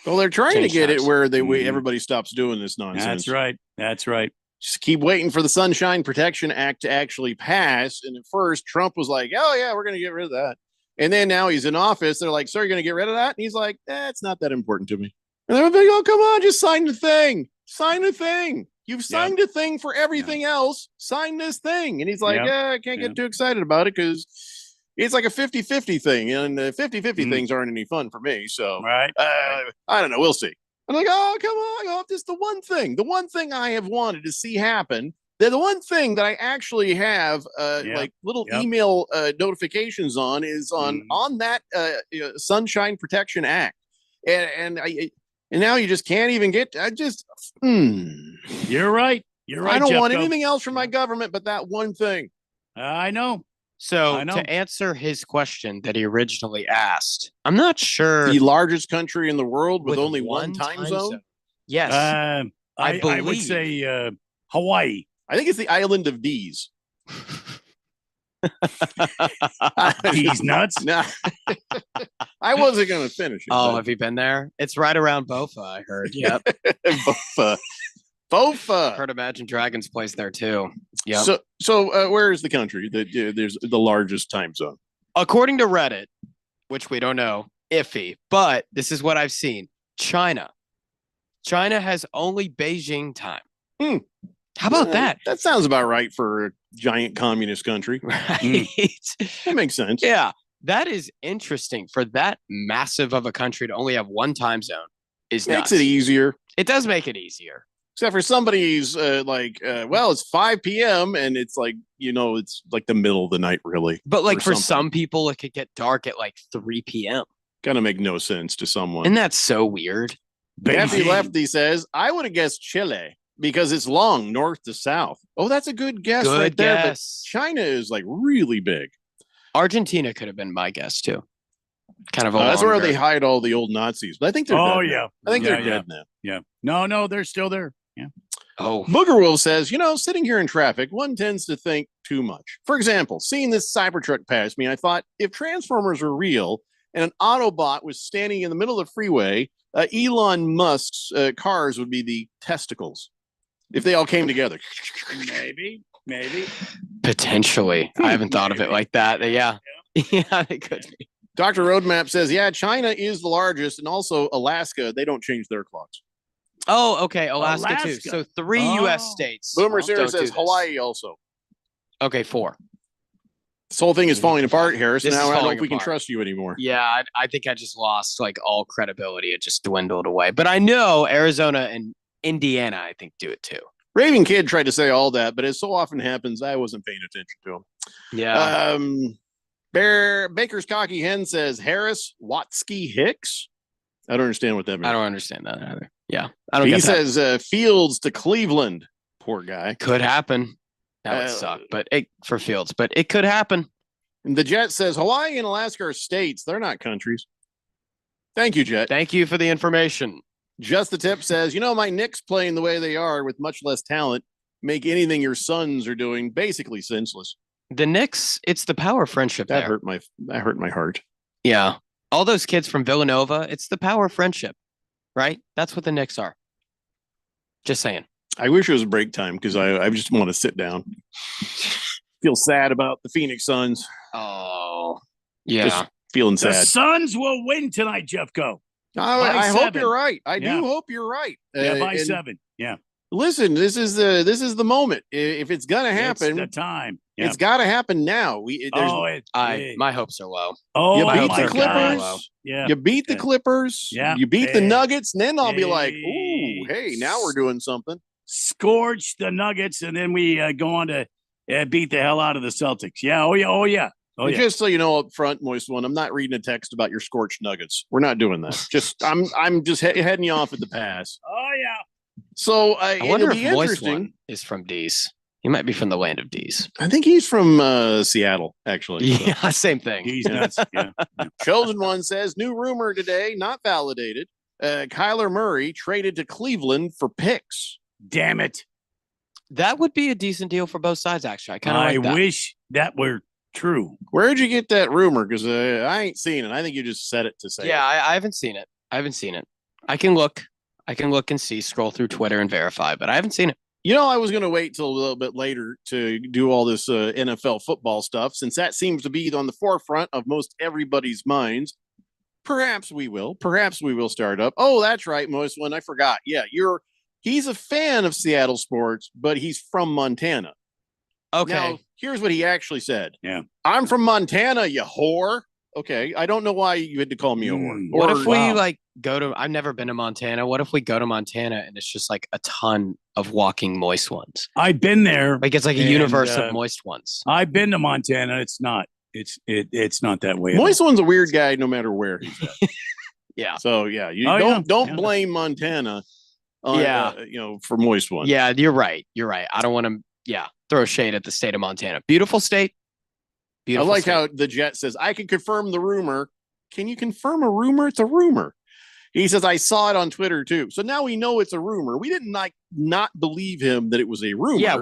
Well, they're trying to get it where everybody stops doing this nonsense.
That's right. That's right.
Just keep waiting for the Sunshine Protection Act to actually pass. And at first, Trump was like, oh, yeah, we're going to get rid of that. And then now he's in office. They're like, so you're going to get rid of that? And he's like, it's not that important to me. And they're like, oh, come on, just sign the thing. Sign the thing. You've signed a thing for everything else. Sign this thing. And he's like, I can't get too excited about it because it's like a 50-50 thing. And the 50-50 things aren't any fun for me. So I don't know. We'll see. I'm like, oh, come on. Oh, just the one thing I have wanted to see happen. The one thing that I actually have like little email notifications on is on that Sunshine Protection Act. And now you just can't even get,
You're right. You're right.
I don't
Jeff,
want anything else from my government but that one thing.
I know.
So to answer his question that he originally asked, I'm not sure.
The largest country in the world with only one time zone?
Yes.
I would say Hawaii.
I think it's the island of D's.
He's nuts.
Nah. I wasn't going to finish it.
Oh, have you been there? It's right around Bofa, I heard. Yep.
Bofa.
Heard Imagine Dragons plays there too. Yeah.
So where is the country that there's the largest time zone?
According to Reddit, which we don't know, iffy, but this is what I've seen. China has only Beijing time. How about that?
That sounds about right for a giant communist country.
Right.
That makes sense.
Yeah. That is interesting for that massive of a country to only have one time zone. Makes
it easier.
It does make it easier.
Except for somebody's it's 5 p.m. and it's like, it's like the middle of the night, really.
But like for some people, it could get dark at like 3 p.m.
Gonna make no sense to someone.
And that's so weird.
Happy Lefty says, I would have guessed Chile because it's long north to south. Oh, that's a good guess right there. But China is like really big.
Argentina could have been my guess too. Kind of
that's where they hide all the old Nazis. But I think they're dead now. I think they're dead now.
Yeah. No, they're still there. Yeah.
Oh.
Booger Wolf says, sitting here in traffic, one tends to think too much. For example, seeing this Cybertruck pass me, I thought if Transformers were real and an Autobot was standing in the middle of the freeway, Elon Musk's cars would be the testicles. If they all came together.
Maybe.
Potentially. I haven't thought of it like that. Yeah. Yeah, it could be.
Dr. Roadmap says, China is the largest, and also Alaska, they don't change their clocks.
Oh, okay. Alaska too. So 3 U.S. states.
Boomer Sarah says Hawaii also.
Okay, 4.
This whole thing is falling apart, Harris.
This
now I don't know if we
apart.
can trust you anymore.
Yeah, I think I just lost like all credibility. It just dwindled away. But I know Arizona and Indiana, I think, do it too.
Raven Kid tried to say all that, but as so often happens, I wasn't paying attention to him.
Yeah.
Baker's Cocky Hen says Harris Watsky Hicks. I don't understand what that means.
I don't understand that either. Yeah, I don't.
He
get that.
says Fields to Cleveland. Poor guy.
Could happen. That would suck, but for Fields, but it could happen.
And the Jet says Hawaii and Alaska are states. They're not countries. Thank you, Jet.
Thank you for the information.
Just the Tip says, my Knicks playing the way they are with much less talent make anything your Suns are doing basically senseless.
The Knicks, it's the power of friendship.
That hurt my heart.
Yeah. All those kids from Villanova, it's the power of friendship, right? That's what the Knicks are. Just saying.
I wish it was break time because I just want to sit down. Feel sad about the Phoenix Suns.
Oh, yeah.
Just feeling
The
sad.
Suns will win tonight, Jeffco.
I hope
7.
you're right. I do hope you're right.
Yeah, by
and
7. Yeah.
Listen, this is the moment. If it's gonna happen,
It's the time.
it's got to happen now.
My hopes are low.
Oh,
you
my
beat the Clippers.
God. Yeah.
You beat the Clippers.
Yeah.
You beat the Nuggets, and then I'll be like, ooh, hey, now we're doing something.
Scorch the Nuggets, and then we go on to beat the hell out of the Celtics. Yeah. Oh, yeah. Oh, yeah. Oh,
And
yeah.
just so you know, up front, Moist One, I'm not reading a text about your scorched Nuggets. We're not doing that. I'm just heading you off at the pass.
Oh, yeah.
So
I wonder
it'll be
if Moist
interesting.
One is from D's. He might be from the land of D's.
I think he's from Seattle, actually.
Yeah, same thing.
He's nuts. Yeah.
Chosen One says new rumor today, not validated. Kyler Murray traded to Cleveland for picks.
Damn it.
That would be a decent deal for both sides, actually. I kind of
I
like that.
wish that were true.
Where'd you get that rumor? Because I ain't seen it. I think you just said it to say.
Yeah,
it.
I haven't seen it. I can look and see, scroll through Twitter and verify, but I haven't seen it.
I was going to wait till a little bit later to do all this NFL football stuff, since that seems to be on the forefront of most everybody's minds. Perhaps we will start up. Oh, that's right, Moist One. I forgot. Yeah, he's a fan of Seattle sports, but he's from Montana.
Okay.
Now, here's what he actually said.
Yeah.
I'm from Montana, you whore. Okay. I don't know why you had to call me a whore.
What if we go to, I've never been to Montana. What if we go to Montana and it's just like a ton of walking moist ones?
I've been there.
Like it's like a universe of moist ones.
I've been to Montana. It's not. It's not that way.
Moist One's a weird guy no matter where he's at.
Yeah.
So yeah, you
Oh,
don't blame Montana on, for Moist One.
Yeah, you're right. I don't want to throw shade at the state of Montana. Beautiful state.
I like how the Jet says, I can confirm the rumor. Can you confirm a rumor? It's a rumor. He says, I saw it on Twitter too. So now we know it's a rumor. We didn't not believe him that it was a rumor.
Yeah,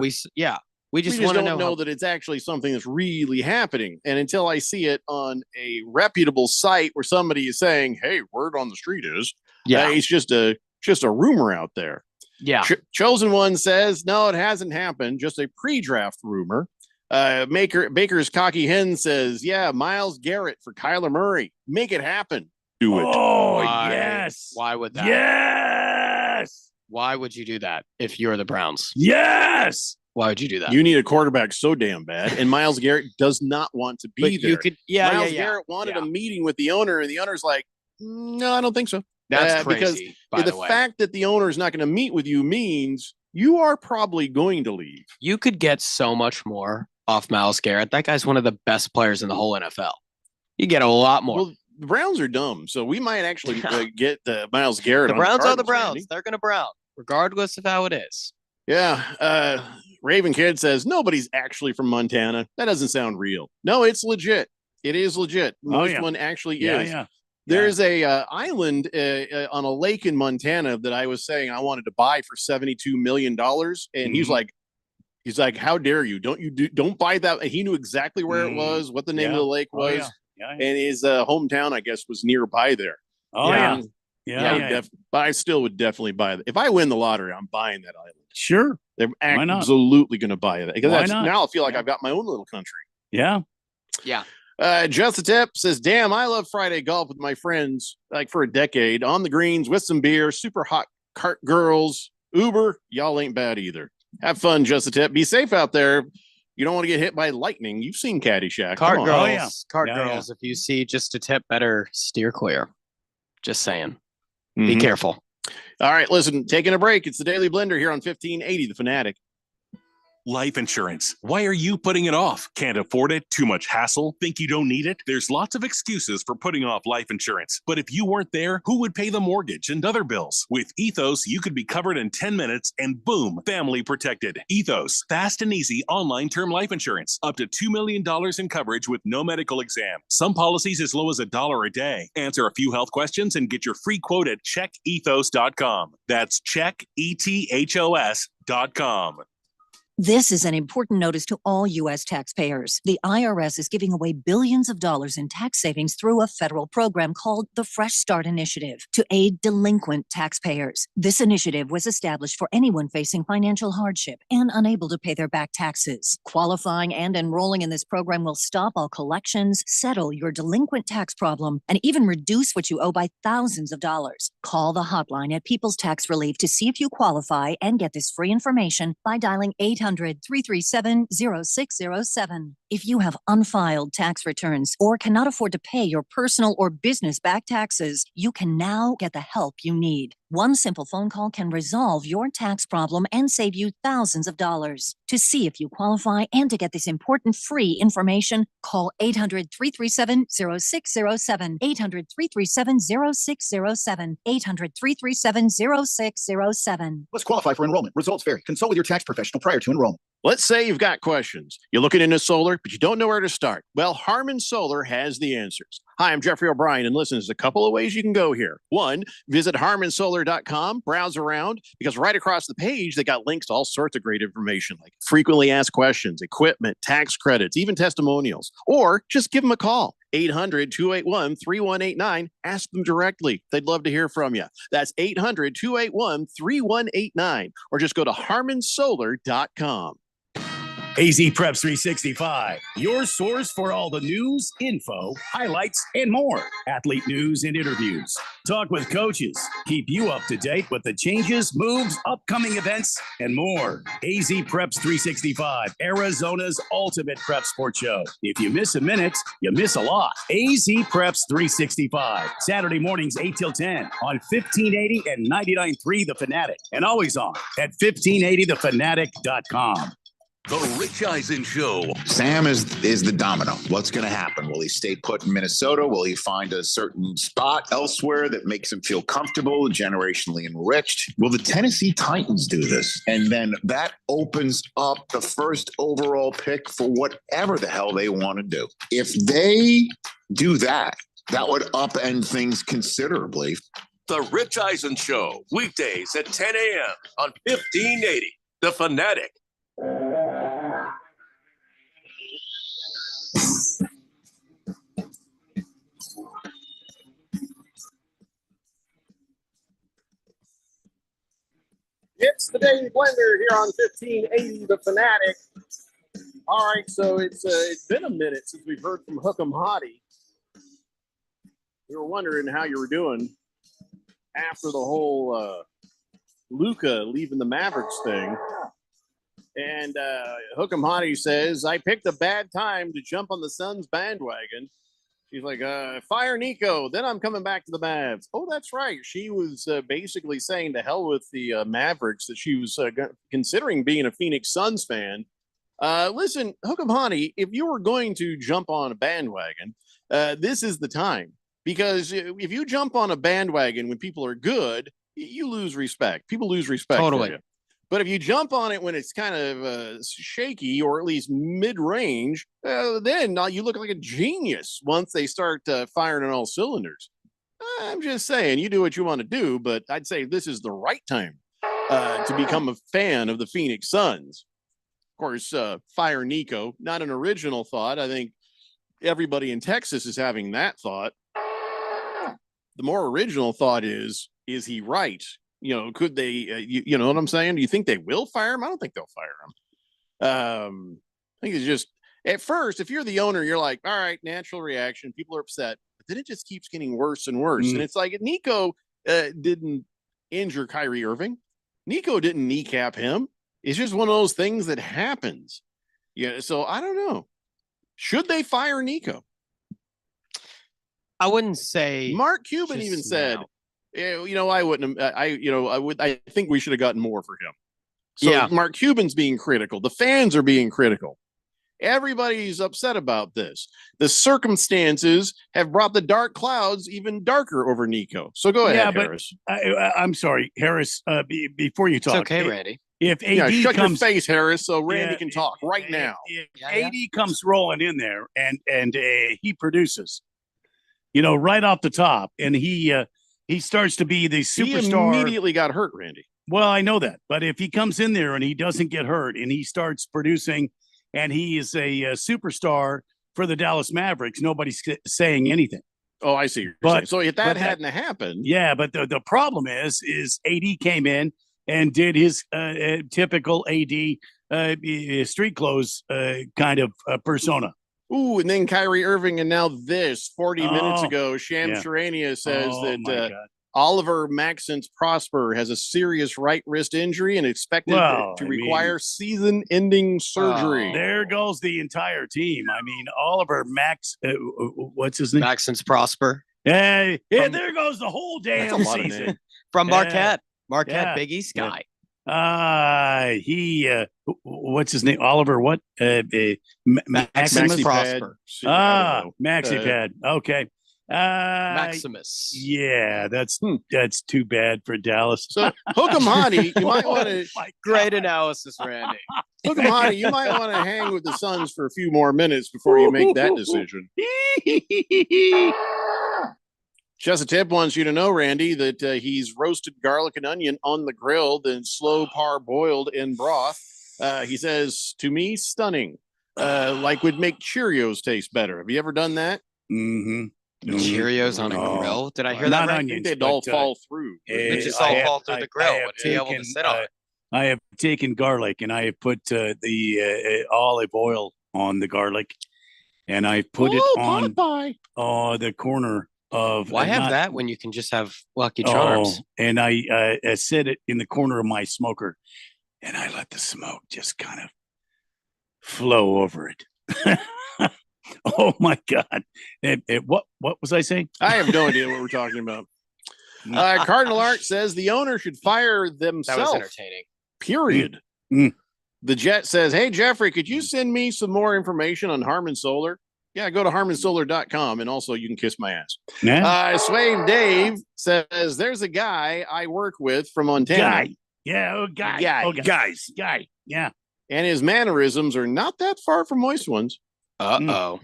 we just want to
know that it's actually something that's really happening. And until I see it on a reputable site where somebody is saying, hey, word on the street is, it's just a rumor out there.
Yeah.
Chosen One says, no, it hasn't happened. Just a pre-draft rumor. Baker's Cocky Hen says, yeah, Myles Garrett for Kyler Murray. Make it happen. Do it.
Oh, yes.
Why would that?
Yes.
Why would you do that if you're the Browns?
Yes.
Why would you do that?
You need a quarterback so damn bad, and Myles Garrett does not want to be there.
You could,
Myles Garrett wanted a meeting with the owner, and the owner's like, no, I don't think so.
That's crazy.
Because the fact that the owner is not going to meet with you means you are probably going to leave.
You could get so much more off Myles Garrett. That guy's one of the best players in the whole NFL. You get a lot more.
Well, the Browns are dumb, so we might actually get Myles Garrett.
The Browns are the
Cardinals,
Browns.
Randy.
They're going to Brown, regardless of how it is.
Yeah. Raven Kid says nobody's actually from Montana. That doesn't sound real. No, it's legit. It is legit. Most one actually is.
Yeah.
There's a island on a lake in Montana that I was saying I wanted to buy for $72 million, and he's like, how dare you? Don't buy that. And he knew exactly where it was, what the name of the lake was, and his hometown, I guess, was nearby there.
Oh yeah.
But I still would definitely buy that. If I win the lottery, I'm buying that island.
Sure.
They're
Why not?
absolutely going to buy that because
Why not?
now I feel like I've got my own little country.
Yeah.
Yeah.
Just a Tip says, damn, I love Friday golf with my friends like for a decade on the greens with some beer, super hot cart girls, Uber. Y'all ain't bad either. Have fun, Just a Tip. Be safe out there. You don't want to get hit by lightning. You've seen Caddyshack.
Cart
Come on.
girls. Cart girls. If you see Just a Tip, better steer clear. Just saying. Be careful.
All right, listen, taking a break. It's the Daily Blender here on 1580 The Fanatic.
Life insurance. Why are you putting it off? Can't afford it? Too much hassle? Think you don't need it? There's lots of excuses for putting off life insurance. But if you weren't there, who would pay the mortgage and other bills? With Ethos, you could be covered in 10 minutes and boom, family protected. Ethos, fast and easy online term life insurance. Up to $2 million in coverage with no medical exam. Some policies as low as $1 a day. Answer a few health questions and get your free quote at checkethos.com. That's checkethos.com.
This is an important notice to all U.S. taxpayers. The IRS is giving away billions of dollars in tax savings through a federal program called the Fresh Start Initiative to aid delinquent taxpayers. This initiative was established for anyone facing financial hardship and unable to pay their back taxes. Qualifying and enrolling in this program will stop all collections, settle your delinquent tax problem, and even reduce what you owe by thousands of dollars. Call the hotline at People's Tax Relief to see if you qualify and get this free information by dialing 800-337-0607. If you have unfiled tax returns or cannot afford to pay your personal or business back taxes, you can now get the help you need. One simple phone call can resolve your tax problem and save you thousands of dollars. To see if you qualify and to get this important free information, call 800-337-0607, 800-337-0607, 800-337-0607.
Let's qualify for enrollment. Results vary. Consult with your tax professional prior to enrollment.
Let's say you've got questions. You're looking into solar, but you don't know where to start. Well, Harmon Solar has the answers. Hi, I'm Jeffrey O'Brien, and listen, there's a couple of ways you can go here. One, visit harmonsolar.com, browse around, because right across the page, they got links to all sorts of great information, like frequently asked questions, equipment, tax credits, even testimonials. Or just give them a call. 800-281-3189. Ask them directly. They'd love to hear from you. That's 800-281-3189. Or just go to harmonsolar.com.
AZ Preps 365, your source for all the news, info, highlights, and more. Athlete news and interviews. Talk with coaches. Keep you up to date with the changes, moves, upcoming events, and more. AZ Preps 365, Arizona's ultimate prep sports show. If you miss a minute, you miss a lot. AZ Preps 365, Saturday mornings 8 till 10 on 1580 and 99.3 The Fanatic, and always on at 1580thefanatic.com.
The Rich Eisen Show.
Sam is the domino. What's going to happen? Will he stay put in Minnesota? Will he find a certain spot elsewhere that makes him feel comfortable, generationally enriched? Will the Tennessee Titans do this? And then that opens up the first overall pick for whatever the hell they want to do. If they do that, that would upend things considerably.
The Rich Eisen Show, weekdays at 10 a.m. on 1580. The Fanatic.
It's the Daily Blender here on 1580 The Fanatic. All right, so it's been a minute since we've heard from Hook'em Hottie. We were wondering how you were doing after the whole Luka leaving the Mavericks thing. And Hook'em Hottie says, I picked a bad time to jump on the Suns bandwagon. She's like, fire Nico, then I'm coming back to the Mavs. Oh, that's right. She was basically saying to hell with the Mavericks, that she was considering being a Phoenix Suns fan. Listen, Hook'em Hottie, if you were going to jump on a bandwagon, this is the time. Because if you jump on a bandwagon when people are good, you lose respect. People lose respect.
Totally.
For you. But if you jump on it when it's kind of shaky or at least mid-range, then you look like a genius once they start firing on all cylinders. I'm just saying, you do what you want to do, but I'd say this is the right time to become a fan of the Phoenix Suns. Of course, fire Nico, not an original thought. I think everybody in Texas is having that thought. The more original thought is he right? You know, could they, you know what I'm saying? Do you think they will fire him? I don't think they'll fire him. I think it's just, at first, if you're the owner, you're like, all right, natural reaction. People are upset. But then it just keeps getting worse and worse. And it's like, Nico didn't injure Kyrie Irving. Nico didn't kneecap him. It's just one of those things that happens. Yeah, so I don't know. Should they fire Nico?
I wouldn't say.
Mark Cuban even said, you know, I wouldn't have, I think we should have gotten more for him.
So
Yeah.
Mark Cuban's being critical. The fans are being critical. Everybody's upset about this. The circumstances have brought the dark clouds even darker over Nico. So go ahead,
but
Harris.
I'm sorry, Harris. Before you talk,
okay, Randy.
If AD
Yeah, shut
comes,
your face, Harris, so Randy can talk right now.
If AD comes rolling in there and he produces, right off the top, and he starts to be the superstar.
He immediately got hurt, Randy.
Well, I know that, but if he comes in there and he doesn't get hurt and he starts producing, and he is a superstar for the Dallas Mavericks, nobody's saying anything.
Oh, I see.
But
so if that hadn't happened,
yeah. But the problem is AD came in and did his typical AD street clothes kind of persona.
Ooh, and then Kyrie Irving, and now this 40 minutes
Oh,
ago, Shams
yeah.
Charania says
Oh, my
that
God.
Oliver Maxence Prosper has a serious right wrist injury and expected
Well,
to
I mean-
require season-ending surgery.
There goes the entire team. I mean, Oliver what's his name?
Maxence Prosper.
Hey, there goes the whole damn
That's a lot of
season.
names.
From
Yeah.
Marquette. Marquette,
Yeah.
Big East guy.
What's his name? Oliver what? Maximus
Maxi
Prosper.
Pad. I don't know.
Maxi Pad. Okay.
Maximus.
Yeah, that's too bad for Dallas.
So hook 'em, Hottie. You might want to
Great analysis, Randy.
hook 'em, Hottie. You might want to hang with the Suns for a few more minutes before you make that decision. Just a tip wants you to know, Randy, that he's roasted garlic and onion on the grill, then slow parboiled in broth. He says, to me, stunning. Like would make Cheerios taste better. Have you ever done that?
Mm-hmm.
Cheerios on a grill? Did I hear that
Not
right?
onions,
They'd all
but,
fall through.
It just all fall through the grill. Would you be able to sit on it?
I have taken garlic and I have put the olive oil on the garlic, and I put it on the corner of.
Why have
not-
that when you can just have Lucky Charms?
And I set it in the corner of my smoker, and I let the smoke just kind of flow over it. Oh my God! What was I saying?
I have no idea what we're talking about. Cardinal Art says the owner should fire
That was
themselves.
entertaining.
Period.
Mm.
The Jet says, hey, Jeffrey, could you send me some more information on Harmon Solar? Yeah, go to harmonsolar.com, and also you can kiss my ass.
Yeah.
Swain Dave says, there's a guy I work with from Montana.
Guy. Yeah, guy.
Guy.
Oh, guys. Guy. Yeah.
And his mannerisms are not that far from moist ones.
Uh-oh.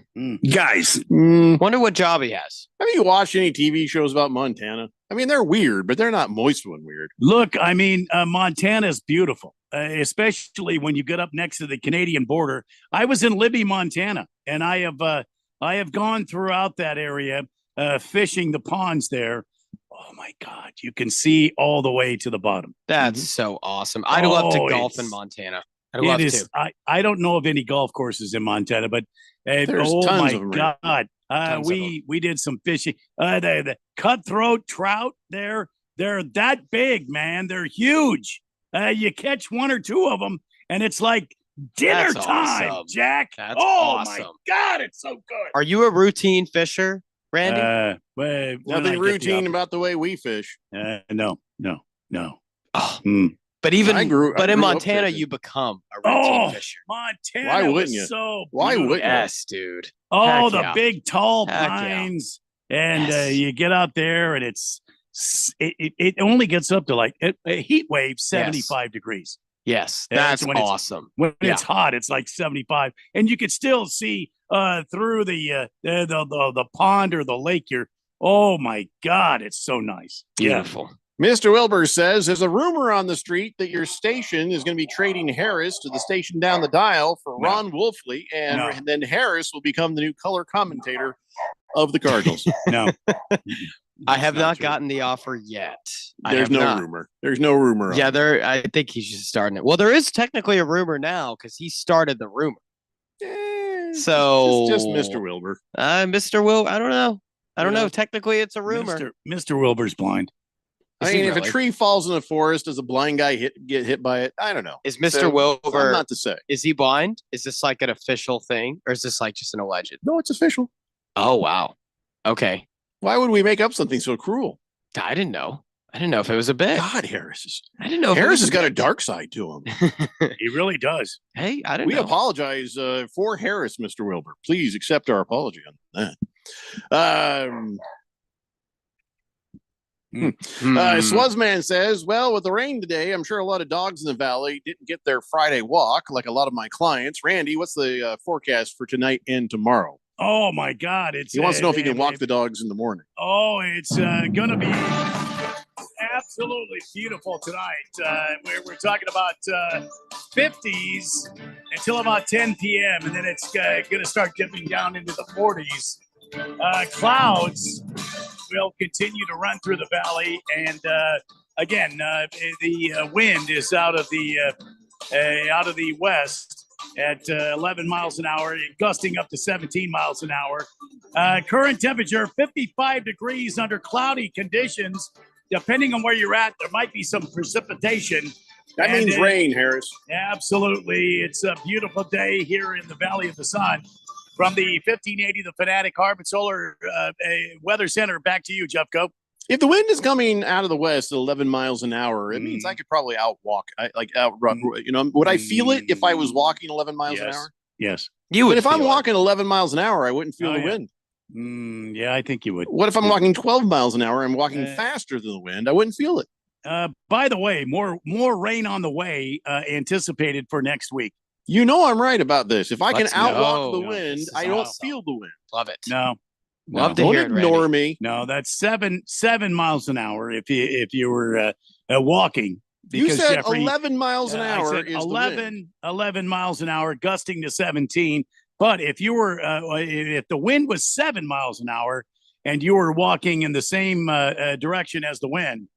Guys.
Wonder what job he has.
Have you watched any TV shows about Montana? I mean, they're weird, but they're not moist one weird.
Look, I mean, Montana's beautiful, especially when you get up next to the Canadian border. I was in Libby, Montana, and I have gone throughout that area fishing the ponds there. Oh my God, you can see all the way to the bottom.
That's so awesome. I'd love to golf in
it's-
Montana. I'd love
It is.
to.
I don't know of any golf courses in Montana, but
There's
oh
tons
my
of 'em, right?
God,
Tons of 'em.
we did some fishing. The cutthroat trout, they're that big, man. They're huge. You catch one or two of them, and it's like dinner
That's
time,
awesome.
Jack.
That's
oh my
awesome.
God, it's so good.
Are you a routine fisher, Randy?
When I
Nothing
get the
routine about the way we fish.
no.
Oh.
Mm.
But even
I grew
in
up
Montana,
fishing.
you become a routine
Oh,
fisher.
Montana.
Why
was
wouldn't you?
So
Why
beautiful.
wouldn't you?
Yes, dude.
Oh,
Heck
the
yeah.
big tall
Heck yeah.
pines, and
Yes.
you get out there, and it only gets up to like a heat wave 75 degrees.
Yes,
That's
that's
when it's-
awesome.
When
Yeah.
it's hot, it's like 75, and you could still see through the pond or the lake. Oh my God, it's so nice.
Beautiful.
Mr. Wilbur says there's a rumor on the street that your station is going to be trading Harris to the station down the dial for
No.
Ron Wolfley, and
No.
then Harris will become the new color commentator of the Cardinals.
No,
I have not
true.
gotten the offer yet. I
There's
have
no
not.
rumor. There's no rumor. on
Yeah,
it.
I think he's just starting it. Well, there is technically a rumor now because he started the rumor. So
It's just Mr. Wilbur.
Mr. Will, I don't know. I don't
Yeah.
know. Technically, it's a rumor.
Mr. Wilbur's blind.
I
Is he
mean, if
really?
a tree falls in the forest, does a blind guy get hit by it? I don't know.
Is Mr.
So,
Wilbur?
I'm not to say.
Is he blind? Is this like an official thing, or is this like just an alleged?
No, it's official.
Oh wow. Okay,
Why would we make up something so cruel?
I didn't know. I didn't know if it was a bit.
God, I
didn't know if
Harris
it was
has got a
bit.
dark side to him.
He really does.
Hey, I didn't
We
know.
apologize for Harris, Mr. Wilbur. Please accept our apology on that. Swuzman says, well, with the rain today, I'm sure a lot of dogs in the valley didn't get their Friday walk like a lot of my clients. Randy, what's the forecast for tonight and tomorrow?
Oh my God!
He wants to know if he can walk the dogs in the morning.
Oh, it's going to be absolutely beautiful tonight. We're talking about 50s until about 10 p.m. and then it's going to start dipping down into the 40s. Clouds will continue to run through the valley, and again, the wind is out of the west at 11 miles an hour, gusting up to 17 miles an hour. Current temperature 55 degrees under cloudy conditions. Depending on where you're at, there might be some precipitation.
That means rain, Harris.
Absolutely. It's a beautiful day here in the Valley of the Sun. From the 1580, the Fanatic Harman Solar Weather Center, back to you, Jeffco.
If the wind is coming out of the west at 11 miles an hour, it means I could probably outrun. You know, would I feel it if I was walking 11 miles an hour?
Yes.
You would. But if I'm walking 11 miles an hour, I wouldn't feel the wind.
Yeah, I think you would.
What if I'm walking 12 miles an hour? I'm walking faster than the wind. I wouldn't feel it.
By the way, more rain on the way anticipated for next week.
You know I'm right about this. If I can outwalk the
No,
wind,
this is
I don't
awesome.
feel the wind.
Love it.
No.
Love to
Don't
hear it,
ignore
Randy.
me.
No, that's seven miles an hour if you were walking.
You
Because
said
Jeffrey,
11 miles an
I
hour
said
is the wind.
11 miles an hour, gusting to 17. But if you were, if the wind was 7 miles an hour and you were walking in the same direction as the wind,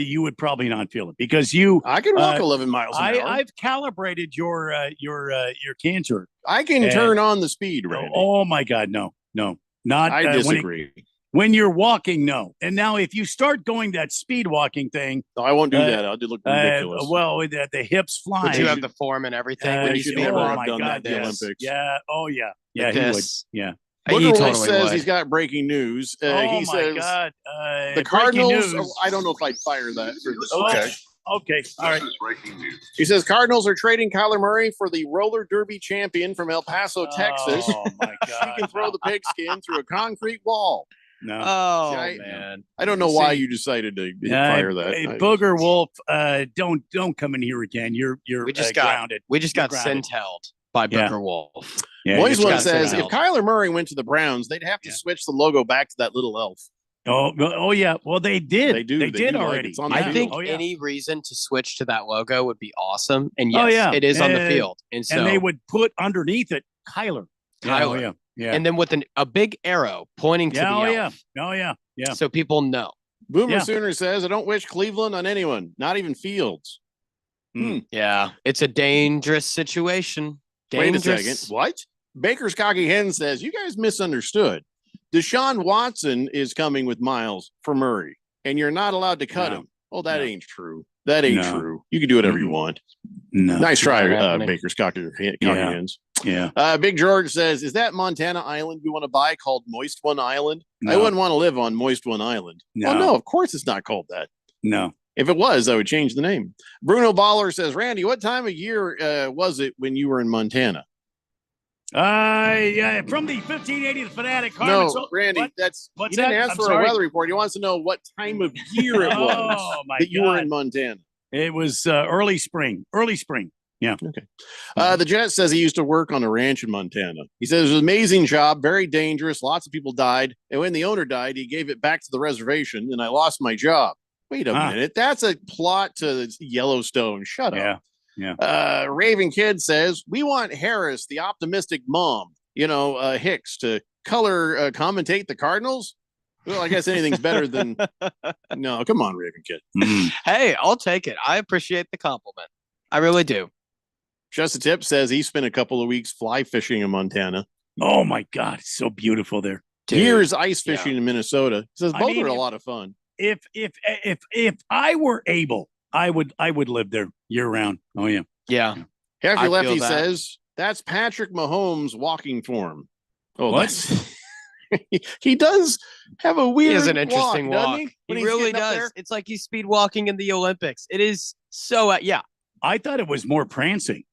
you would probably not feel it because
I can walk 11 miles an hour.
I've calibrated your cancer.
I can turn on the speed, Randy.
Oh my God, no, not.
I disagree.
When you're walking, no. And now, if you start going that speed walking thing,
no, I won't do that. I'll look ridiculous.
Well, with the hips flying,
But you have the form and everything. When you
should
speak
never
about
have done that at the
this.
Olympics.
Yeah. Oh yeah. Yeah.
Like
He would.
this.
Yeah.
Booger
He
Wolf
totally
says
would.
he's got breaking news.
Oh
He
my
says
God.
the
Breaking
Cardinals.
news.
I don't know if I'd fire that. For this.
Okay. Okay. All right.
He says Cardinals are trading Kyler Murray for the roller derby champion from El Paso, Texas.
Oh my God.
He can throw the pigskin through a concrete wall.
No.
Oh,
See,
man.
I don't know why you decided to fire that.
Hey, Booger Wolf, don't come in here again. You're
We just got
grounded.
We just
You're
got
grounded.
sent-held by
Yeah.
Booker Wolf.
Yeah,
Moise
you
one
just
says
got
if Kyler Murray went to the Browns, they'd have to switch the logo back to that little elf.
Oh yeah. Well, they did.
They do.
They did
like
already.
it's on the
I
field.
think
Oh, yeah.
any reason to switch to that logo would be awesome. And
Oh,
yes,
yeah.
it is on the
And-
field. And so
and they would put underneath it Kyler.
Kyler.
Yeah. Yeah.
and then with a big arrow pointing to
Yeah.
the
Oh
elf,
yeah. Oh yeah. Yeah.
so people know.
Boomer
Yeah.
Sooner says, I don't wish Cleveland on anyone, not even Fields.
Yeah, it's a dangerous situation. Dangerous.
Wait a second. What? Baker's Cocky Hen says, you guys misunderstood. Deshaun Watson is coming with Miles for Murray, and you're not allowed to cut
No.
him. Oh, that
No.
ain't true. That ain't
No.
true. You can do whatever you want.
No.
Nice try,
Not happening.
Baker's Cocky
Yeah.
Hens.
Yeah.
Big George says, is that Montana island you want to buy called Moist One Island? I
No.
wouldn't want to live on Moist One Island.
No.
Oh, no, of course it's not called that.
No.
If it was, I would change the name. Bruno Baller says, Randy, what time of year was it when you were in Montana?
Yeah. From the 1580, the Fanatic. Harman.
No, Randy,
What?
that's
What's
he didn't
that?
ask
I'm
for
sorry.
a weather report. He wants to know what time of year it was
Oh my
that you were
God.
in Montana.
It was early spring. Early spring. Yeah.
Okay. The Jet says he used to work on a ranch in Montana. He says it was an amazing job, very dangerous. Lots of people died. And when the owner died, he gave it back to the reservation and I lost my job. Wait a minute. That's a plot to Yellowstone. Shut up.
Yeah.
Raven Kid says, we want Harris, the optimistic mom, Hicks, to color commentate the Cardinals. Well, I guess anything's better than. No, come on, Raven Kid.
Hey, I'll take it. I appreciate the compliment. I really do.
Just a Tip says he spent a couple of weeks fly fishing in Montana.
Oh my God, it's so beautiful there.
Years ice fishing in Minnesota. He says
I
both
mean,
are a lot of fun.
If I were able, I would live there year round. Oh yeah.
Yeah.
Half
I
Your Lefty
feel that.
says that's Patrick Mahomes' walking form. Oh,
What?
that's He does have a weird
He has an interesting
walk, doesn't
walk.
he? When
He
he's
really
getting up
does.
there?
It's like he's speed walking in the Olympics. It is so, yeah.
I thought it was more prancing.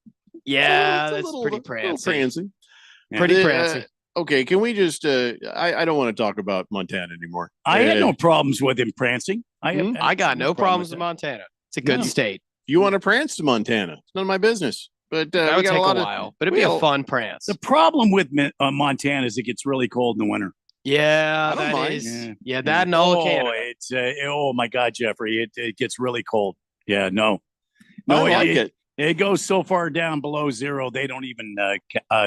Yeah,
It's a
that's
little-
pretty
little
prancy.
prancing.
Pretty
The,
prancy.
Okay, can we just? I don't want to talk about Montana anymore.
I had no problems with him prancing.
I got no problems with Montana. It's a good
No.
state.
You want to prance to Montana? It's none of my business. But
That
we
would
got
take
a lot
a
of
while, but it'd be a fun prance.
The problem with Montana is it gets really cold in the winter.
Yeah,
I don't
that
mind.
is. Yeah, that and all of Canada.
It's oh my God, Jeffrey, it gets really cold. Yeah, no,
I like it.
It goes so far down below zero, they don't even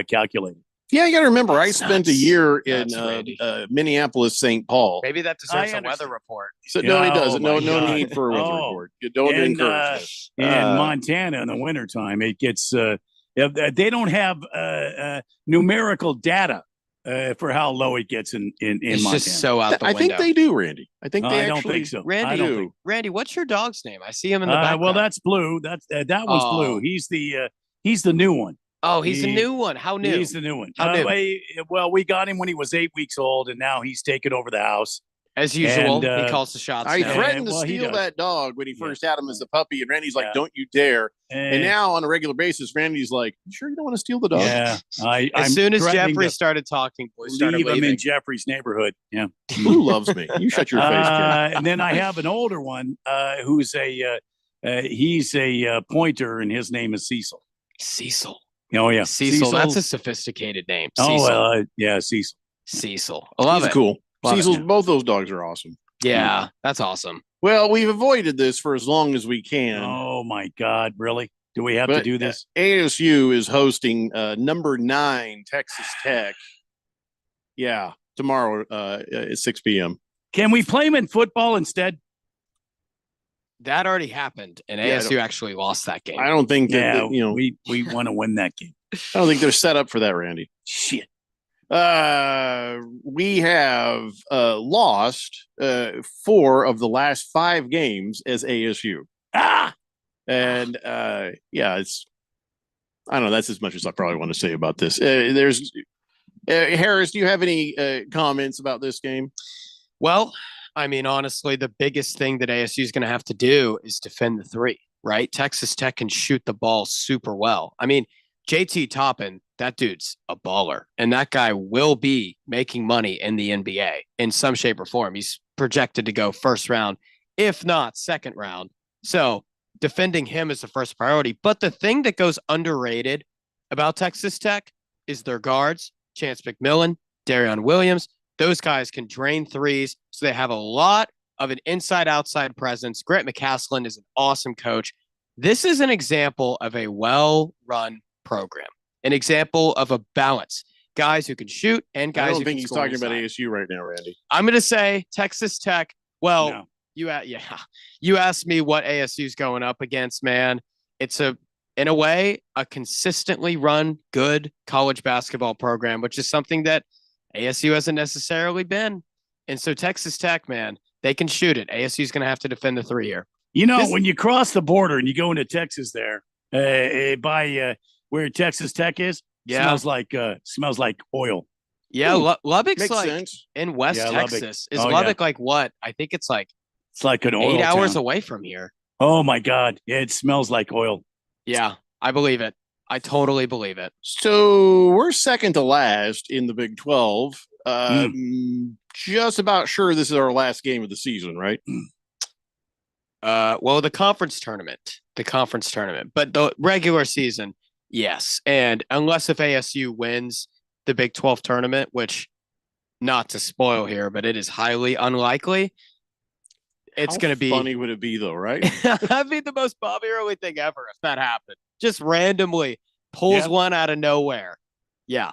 calculate it.
Yeah, you got to remember, I
That's
spent a
nuts.
year in
Nuts, Randy.
Minneapolis, St. Paul.
Maybe that deserves
I
a weather
understand.
report.
So no, he
Oh,
doesn't. No,
my
no
God.
need for a weather
Oh.
report. You don't
In,
encourage this.
in Montana in the wintertime, it gets they don't have numerical data for how low it gets in
It's
Montana.
just so out the
I
window.
think they do, Randy. I think they
I don't
actually
think so.
Randy,
I don't think.
Randy, what's your dog's name? I see him in the background.
Well, that's Blue. That's that one's
Oh.
Blue. He's the new one.
Oh, he's a
he-
new one. How new?
He's the new one.
How new?
Well, we got him when he was 8 weeks old, and now he's taken over the house.
As usual,
And,
he calls the shots.
I
now.
threatened to
well, he
steal
does.
that dog when he first had him as a puppy, and Randy's like,
Yeah.
"Don't you dare!" And
And-
now on a regular basis, Randy's like, "You sure you don't want to steal the dog?"
yeah,
As
I'm
soon as
threatening
Jeffrey
to
started talking, boys started
leave him
leaving.
in Jeffrey's neighborhood. Yeah.
Who loves me? You shut your face, kid.
And then I have an older one who's he's a pointer, and his name is Cecil.
Cecil.
Oh yeah,
Cecil. That's a sophisticated name.
oh
Cecil.
yeah, Cecil.
Cecil. I love
He's
it.
cool.
Love it.
Cecil's, both those dogs are awesome.
Yeah, that's awesome.
Well, we've avoided this for as long as we can.
Oh my God, really? Do we have to
But
do this?
ASU is hosting number 9 Texas Tech. Yeah, tomorrow at 6 p.m.
Can we play him in football instead?
That already happened, and
Yeah, I
ASU actually lost that game.
I don't think that,
Yeah,
that, you know.
we want to win that game.
I don't think they're set up for that, Randy.
Shit.
We have lost 4 of the last 5 games as ASU. And yeah, it's, I don't know. That's as much as I probably want to say about this. There's Harris. Do you have any comments about this game?
Well, I mean, honestly, the biggest thing that ASU is going to have to do is defend the 3, right? Texas Tech can shoot the ball super well. I mean, JT Toppin, that dude's a baller, and that guy will be making money in the NBA in some shape or form. He's projected to go first round, if not second round. So defending him is the first priority. But the thing that goes underrated about Texas Tech is their guards, Chance McMillan, Darion Williams. Those guys can drain threes, so they have a lot of an inside-outside presence. Grant McCaslin is an awesome coach. This is an example of a well-run program, an example of a balance. Guys who can shoot and guys
I don't
who
think
can
he's
score
talking about
inside.
ASU right now, Randy.
I'm going to say Texas Tech. Well,
No.
you asked me what ASU's going up against, man. It's in a way, a consistently run good college basketball program, which is something that ASU hasn't necessarily been. And so Texas Tech, man, they can shoot it. ASU's going to have to defend the 3 here.
You know, when you cross the border and you go into Texas there, by where Texas Tech is,
Yeah.
smells like oil.
Yeah, Lubbock's
Makes
like
sense.
in West
Yeah, Lubbock.
Texas. Is
Oh, yeah.
Lubbock like what? I think it's like
It's like an oil
8 hours
town.
away from here.
Oh my God, it smells like oil.
Yeah, I believe it. I totally believe it.
So we're second to last in the Big 12. Just about sure this is our last game of the season, right?
Well, the conference tournament, but the regular season, yes. And unless if ASU wins the Big 12 tournament, which not to spoil here, but it is highly unlikely. It's going to be
funny. Would it be though, right?
That'd be the most Bobby Early thing ever if that happened. Just randomly pulls
Yeah.
one out of nowhere. Yeah.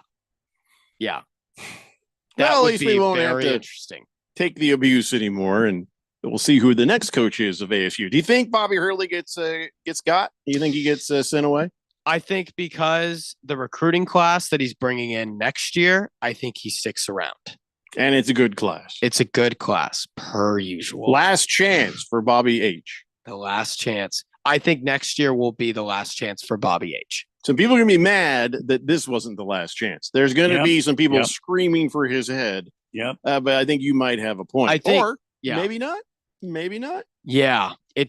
That
Well, at
would
least
be
we won't have
very
to
interesting.
take the abuse anymore, and we'll see who the next coach is of ASU. Do you think Bobby Hurley gets got? Do you think he gets sent away?
I think because the recruiting class that he's bringing in next year, I think he sticks around.
And it's a good class.
It's a good class, per usual.
Last chance for Bobby H.
The last chance. I think next year will be the last chance for Bobby H.
Some people are going to be mad that this wasn't the last chance. There's going to
Yep.
be some people
Yep.
screaming for his head.
Yep.
But I think you might have a point.
I think,
or
yeah.
maybe not. Maybe not.
Yeah, it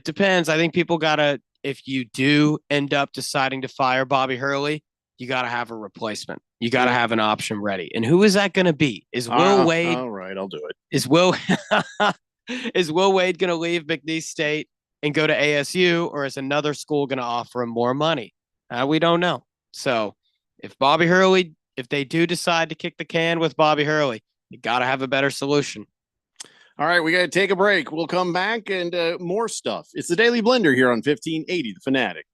depends. I think people gotta, if you do end up deciding to fire Bobby Hurley, you gotta have a replacement. You gotta have an option ready. And who is that gonna be? Is Will Wade?
All right, I'll do it.
Is Will Wade gonna leave McNeese State and go to ASU, or is another school gonna offer him more money? We don't know. So if they do decide to kick the can with Bobby Hurley, you gotta have a better solution.
All right, we got to take a break. We'll come back and more stuff. It's the Daily Blender here on 1580 The Fanatic.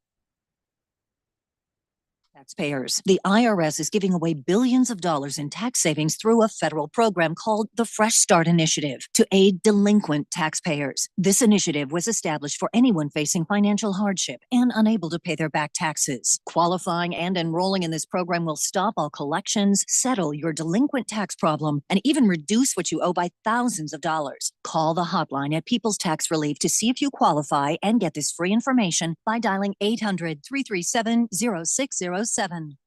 Taxpayers. The IRS is giving away billions of dollars in tax savings through a federal program called the Fresh Start Initiative to aid delinquent taxpayers. This initiative was established for anyone facing financial hardship and unable to pay their back taxes. Qualifying and enrolling in this program will stop all collections, settle your delinquent tax problem, and even reduce what you owe by thousands of dollars. Call the hotline at People's Tax Relief to see if you qualify and get this free information by dialing 800-337-0607.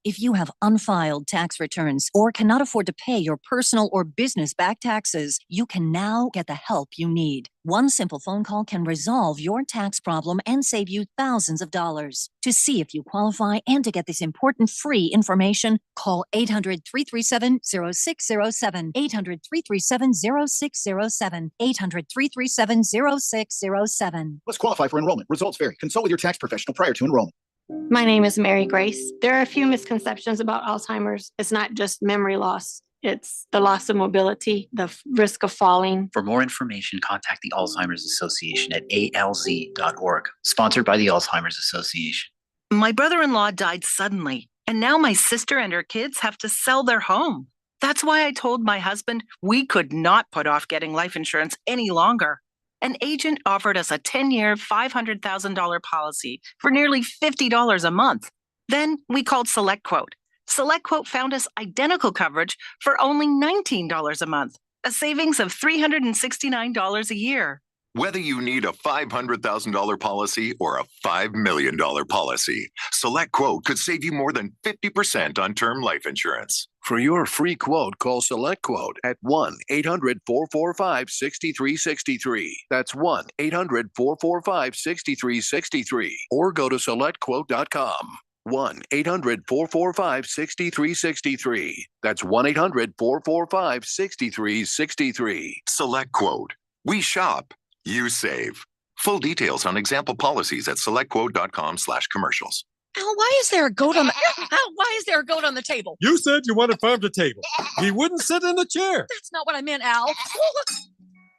If you have unfiled tax returns or cannot afford to pay your personal or business back taxes, you can now get the help you need. One simple phone call can resolve your tax problem and save you thousands of dollars. To see if you qualify and to get this important free information, call 800-337-0607, 800-337-0607, 800-337-0607.
Let's qualify for enrollment. Results vary. Consult with your tax professional prior to enrollment.
My name is Mary Grace. There are a few misconceptions about Alzheimer's. It's not just memory loss. It's the loss of mobility, the risk of falling.
For more information, contact the Alzheimer's Association at alz.org, sponsored by the Alzheimer's Association.
My brother-in-law died suddenly, and now my sister and her kids have to sell their home. That's why I told my husband we could not put off getting life insurance any longer. An agent offered us a 10-year, $500,000 policy for nearly $50 a month. Then we called SelectQuote. SelectQuote found us identical coverage for only $19 a month, a savings of $369 a year.
Whether you need a $500,000 policy or a $5 million policy, SelectQuote could save you more than 50% on term life insurance.
For your free quote, call SelectQuote at 1-800-445-6363. That's 1-800-445-6363. Or go to SelectQuote.com. 1-800-445-6363. That's 1-800-445-6363.
SelectQuote. We shop. You save. Full details on example policies at selectquote.com/commercials.
Al, why is there a goat on the why is there a goat on the table?
You said you wanted farm to table. He wouldn't sit in the chair.
That's not what I meant, Al.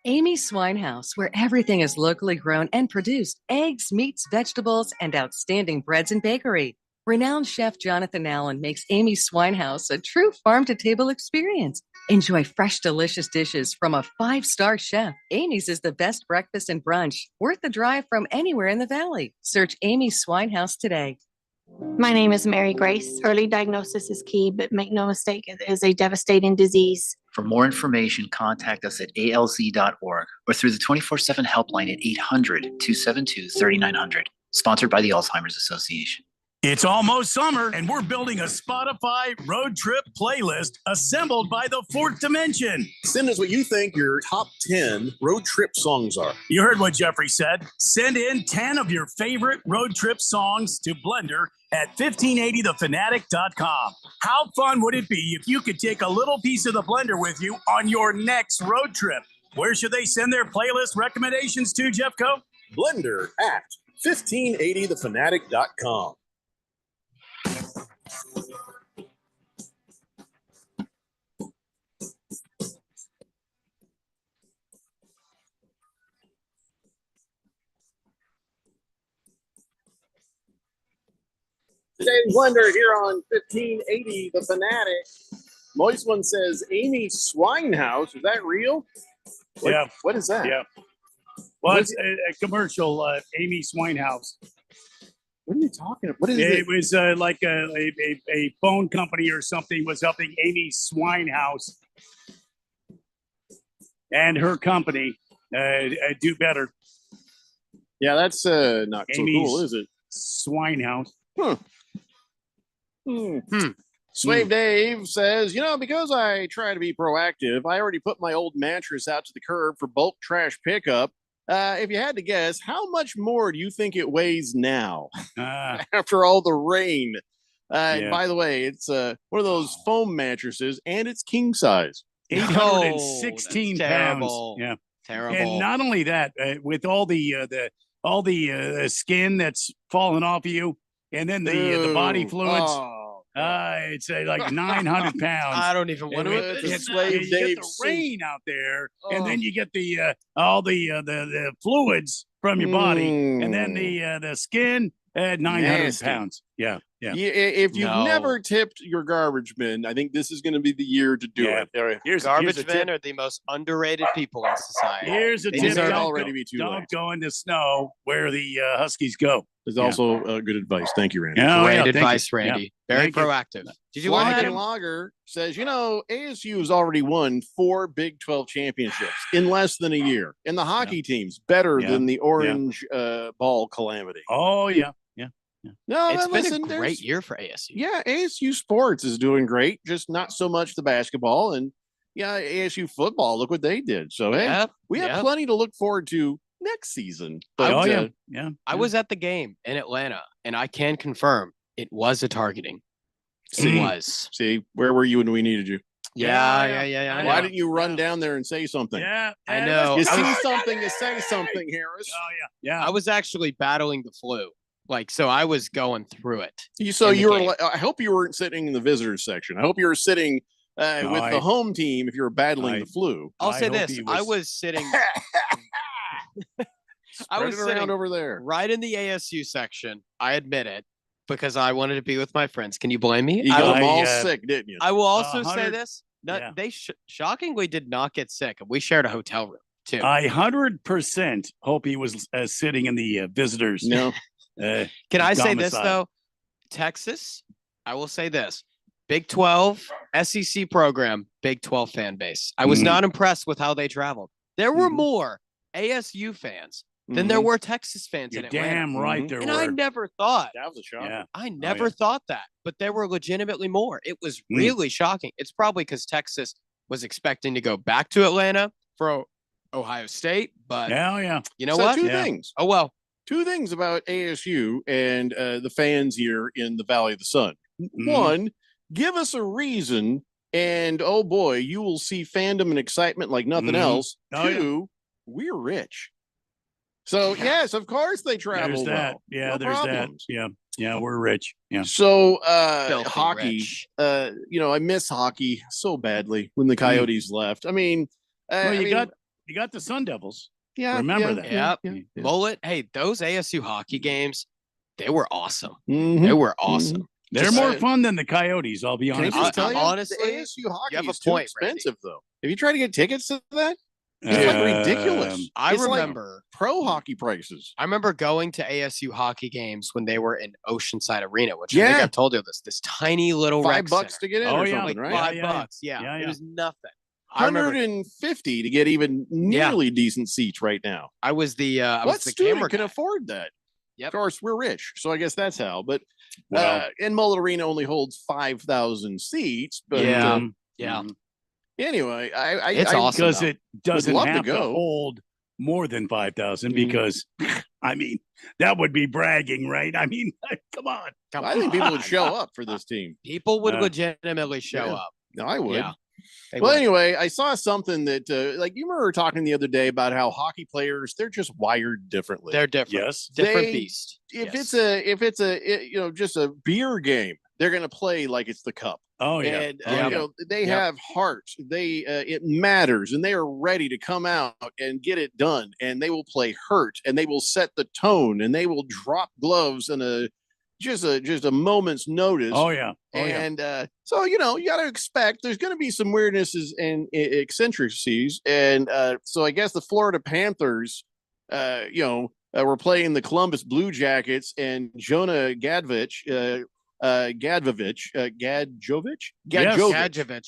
Amy's Swinehouse, where everything is locally grown and produced: eggs, meats, vegetables, and outstanding breads and bakery. Renowned chef Jonathan Allen makes Amy's Swinehouse a true farm-to-table experience. Enjoy fresh, delicious dishes from a 5-star chef. Amy's is the best breakfast and brunch, worth the drive from anywhere in the valley. Search Amy's Swinehouse today.
My name is Mary Grace. Early diagnosis is key, but make no mistake, it is a devastating disease.
For more information, contact us at alz.org or through the 24/7 helpline at 800-272-3900. Sponsored by the Alzheimer's Association.
It's almost summer, and we're building a Spotify road trip playlist assembled by the Fourth Dimension.
Send us what you think your top 10 road trip songs are.
You heard what Jeffrey said. Send in 10 of your favorite road trip songs to Blender at 1580thefanatic.com. How fun would it be if you could take a little piece of the Blender with you on your next road trip? Where should they send their playlist recommendations to, Jeffco?
Blender at 1580thefanatic.com. Today's Blender here on 1580 The Fanatic. Moist One says Amy Swinehouse. Is that real? What is that?
Yeah. Well, it's a commercial, Amy Swinehouse.
What are you talking about? What is
it? It was like a phone company or something was helping Amy Swinehouse and her company do better.
Yeah, that's not so
Amy's
cool, is it?
Swinehouse.
Huh.
Slave Dave says, because I try to be proactive, I already put my old mattress out to the curb for bulk trash pickup. If you had to guess, how much more do you think it weighs now after all the rain? And by the way, it's one of those foam mattresses, and it's king size.
816 pounds. Yeah.
Terrible.
And not only that, with all the skin that's falling off of you, and then the body fluids. It's like 900 pounds.
I don't even want to.
You get the rain out there, and then you get the all the fluids from your body, and then the skin at 900
Nasty.
pounds. Yeah.
If you've never tipped your garbage bin, I think this is going to be the year to do it.
Garbage men are the most underrated people in society.
Here's a
They
tip:
deserve
don't go into snow where the Huskies go.
There's also good advice. Thank you, Randy.
Great advice, Randy. Very proactive. Did you learn that?
Logger says, ASU has already won 4 Big 12 championships in less than a year, and the hockey team's better than the Orange Ball calamity.
Oh yeah.
No,
it's
listen,
been a great year for ASU.
Yeah, ASU sports is doing great, just not so much the basketball. And ASU football, look what they did. So, hey, we have plenty to look forward to next season. But,
I was at the game in Atlanta, and I can confirm it was a targeting.
See,
it was.
See, where were you when we needed you?
Yeah.
Why didn't you run down there and say something?
Yeah,
I know.
You see something, you say something, Harris.
Oh, yeah.
I was actually battling the flu. So I was going through it.
I hope you weren't sitting in the visitors section. I hope you were sitting with the home team if you were battling the flu.
I'll say this. I was sitting. I was sitting
over there,
right in the ASU section. I admit it, because I wanted to be with my friends. Can you blame me?
You got them all sick, didn't you?
I will also say this. They shockingly did not get sick, and we shared a hotel room too.
I 100% hope he was sitting in the visitors.
No.
Can I say this though? Texas, I will say this. Big 12, SEC program, Big 12 fan base. I was not impressed with how they traveled. There were more ASU fans than there were Texas fans in Atlanta.
Damn right there
and
were.
I never thought.
That was a shock.
Yeah.
I never thought that, but there were legitimately more. It was really shocking. It's probably because Texas was expecting to go back to Atlanta for Ohio State, but you know what?
Two things.
Oh, well.
2 things about ASU and the fans here in the Valley of the Sun. One, give us a reason, and oh boy, you will see fandom and excitement like nothing else. 2, we're rich. So yes, of course they travel.
There's that.
Well.
There's problems. that. Yeah, we're rich. Yeah.
So hockey, I miss hockey so badly when the Coyotes left. I mean,
you got the Sun Devils.
Yeah,
remember that.
Yeah. Mullet. Hey, those ASU hockey games, they were awesome. They were awesome.
They're more fun than the Coyotes. I'll be honest.
Honestly,
the ASU hockey
you have
is
a
too
point,
expensive though. Have you tried to get tickets to that? It's like ridiculous.
I
It's
remember
pro hockey prices.
I remember going to ASU hockey games when they were in Oceanside Arena, which I think I've told you this tiny little rec
$5
center.
to get in or something, right?
$5. Yeah. It was nothing.
150 to get even nearly decent seats right now.
I was the
what
the
student
camera
can
guy.
afford that?
Yep.
Of course, we're rich, so I guess that's how. But and Mullet Arena only holds 5,000 seats. But anyway,
It's awesome because it
would
doesn't
love
have
to
to
go.
hold more than 5,000 because I mean that would be bragging, right? I mean, come on.
I think people would show up for this team.
People would legitimately show up.
No, I would.
Yeah.
Well, anyway, I saw something that, you remember talking the other day about how hockey players, they're just wired differently.
They're different.
Yes.
Different beast.
If it's just a beer game, they're going to play like it's the cup.
Oh yeah.
And they have heart. It matters, and they are ready to come out and get it done. And they will play hurt, and they will set the tone, and they will drop gloves in just a moment's notice.
Oh yeah.
And so you got to expect there's going to be some weirdnesses and eccentricities. And so I guess the Florida Panthers, were playing the Columbus Blue Jackets, and Jonah Gadjovich.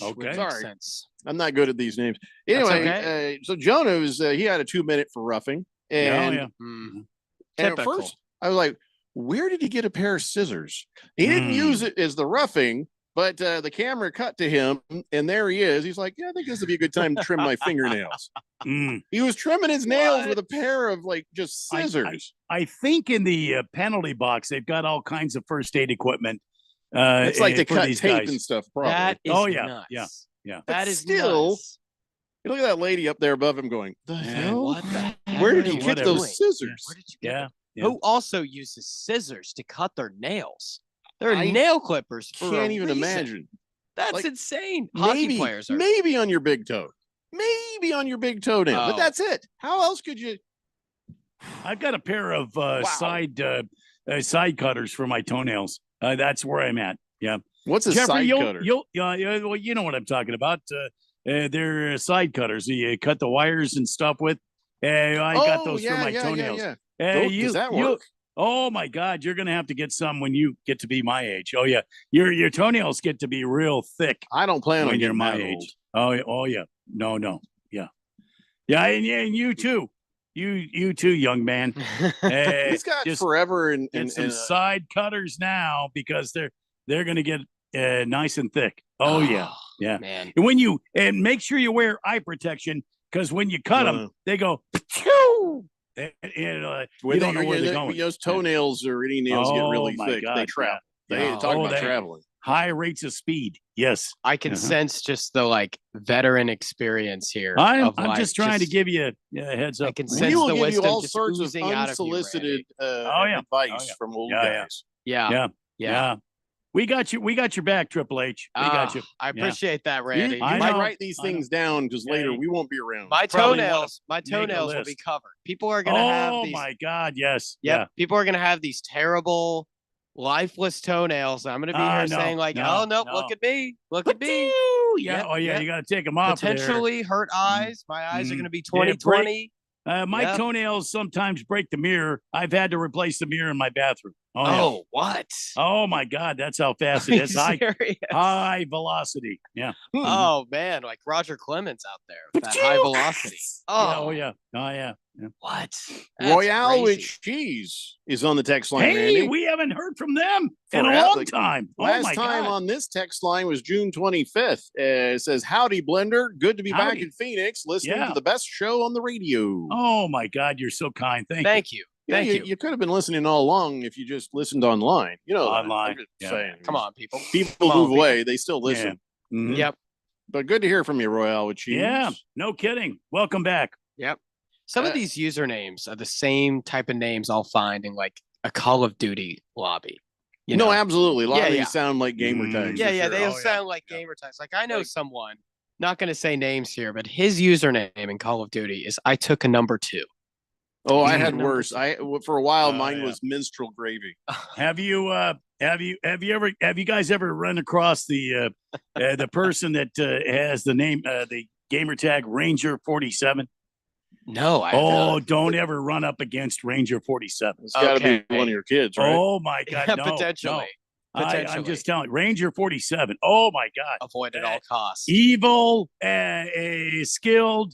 Okay.
Sorry,
Sense.
I'm not good at these names. Anyway, so Jonah he had a 2-minute for roughing, and and at
Typical.
first I was like, where did he get a pair of scissors? He didn't use it as the roughing, But the camera cut to him, and there he is. He's like, "Yeah, I think this would be a good time to trim my fingernails." He was trimming his nails with a pair of like just scissors.
I think in the penalty box they've got all kinds of first aid equipment.
It's like they
for
cut
these
tape
guys.
and stuff. Probably.
That is
Oh yeah,
nuts.
yeah.
But
That is
still.
nuts.
You look at that lady up there above him, going, "The hell?
What the
Where did
heck
you
are
get
you
those
doing?
scissors?"
Where did you get
Yeah,
them?
yeah.
Who also uses scissors to cut their nails? They're
I
nail clippers. For
Can't
a
even
reason.
imagine.
That's
Like,
insane. Hockey players are.
maybe on your big toe, maybe on your big toenail, but
Oh.
that's it. How else could you?
I've got a pair of side cutters for my toenails. That's where I'm at. Yeah.
What's a
Jeffrey,
side
you'll,
cutter?
well, you know what I'm talking about. They're side cutters. You cut the wires and stuff with. I got those for my toenails.
Does that work?
Oh my God, you're gonna have to get some when you get to be my age. Oh yeah, your toenails get to be real thick.
I don't plan on
when you're
getting
my
that
age.
old.
Oh yeah, no, yeah, and you too, you too, young man.
He's got
just
forever and
some side cutters now because they're gonna get nice and thick. Oh yeah, yeah.
Man.
And when you make sure you wear eye protection because when you cut them, they go. Pachoo! And, you don't know where they're going.
Those toenails or any nails get really
my
thick.
God,
They travel.
yeah.
They
Yeah.
talk about
they-
traveling.
High rates of speed. Yes.
I can sense just the like veteran experience here.
I'm
of, like,
just trying to give you a heads up.
I can
We
sense
will
the
give you
wisdom
all
just
sorts of
oozing out of you,
unsolicited
Randy.
advice from old
Yeah,
guys.
Yeah.
We got you. We got your back, Triple H. We got you.
I
Yeah.
appreciate that,
You,
Randy.
you
I
might
know,
write these
I know.
things down because later
Yeah.
we won't be around.
My
Probably
toenails,
wanna
my
make a
toenails will be
list.
covered. People are gonna have
Oh
these.
my God! Yes.
Yep.
Yeah.
People are gonna have these terrible, lifeless toenails. And I'm gonna be here
No,
saying like,
no,
"Oh nope,
no.
look at me, look at me."
Yeah.
Yep,
Oh yeah.
yep.
You got to take them off. there.
Potentially hurt eyes. My eyes are
Mhm.
gonna be
Yeah,
20/20.
My
Yep.
toenails sometimes break the mirror. I've had to replace the mirror in my bathroom. Oh, yeah.
Oh, what?
Oh my God, that's how fast
Are
it
you
is.
serious?
High velocity. Yeah.
Oh man, like Roger Clemens out there with that high velocity. Oh,
Yeah. Oh yeah. Yeah.
what?
Royale with
crazy.
cheese is on the text line.
Hey,
Randy.
we haven't heard from them in a
Forever.
long time. Oh
Last
my
time
God.
on this text line was June 25th. It says, "Howdy, Blender. Good to be back
Howdy.
in Phoenix, listening
Yeah.
to the best show on the radio."
Oh my God, you're so kind.
Thank you.
Yeah,
Thank you.
you could have been listening all along if you just listened online. You know, that.
Online,
I'm just
yeah.
saying.
Come on, people.
People
Come on,
move
people.
away, they still listen.
Mhm.
Yep.
But good to hear from you, Royale with cheese.
Yeah. No kidding. Welcome back.
Yep. Some of
Uh,
these usernames are the same type of names I'll find in like a Call of Duty lobby. You
no,
know?
absolutely. A lot of
Yeah,
these sound like gamer
Mm.
tags.
Yeah,
for
yeah,
sure.
they'll
Oh, yeah.
sound like gamer tags. Like I know someone, not going to say names here, but his username in Call of Duty is I took a number 2.
Oh, I
Mm.
had worse. For a while,
Oh,
mine
yeah.
was minstrel gravy.
Have you guys ever run across the person that has the name the gamer tag Ranger 47?
No, I
Oh, don't ever run up against Ranger 47.
It's got to
Okay.
be one of your kids, right?
Oh my God, no,
potentially.
no. I'm
Potentially.
just telling Ranger 47. Oh my God,
Avoid at all costs.
evil, skilled,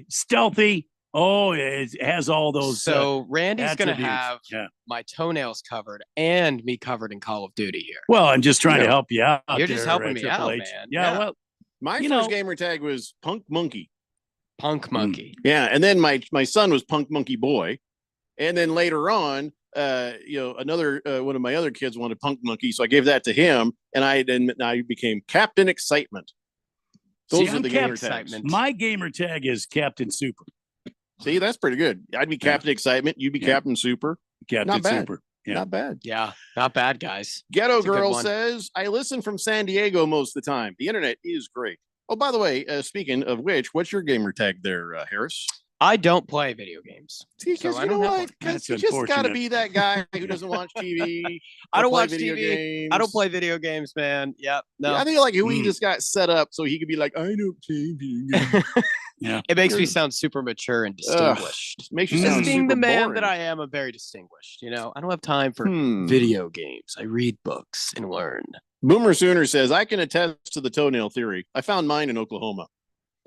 stealthy. Oh, it has all those.
So Randy's going to
attributes.
have
Yeah.
my toenails covered and me covered in Call of Duty here.
Well, I'm just trying to
Yeah.
help you out.
You're just
there,
helping me
Triple
out,
H.
man.
Yeah,
Yeah.
well,
My
you
first
know-
gamer tag was Punk Monkey.
Punk Monkey.
Yeah, and then my son was Punk Monkey Boy, and then later on, another one of my other kids wanted Punk Monkey, so I gave that to him, and I became Captain Excitement. Those
See,
are
I'm
the gamer
Captain
tags.
Excitement.
my gamer tag is Captain Super.
See, that's pretty good. I'd be Captain Excitement. You'd be
Yeah.
Captain Super.
Captain
Not bad.
Super. Yeah.
Not bad.
Yeah, not bad, guys.
Ghetto
That's a good
Girl
one.
says, "I listen from San Diego most of the time. The internet is great." Oh, by the way, speaking of which, what's your gamer tag there, Harris?
I don't play video games.
See,
So
because
I
you know
don't have
what?
one.
Because
That's
you just got to
unfortunate.
be that guy who doesn't watch TV.
I
or
don't
play
watch
video
TV.
games.
I don't play video games, man. Yep. No.
Yeah, I think like who he
Mm.
just got set up so he could be like, "I don't play video games."
Yeah.
It makes me
You're-
sound super mature and
Ugh,
distinguished.
makes you
As
sound
being the
super
man
boring.
that I am, I'm very distinguished. You know, I don't have time for
Hmm.
video games. I read books and learn.
Boomer Sooner says, "I can attest to the toenail theory. I found mine in Oklahoma."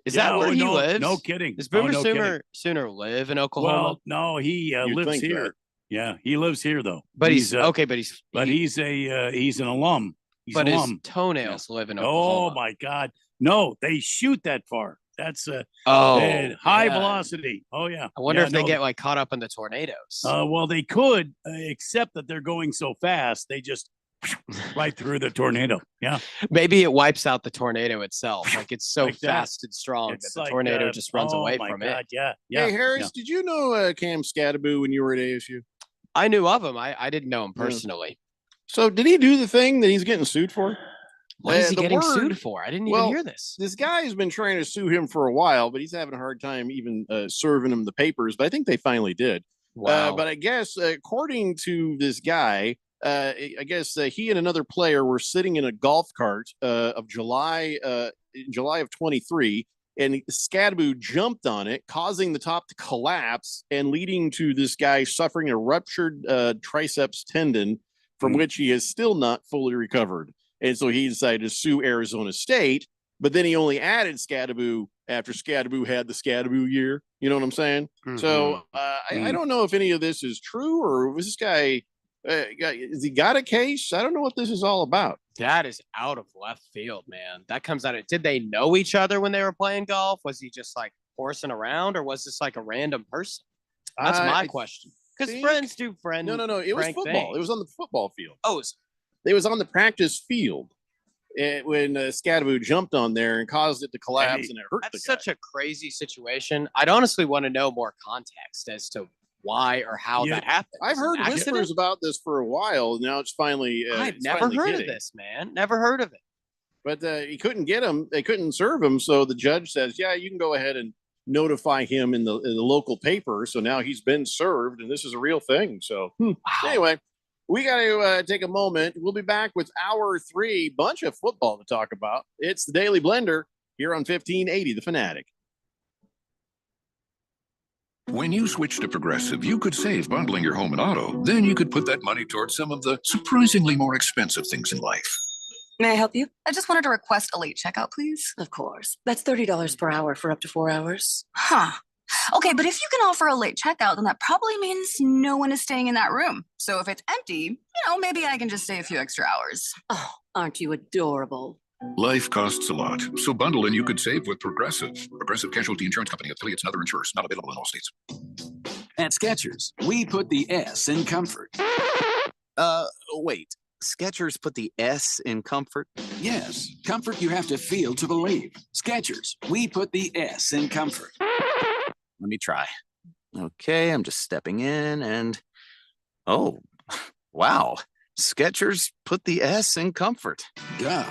Is
Yeah,
that where
oh,
he
no,
lives?
No kidding.
Does Boomer
no kidding.
Sooner live in Oklahoma?
Well, no, he
You'd
lives
think
here.
that.
Yeah, he lives here though.
but he's
uh,
okay. But he's
But he's an alum. He's
But his
lum.
toenails live in
Oh
Oklahoma.
my God. No, they shoot that far. That's
Oh,
high
yeah.
velocity. Oh yeah.
I wonder
Yeah,
if they
no,
get like caught up in the tornadoes.
well, they could, except that they're going so fast, they just right through the tornado. Yeah.
Maybe it wipes out the tornado itself. Like it's so
Like that.
fast and strong
It's
that the
like,
tornado just runs
oh
away
my
from
God,
it.
Yeah. Yeah.
Hey, Harris,
yeah.
did you know Cam Scadaboo when you were at ASU?
I knew of him. I didn't know him
Yeah.
personally.
So did he do the thing that he's getting sued for?
What is he
the
getting
word-
sued for? I didn't even
well,
hear this.
This guy's been trying to sue him for a while, but he's having a hard time even serving him the papers. But I think they finally did.
Wow.
But I guess according to this guy, I guess he and another player were sitting in a golf cart of July of 23, and Scadaboo jumped on it, causing the top to collapse and leading to this guy suffering a ruptured triceps tendon from which he is still not fully recovered. And so he decided to sue Arizona State, but then he only added Scadaboo after Scadaboo had the Scadaboo year. You know what I'm saying? So I don't know if any of this is true, or was this guy, has he got a case? I don't know what this is all about.
That is out of left field, man. That comes out of, did they know each other when they were playing golf? Was he just like horsing around, or was this like a random person? That's my
I
question. Because
think-
friends do friend.
No. It was
prank
football.
things.
It was on the football field.
Oh,
It was on the practice field when Scadaboo jumped on there and caused it to collapse,
Hey,
and it hurt the
that's
guy.
such a crazy situation. I'd honestly want to know more context as to why or how
Yeah,
that happened.
I've
Was it
heard
an accident?
whispers about this for a while. Now it's finally.
I've
it's
never
finally
heard
hitting.
of this, man. Never heard of it.
But he couldn't get him. They couldn't serve him. So the judge says, "Yeah, you can go ahead and notify him in the local paper." So now he's been served, and this is a real thing. So anyway, we got to take a moment. We'll be back with hour 3. Bunch of football to talk about. It's the Daily Blender here on 1580 The Fanatic.
When you switch to Progressive, you could save bundling your home and auto. Then you could put that money towards some of the surprisingly more expensive things in life.
May I help you? I just wanted to request a late checkout, please.
Of course. That's $30 per hour for up to 4 hours.
Huh. Okay, but if you can offer a late checkout, then that probably means no one is staying in that room. So if it's empty, maybe I can just stay a few extra hours.
Oh, aren't you adorable?
Life costs a lot, so bundle and you could save with Progressive. Progressive Casualty Insurance Company, affiliates, and other insurers. Not available in all states.
At Skechers, we put the S in comfort.
Wait. Skechers put the S in comfort?
Yes, comfort you have to feel to believe. Skechers, we put the S in comfort.
Let me try. Okay, I'm just stepping in and... Oh, wow. Skechers put the S in comfort.
Duh.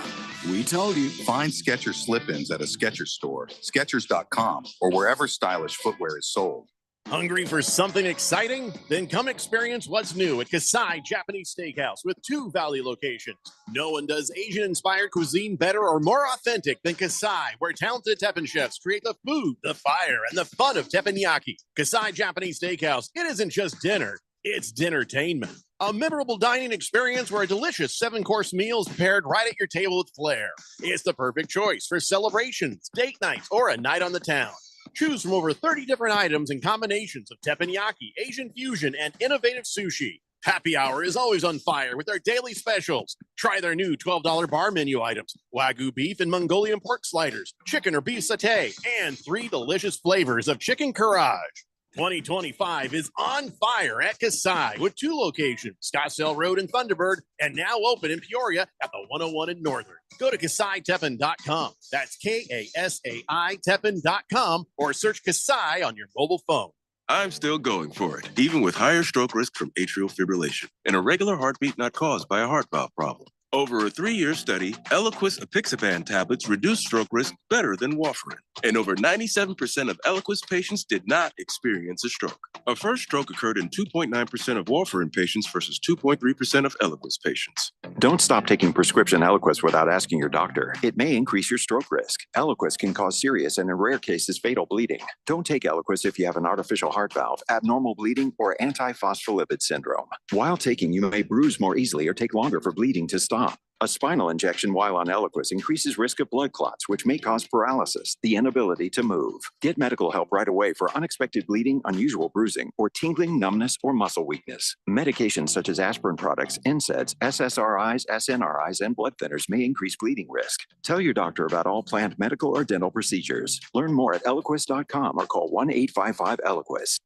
We told you.
Find Skechers slip-ins at a Skechers store, Skechers.com, or wherever stylish footwear is sold.
Hungry for something exciting? Then come experience what's new at Kasai Japanese Steakhouse with 2 Valley locations. No one does Asian-inspired cuisine better or more authentic than Kasai, where talented Teppanyaki chefs create the food, the fire, and the fun of teppanyaki. Kasai Japanese Steakhouse, it isn't just dinner, it's dinnertainment. A memorable dining experience where a delicious 7-course meal is prepared right at your table with flair. It's the perfect choice for celebrations, date nights, or a night on the town. Choose from over 30 different items and combinations of teppanyaki, Asian fusion, and innovative sushi. Happy hour is always on fire with their daily specials. Try their new $12 bar menu items, Wagyu beef and Mongolian pork sliders, chicken or beef satay, and 3 delicious flavors of chicken karaage. 2025 is on fire at Kasai with 2 locations, Scottsdale Road and Thunderbird, and now open in Peoria at the 101 in Northern. Go to KasaiTeppen.com. That's KASAI Teppen.com, or search Kasai on your mobile phone.
I'm still going for it, even with higher stroke risk from atrial fibrillation, an irregular heartbeat not caused by a heart valve problem. Over a 3-year study, Eliquis apixaban tablets reduced stroke risk better than warfarin. And over 97% of Eliquis patients did not experience a stroke. A first stroke occurred in 2.9% of warfarin patients versus 2.3% of Eliquis patients.
Don't stop taking prescription Eliquis without asking your doctor. It may increase your stroke risk. Eliquis can cause serious and in rare cases fatal bleeding. Don't take Eliquis if you have an artificial heart valve, abnormal bleeding, or antiphospholipid syndrome. While taking, you may bruise more easily or take longer for bleeding to stop. A spinal injection while on Eliquis increases risk of blood clots, which may cause paralysis, the inability to move. Get medical help right away for unexpected bleeding, unusual bruising, or tingling, numbness, or muscle weakness. Medications such as aspirin products, NSAIDs, SSRIs, SNRIs, and blood thinners may increase bleeding risk. Tell your doctor about all planned medical or dental procedures. Learn more at Eliquis.com or call 1-855-ELIQUIS.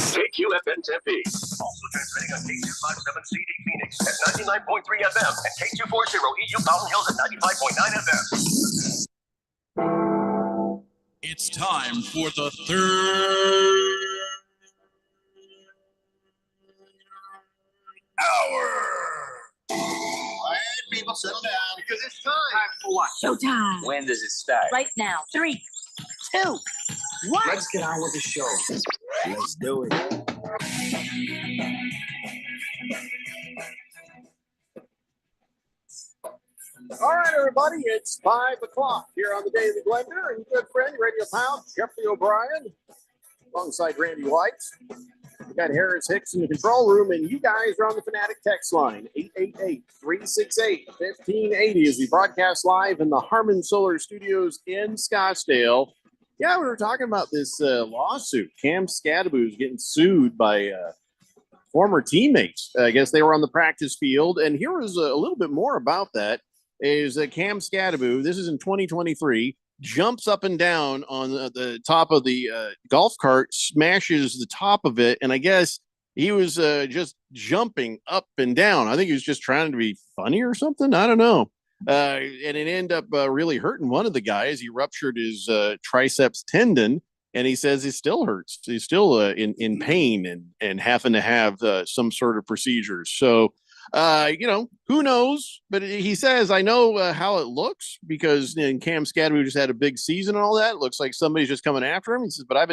KQFN Tempe. Also transmitting on K257CD Phoenix at 99.3 FM and K240 EU Mountain Hills at 95.9 FM.
It's time for the third hour.
Quiet, people, settle down because it's time. Time for what?
Showtime.
When does it start?
Right now. 3, 2, 1.
Let's get on with the show. Let's do it.
All right, everybody, it's 5 o'clock here on the Daily Blender, and good friend, radio pal, Jeffrey O'Brien, alongside Randy White. We got Harris Hicks in the control room, and you guys are on the Fanatic text line, 888-368-1580, as we broadcast live in the Harmon Solar Studios in Scottsdale. Yeah, we were talking about this lawsuit. Cam Scadaboo is getting sued by former teammates. I guess they were on the practice field, and here was a little bit more about that. Is Cam Scadaboo, this is in 2023, jumps up and down on the top of the golf cart, smashes the top of it, and I guess he was just jumping up and down. I think he was just trying to be funny or something. I don't know. And it ended up really hurting one of the guys. He ruptured his triceps tendon, and he says it still hurts. He's still in pain and having to have some sort of procedures. So, who knows? But he says, I know how it looks because Cam Scadaboo just had a big season and all that. It looks like somebody's just coming after him. He says, but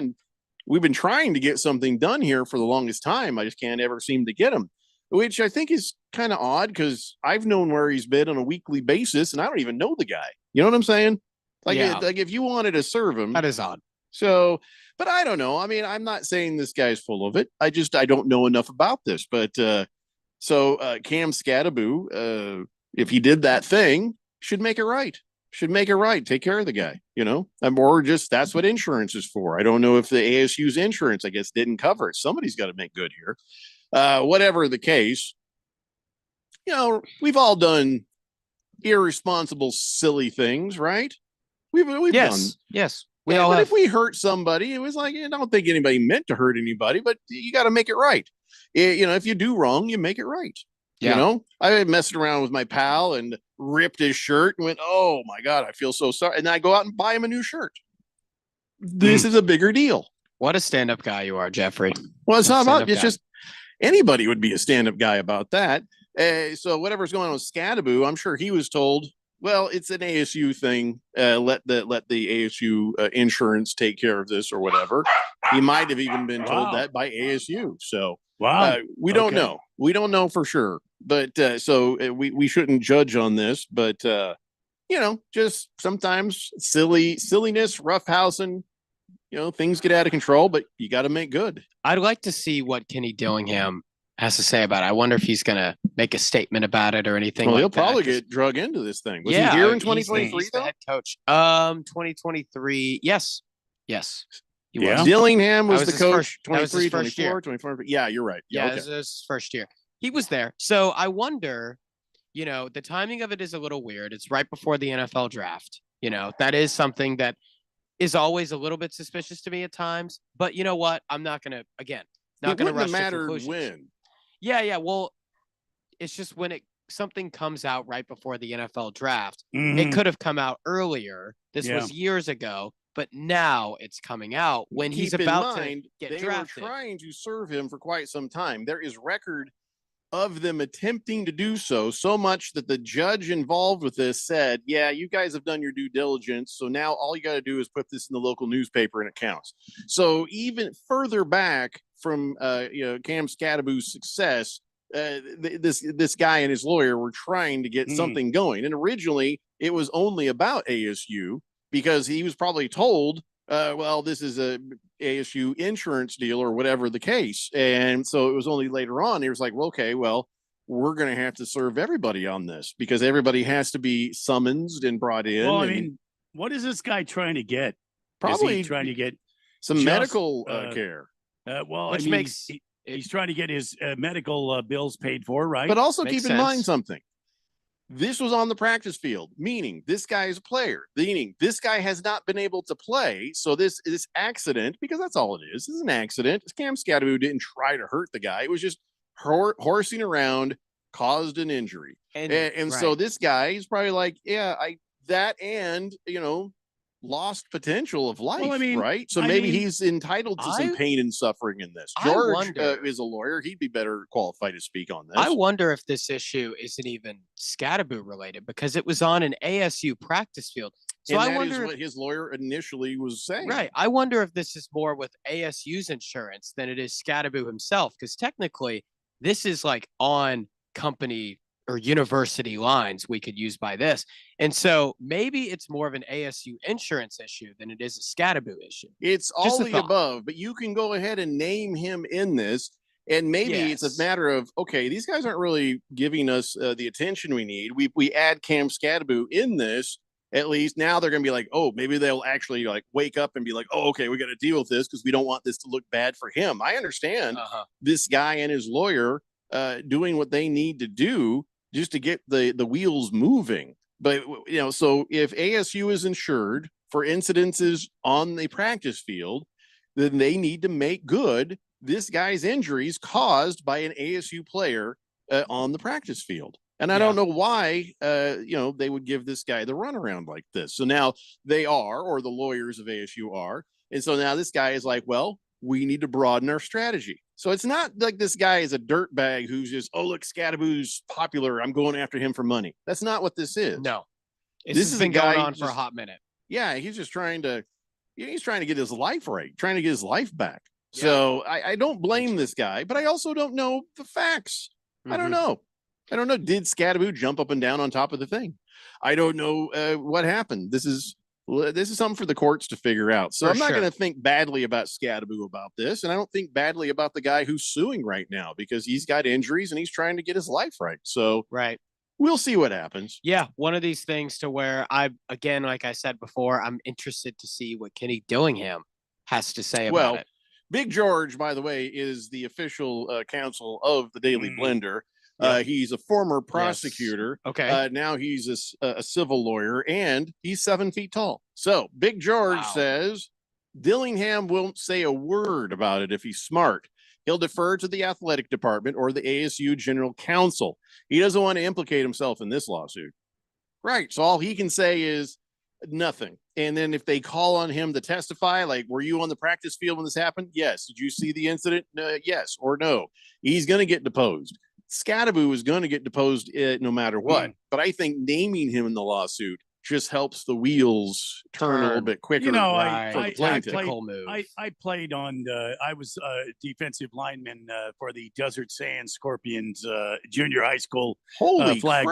we've been trying to get something done here for the longest time. I just can't ever seem to get him, which I think is kind of odd because I've known where he's been on a weekly basis and I don't even know the guy. You know what I'm saying? Like, like if you wanted to serve him,
that is odd.
So, but I don't know. I mean, I'm not saying this guy's full of it. I don't know enough about this, but, Cam Scadaboo, if he did that thing, should make it right. Take care of the guy, or just that's what insurance is for. I don't know if the ASU's insurance, I guess, didn't cover it. Somebody's got to make good here. Whatever the case, we've all done irresponsible, silly things, right? We've done.
Yes.
But if we hurt somebody, it was like, I don't think anybody meant to hurt anybody, but you got to make it right. If you do wrong, you make it right.
Yeah.
I messed around with my pal and ripped his shirt and went, oh my God, I feel so sorry. And I go out and buy him a new shirt. This is a bigger deal.
What a stand-up guy you are, Jeffrey.
Well, it's not about, it's just anybody would be a stand-up guy about that. So whatever's going on with Scadaboo, I'm sure he was told, well, it's an ASU thing. Let the ASU insurance take care of this or whatever. He might have even been told that by ASU. So we don't know. We don't know for sure. But we shouldn't judge on this. But just sometimes silliness, roughhousing. Things get out of control, but you got to make good.
I'd like to see what Kenny Dillingham has to say about it. I wonder if he's going to make a statement about it or anything.
Well,
like
he'll
that,
probably get drug into this thing. Was he here in 2023?
He's the head coach. 2023. Yes. He was.
Dillingham was the
his
coach.
First, 23,
24, 24. Yeah, you're right.
Yeah,
okay.
this was his first year. He was there. So I wonder, the timing of it is a little weird. It's right before the NFL draft. That is something that is always a little bit suspicious to me at times. But you know what? I'm not going to, not going to rush to conclusions.
When.
Yeah. Well, it's just when something comes out right before the NFL draft, it could have come out earlier. This was years ago, but now it's coming out when he's about to get drafted.
They were trying to serve him for quite some time. There is record of them attempting to do so much that the judge involved with this said, yeah, you guys have done your due diligence. So now all you got to do is put this in the local newspaper and it counts. So even further back from, Cam Scadaboo's success, this guy and his lawyer were trying to get something going. And originally it was only about ASU because he was probably told, this is a ASU insurance deal or whatever the case. And so it was only later on, he was like, well, okay, well,
we're going to have to serve everybody on this because everybody has to be summoned and brought in.
Well, I
and
mean, what is this guy trying to get? Is
Probably
he trying to get
some
just,
medical
uh,
care.
Well,
Which
I mean,
makes
he's trying to get his medical bills paid for, right?
But also
Makes
keep in mind
sense.
something. This was on the practice field, meaning this guy is a player, meaning this guy has not been able to play. So this accident, because that's all it is an accident. Cam Scadaboo didn't try to hurt the guy. It was just horsing around, caused an injury. And so
right.
this guy is probably like, yeah, lost potential of life,
I mean-
right? So
I
maybe
mean,
he's entitled to some
I-
pain and suffering in this.
I
George
wonder-
is a lawyer. He'd be better qualified to speak on this.
I wonder if this issue isn't even Scadaboo related because it was on an ASU practice field. So
and
I
that is
wonder
what
if,
his lawyer initially was saying.
right. I wonder if this is more with ASU's insurance than it is Scadaboo himself, because technically this is like on company or university lines we could use by this. And so maybe it's more of an ASU insurance issue than it is a Scadaboo issue.
It's
Just
all
a
the
thought.
above, but you can go ahead and name him in this. And maybe it's
Yes.
a matter of, okay, these guys aren't really giving us the attention we need. We add Cam Scadaboo in this. At least now they're going to be like, oh, maybe they'll actually like wake up and be like, oh, okay, we got to deal with this because we don't want this to look bad for him. I understand this guy and his lawyer doing what they need to do just to get the wheels moving. But, so if ASU is insured for incidences on the practice field, then they need to make good this guy's injuries caused by an ASU player on the practice field. And I don't know why, they would give this guy the runaround like this. So now they are, or the lawyers of ASU are. And so now this guy is like, well, we need to broaden our strategy. So it's not like this guy is a dirtbag who's just, oh, look, Scadaboo's popular, I'm going after him for money. That's not what this is.
No.
This
has
is a
been going
guy
on for a hot minute.
Yeah, he's just trying to get his life right, trying to get his life back. So I don't blame this guy, but I also don't know the facts. I don't know. Did Scadaboo jump up and down on top of the thing? I don't know what happened. This is something for the courts to figure out. So I'm not going to think badly about Scadaboo about this. And I don't think badly about the guy who's suing right now because he's got injuries and he's trying to get his life right. So we'll see what happens.
Yeah. One of these things to where again, like I said before, I'm interested to see what Kenny Dillingham has to say about it.
Big George, by the way, is the official counsel of the Daily Blender. He's a former prosecutor.
Yes. Okay.
Now he's a civil lawyer and he's 7 feet tall. So Big George says Dillingham won't say a word about it if he's smart. He'll defer to the athletic department or the ASU general counsel. He doesn't want to implicate himself in this lawsuit. Right. So all he can say is nothing. And then if they call on him to testify, like, were you on the practice field when this happened? Yes. Did you see the incident? Yes or no. He's going to get deposed. Scadaboo is going to get deposed no matter what. But I think naming him in the lawsuit just helps the wheels turn a little bit quicker.
I played on. I was a defensive lineman for the Desert Sand Scorpions junior high school flag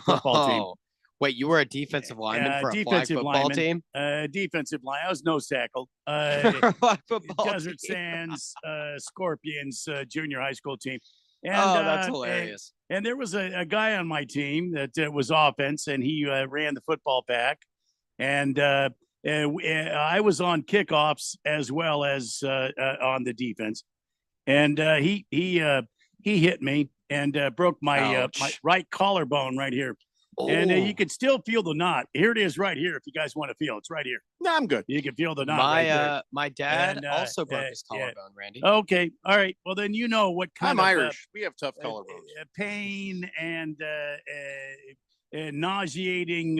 football team.
Wait, you were a defensive lineman for a flag football team?
Defensive line. I was nose tackle. Desert Sands Scorpions junior high school team. And,
that's hilarious.
And there was a guy on my team that was offense, and he ran the football back. And I was on kickoffs as well as on the defense. And he hit me and broke my right collarbone right here. And you can still feel the knot. Here it is right here if you guys want to feel. It's right here.
No, I'm good.
You can feel the knot.
My dad also broke his collarbone, Randy.
Okay. All right. Well, then you know what kind
I'm
of
Irish. We have tough collarbones.
Pain and nauseating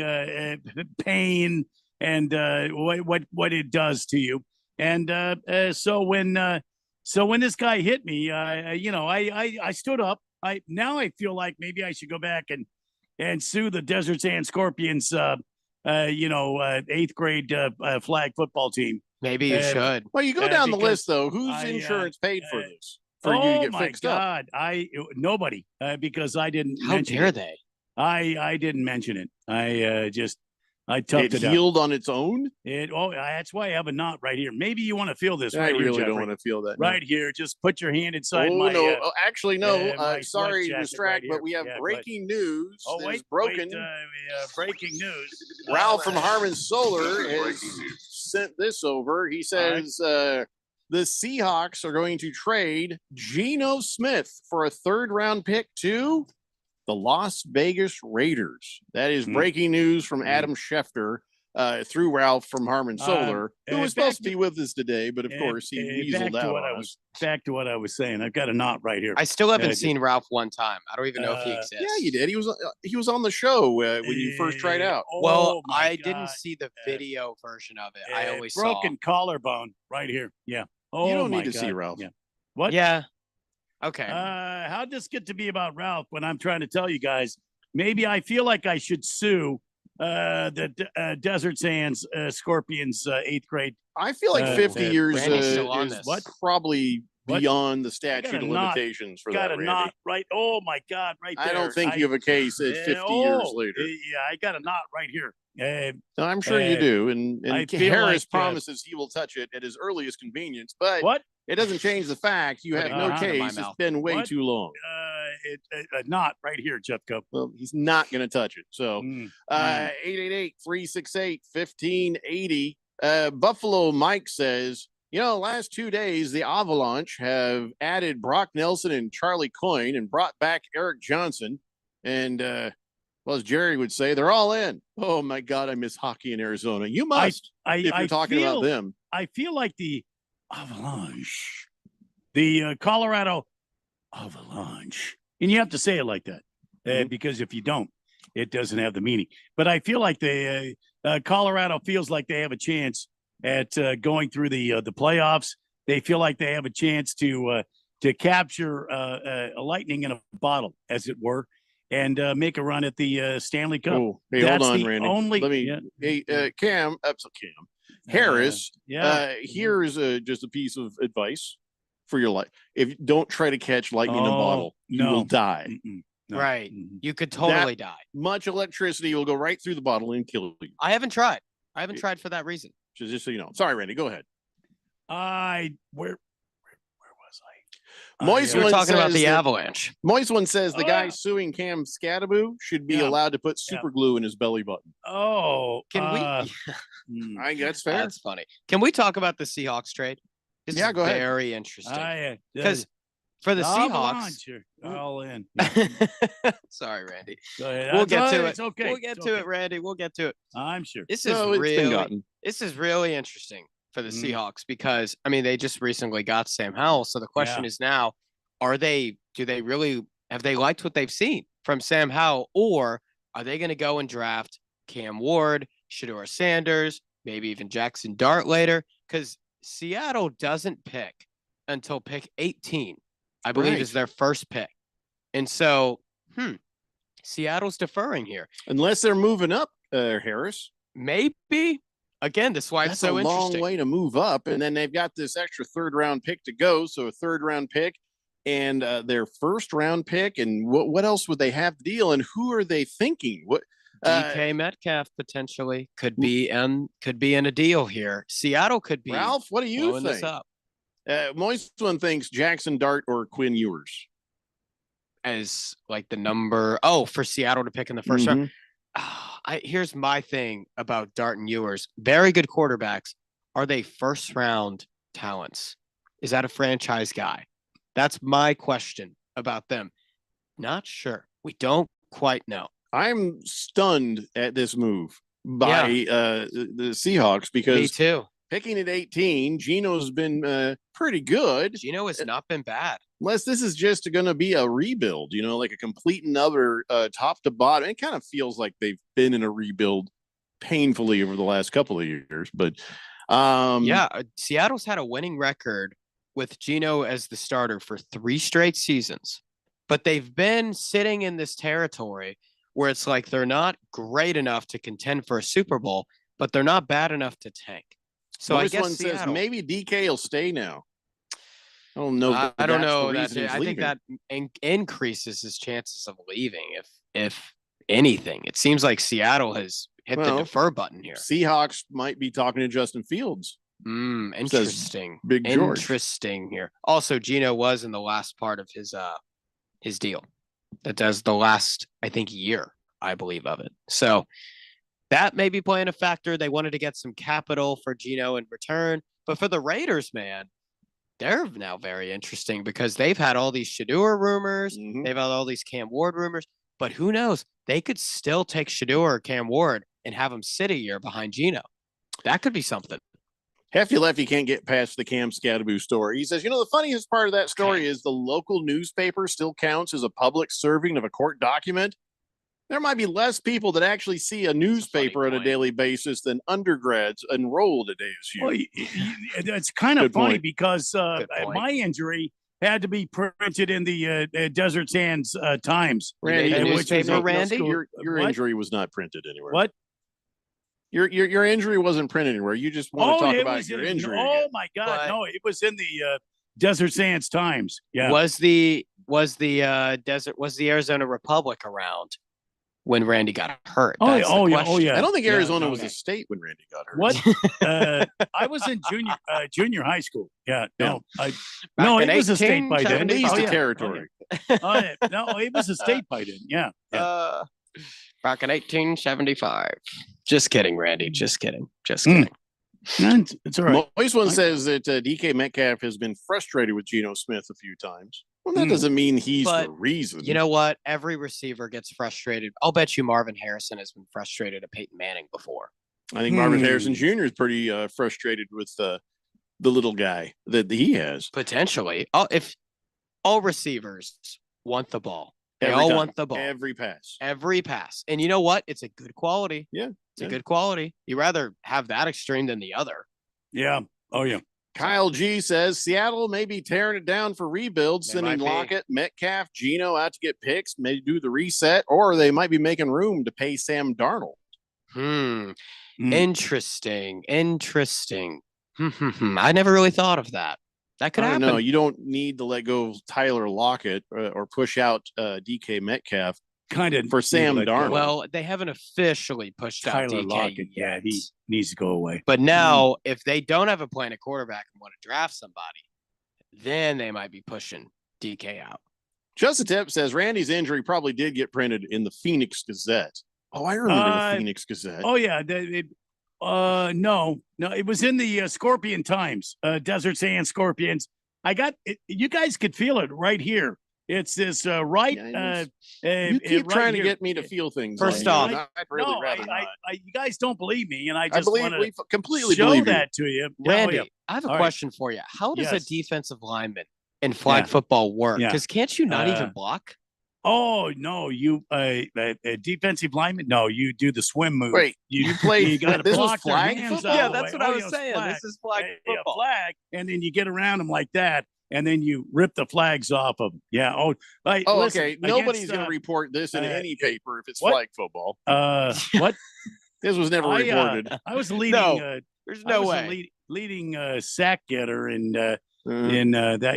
pain and what it does to you. And so when this guy hit me, I stood up. Now I feel like maybe I should go back and sue the Desert Sand Scorpions, 8th grade flag football team.
Maybe you should.
Well, you go down the list though. Whose insurance paid for this? For you to get fixed up?
Nobody, because I didn't.
How dare they?
I didn't mention it. I just I toughed
It
it out.
healed on its own.
That's why I have a knot right here. Maybe you want to feel this
I
right here,
really don't
Jeffrey.
want to feel that. no.
Right here. Just put your hand inside
Oh
my.
no! Actually, no.
my
Sorry,
sweat jacket
distract,
right
but
here.
we have
Yeah,
breaking news.
Oh
that
wait,
is broken.
breaking news.
Ralph from Harmon Solar has sent this over. He says the Seahawks are going to trade Geno Smith for a third-round pick to the Las Vegas Raiders. That is breaking news from Adam Schefter through Ralph from Harmon Solar, who was supposed to be with us today, but of course he weaseled out on us.
Back to what I was saying. I've got a knot right here.
I still haven't seen Ralph one time. I don't even know if he exists.
Yeah, you did. He was on the show when you first tried out.
Well, I didn't see the video version of it. I only
broken collarbone right here. Yeah. Oh,
you don't
my
need to see
God.
Ralph.
Yeah. What?
Yeah. Okay.
How'd this get to be about Ralph when I'm trying to tell you guys? Maybe I feel like I should sue the Desert Sands Scorpions 8th grade.
I feel like 50 years is
what?
probably
What?
beyond the
I
statute
got
of
a knot.
limitations for
Got
that,
a
Randy.
knot right. Oh my God! Right there.
I don't think you have a case at 50 years later.
Yeah, I got a knot right here.
No, I'm sure you do. And
I feel
Harris
like,
promises he will touch it at his earliest convenience. But
what?
It doesn't change the fact you have no
hand in my
case. It's
mouth.
been way
What?
too long.
A knot right here, Jeffco.
Well, he's not going to touch it. So 888-368-1580. Buffalo Mike says, last 2 days, the Avalanche have added Brock Nelson and Charlie Coyne and brought back Eric Johnson. And, well, as Jerry would say, they're all in. Oh, my God, I miss hockey in Arizona. You must, if you're talking about them.
I feel like the Avalanche, the Colorado Avalanche. And you have to say it like that because if you don't, it doesn't have the meaning. But I feel like the Colorado feels like they have a chance at going through the playoffs. They feel like they have a chance to capture a lightning in a bottle, as it were, and make a run at the Stanley Cup.
Oh, hey,
That's
hold on,
the
Randy.
only.
Let me. Hey, Cam. Harris. Here's just a piece of advice for your life. If don't try to catch lightning in a bottle, you will die.
No.
Right. You could totally die.
Much electricity will go right through the bottle and kill you.
I haven't tried. I haven't tried for that reason.
Just so you know. Sorry, Randy. Go ahead.
Where was I?
Moist
We're
one
talking about
says
the
that-
Avalanche.
Moist one says the guy suing Cam Scadaboo should be allowed to put super glue in his belly button.
Oh,
Can we?
I think that's fair.
That's funny. Can we talk about the Seahawks trade? This
Yeah,
is
go ahead.
very interesting.
yeah.
Because for the
Avalanche
Seahawks,
are all in.
sorry, Randy.
Go ahead.
We'll
That's
get
all
to
right.
it.
It's okay.
We'll get
It's
to
okay.
it, Randy. We'll get to it.
I'm sure.
This is
No, it's been
really,
gotten.
this is really interesting for the Seahawks because they just recently got Sam Howell. So the question is now, have they liked what they've seen from Sam Howell, or are they going to go and draft Cam Ward, Shedeur Sanders, maybe even Jackson Dart later? Because Seattle doesn't pick until pick 18, I believe is their first pick. And so, Seattle's deferring here.
Unless they're moving up, Harris.
Maybe. Again, that's why it's so
a long
interesting.
way to move up. And then they've got this extra third-round pick to go. So a third-round pick and their first-round pick. And what else would they have to deal? And who are they thinking? What?
DK Metcalf potentially could be in a deal here. Seattle could be.
Ralph, what do you
blowing this
think?
up.
Moist one thinks Jackson Dart or Quinn Ewers
as like the number. Oh, for Seattle to pick in the 1st round. Here's my thing about Dart and Ewers. Very good quarterbacks. Are they first round talents? Is that a franchise guy? That's my question about them. Not sure. We don't quite know.
I'm stunned at this move by the Seahawks because
Me too.
Picking at 18, Geno's been pretty good.
Geno has not been bad.
Unless this is just going to be a rebuild, like a complete another top to bottom. It kind of feels like they've been in a rebuild painfully over the last couple of years. But
Seattle's had a winning record with Geno as the starter for 3 straight seasons. But they've been sitting in this territory where it's like they're not great enough to contend for a Super Bowl, but they're not bad enough to tank. So I guess
one
Seattle,
says maybe DK will stay now. I don't know.
I don't know. I think that increases his chances of leaving, if anything. It seems like Seattle has hit the
Well,
defer button here.
Seahawks might be talking to Justin Fields.
Interesting.
Big George.
Interesting here. Also, Gino was in the last part of his deal. That does the last, I think, year, I believe, of it. So that may be playing a factor. They wanted to get some capital for Gino in return. But for the Raiders, man, they're now very interesting because they've had all these Shador rumors. They've had all these Cam Ward rumors. But who knows? They could still take Shador or Cam Ward and have him sit a year behind Gino. That could be something.
Hefty Lefty can't get past the Cam Scadaboo story. He says, the funniest part of that story is the local newspaper still counts as a public serving of a court document. There might be less people that actually see a newspaper on a daily basis than undergrads enrolled at ASU.
Well, it's kind of funny because my injury had to be printed in the Desert Sands Times.
Randy,
which is a
Randy, your
What?
injury was not printed anywhere.
What?
Your injury wasn't printed anywhere. You just want to talk about your injury.
Oh my God! No, it was in the Desert Sands Times. Yeah.
Was the Arizona Republic around when Randy got hurt?
Oh,
That's the
yeah.
question.
I don't think Arizona was a state when Randy got hurt.
What? I was in junior high school. Yeah. No,
Back
it
in
was a state by then.
1875.
East
Oh, yeah.
territory.
No, it was a state by then. Yeah.
Back in 1875. Just kidding, Randy. Just kidding. Just kidding.
It's all right.
This one says that DK Metcalf has been frustrated with Geno Smith a few times. Well, that doesn't mean he's the reason.
You know what? Every receiver gets frustrated. I'll bet you Marvin Harrison has been frustrated at Peyton Manning before.
I think Marvin Harrison Jr. is pretty frustrated with the little guy that he has.
Potentially. If all receivers want the ball, they
Every
all
time.
want the ball.
Every pass.
Every pass. And you know what? It's a good quality.
Yeah.
It's a good quality. You rather have that extreme than the other.
Yeah. Oh, yeah.
Kyle G says Seattle may be tearing it down for rebuild, sending
might be.
Lockett, Metcalf, Geno out to get picks, maybe do the reset, or they might be making room to pay Sam Darnold.
Interesting. I never really thought of that. That could happen.
No, you don't need to let go of Tyler Lockett or push out DK Metcalf for Sam Darnold.
Well, they haven't officially pushed out
Tyler
DK
Lockett.
yet.
Yeah, he needs to go away.
But now, if they don't have a plan at quarterback and want to draft somebody, then they might be pushing DK out.
Justin Tip says Randy's injury probably did get printed in the Phoenix Gazette. Oh, I remember the Phoenix Gazette.
Oh, yeah. No, it was in the Scorpion Times, Desert Sand Scorpions. You guys could feel it right here. It's this right.
You keep
right
trying to
here.
get me to feel things.
First
on you,
off,
and I'd really rather not.
You guys don't believe me, and I
I
just
believe
want
we
to
completely
show
believe
that to you.
Randy,
Yeah.
I have a
All right.
question for you. How does a
Yes.
defensive lineman in flag football work?
Yeah.
Because can't you not even
Uh,
block?
Oh no, you a defensive lineman? No, you do the swim move.
Wait, you played-
You got to
this was
block their
flag
hands
football?
out
Yeah,
of the
that's
way.
what I
Oh,
was
yeah,
saying.
flag.
This is flag
Yeah,
football.
flag, and then you get around them like that, and then you rip the flags off of them. Yeah. Oh, listen,
okay. Nobody's
against,
going to report this in any paper if it's
what?
flag football.
What?
This was never reported.
I was leading.
No, there's
I
no
was
way.
leading sack getter in that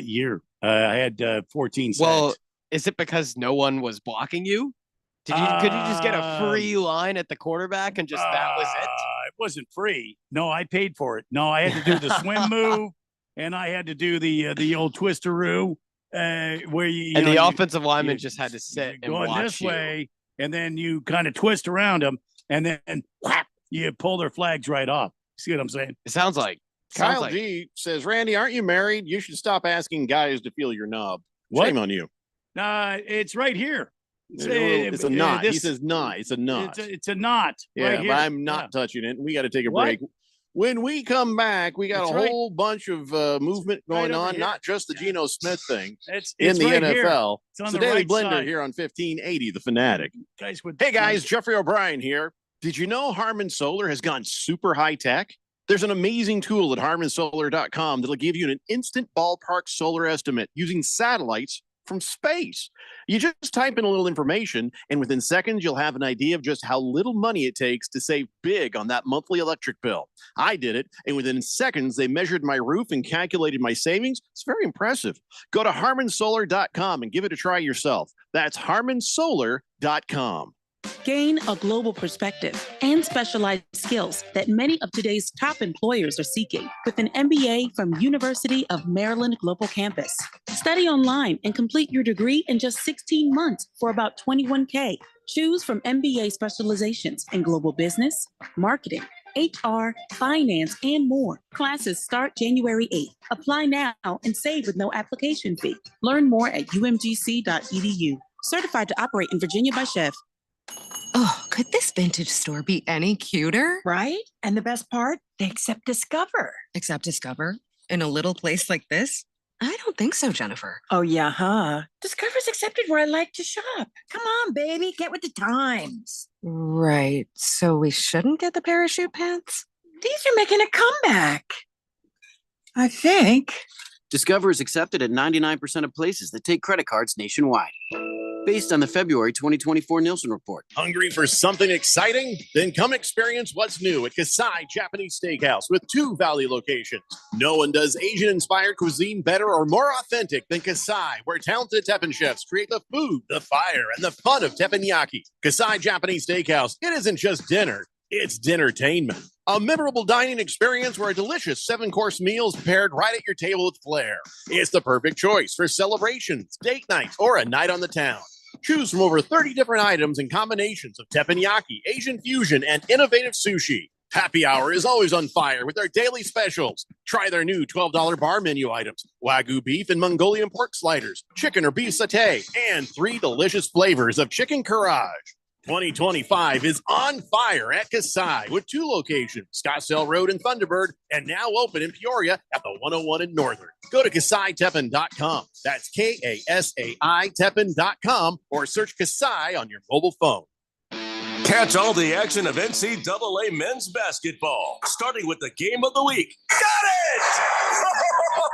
year. I had 14 sacks.
Well, is it because no one was blocking you? Could you just get a free line at the quarterback and just that was it?
It wasn't free. No, I paid for it. No, I had to do the swim move, and I had to do the old twisteroo, where you
And
know,
the
you-
offensive lineman
you-
just had to sit and
going
watch
this
you.
way, and then you kind of twist around them, and then whap, you pull their flags right off. See what I'm saying?
It sounds like
Kyle G says, Randy, aren't you married? You should stop asking guys to feel your knob.
What?
Shame on you.
It's right here.
It's a knot. He
this-
says knot. It's a knot.
It's a knot.
Yeah,
right here.
but I'm not touching it. We got to take a
What?
break. When we come back, we got
It's
a
right-
whole bunch of movement going
over
on,
here.
not just the Geno Smith thing
It's
in the
right here.
NFL.
It's on
It's
the
the Daily
right
Blender
side.
here on 1580 The Fanatic.
Guys would,
Hey guys, Jeffrey O'Brien here. Did you know Harman Solar has gone super high tech? There's an amazing tool at harmansolar.com that'll give you an instant ballpark solar estimate using satellites from space. You just type in a little information, and within seconds, you'll have an idea of just how little money it takes to save big on that monthly electric bill. I did it, and within seconds, they measured my roof and calculated my savings. It's very impressive. Go to harmansolar.com and give it a try yourself. That's harmansolar.com.
Gain a global perspective and specialized skills that many of today's top employers are seeking with an MBA from University of Maryland Global Campus. Study online and complete your degree in just 16 months for about $21K. Choose from MBA specializations in global business, marketing, HR, finance, and more. Classes start January 8th. Apply now and save with no application fee. Learn more at umgc.edu. Certified to operate in Virginia by Chef.
Oh, could this vintage store be any cuter?
Right? And the best part, they accept Discover.
Accept Discover? In a little place like this? I don't think so, Jennifer.
Oh, yeah, huh? Discover's accepted where I like to shop. Come on, baby, get with the times.
Right. So we shouldn't get the parachute pants?
These are making a comeback. I think.
Discover is accepted at 99% of places that take credit cards nationwide. Based on the February 2024 Nielsen report.
Hungry for something exciting? Then come experience what's new at Kasai Japanese Steakhouse with 2 Valley locations. No one does Asian-inspired cuisine better or more authentic than Kasai, where talented Teppanyaki chefs create the food, the fire, and the fun of teppanyaki. Kasai Japanese Steakhouse, it isn't just dinner, it's dinnertainment. A memorable dining experience where a delicious 7-course meal is prepared right at your table with flair. It's the perfect choice for celebrations, date nights, or a night on the town. Choose from over 30 different items and combinations of teppanyaki, Asian fusion, and innovative sushi. Happy hour is always on fire with their daily specials. Try their new $12 bar menu items, Wagyu beef and Mongolian pork sliders, chicken or beef satay, and 3 delicious flavors of chicken karaage. 2025 is on fire at Kasai with 2 locations, Scottsdale Road and Thunderbird, and now open in Peoria at the 101 in Northern. Go to KasaiTeppen.com. That's KASAI Teppen.com or search Kasai on your mobile phone.
Catch all the action of NCAA men's basketball, starting with the game of the week. Got it!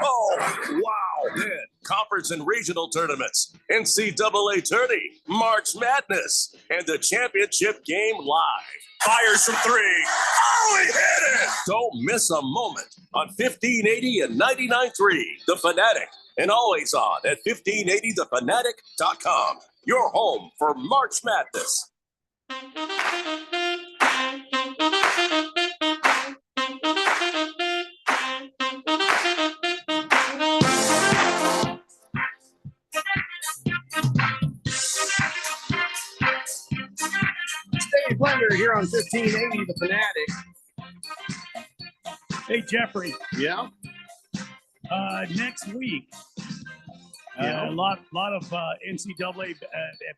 Oh, wow! Then conference and regional tournaments, NCAA tourney, March Madness, and the championship game live. Fires from 3. Oh, he hit it! Don't miss a moment on 1580 and 99.3, The Fanatic, and always on at 1580thefanatic.com. Your home for March Madness.
Daily Blender here on 1580 The Fanatic.
Hey, Jeffrey.
Yeah?
Next week,
Yeah.
a lot of NCAA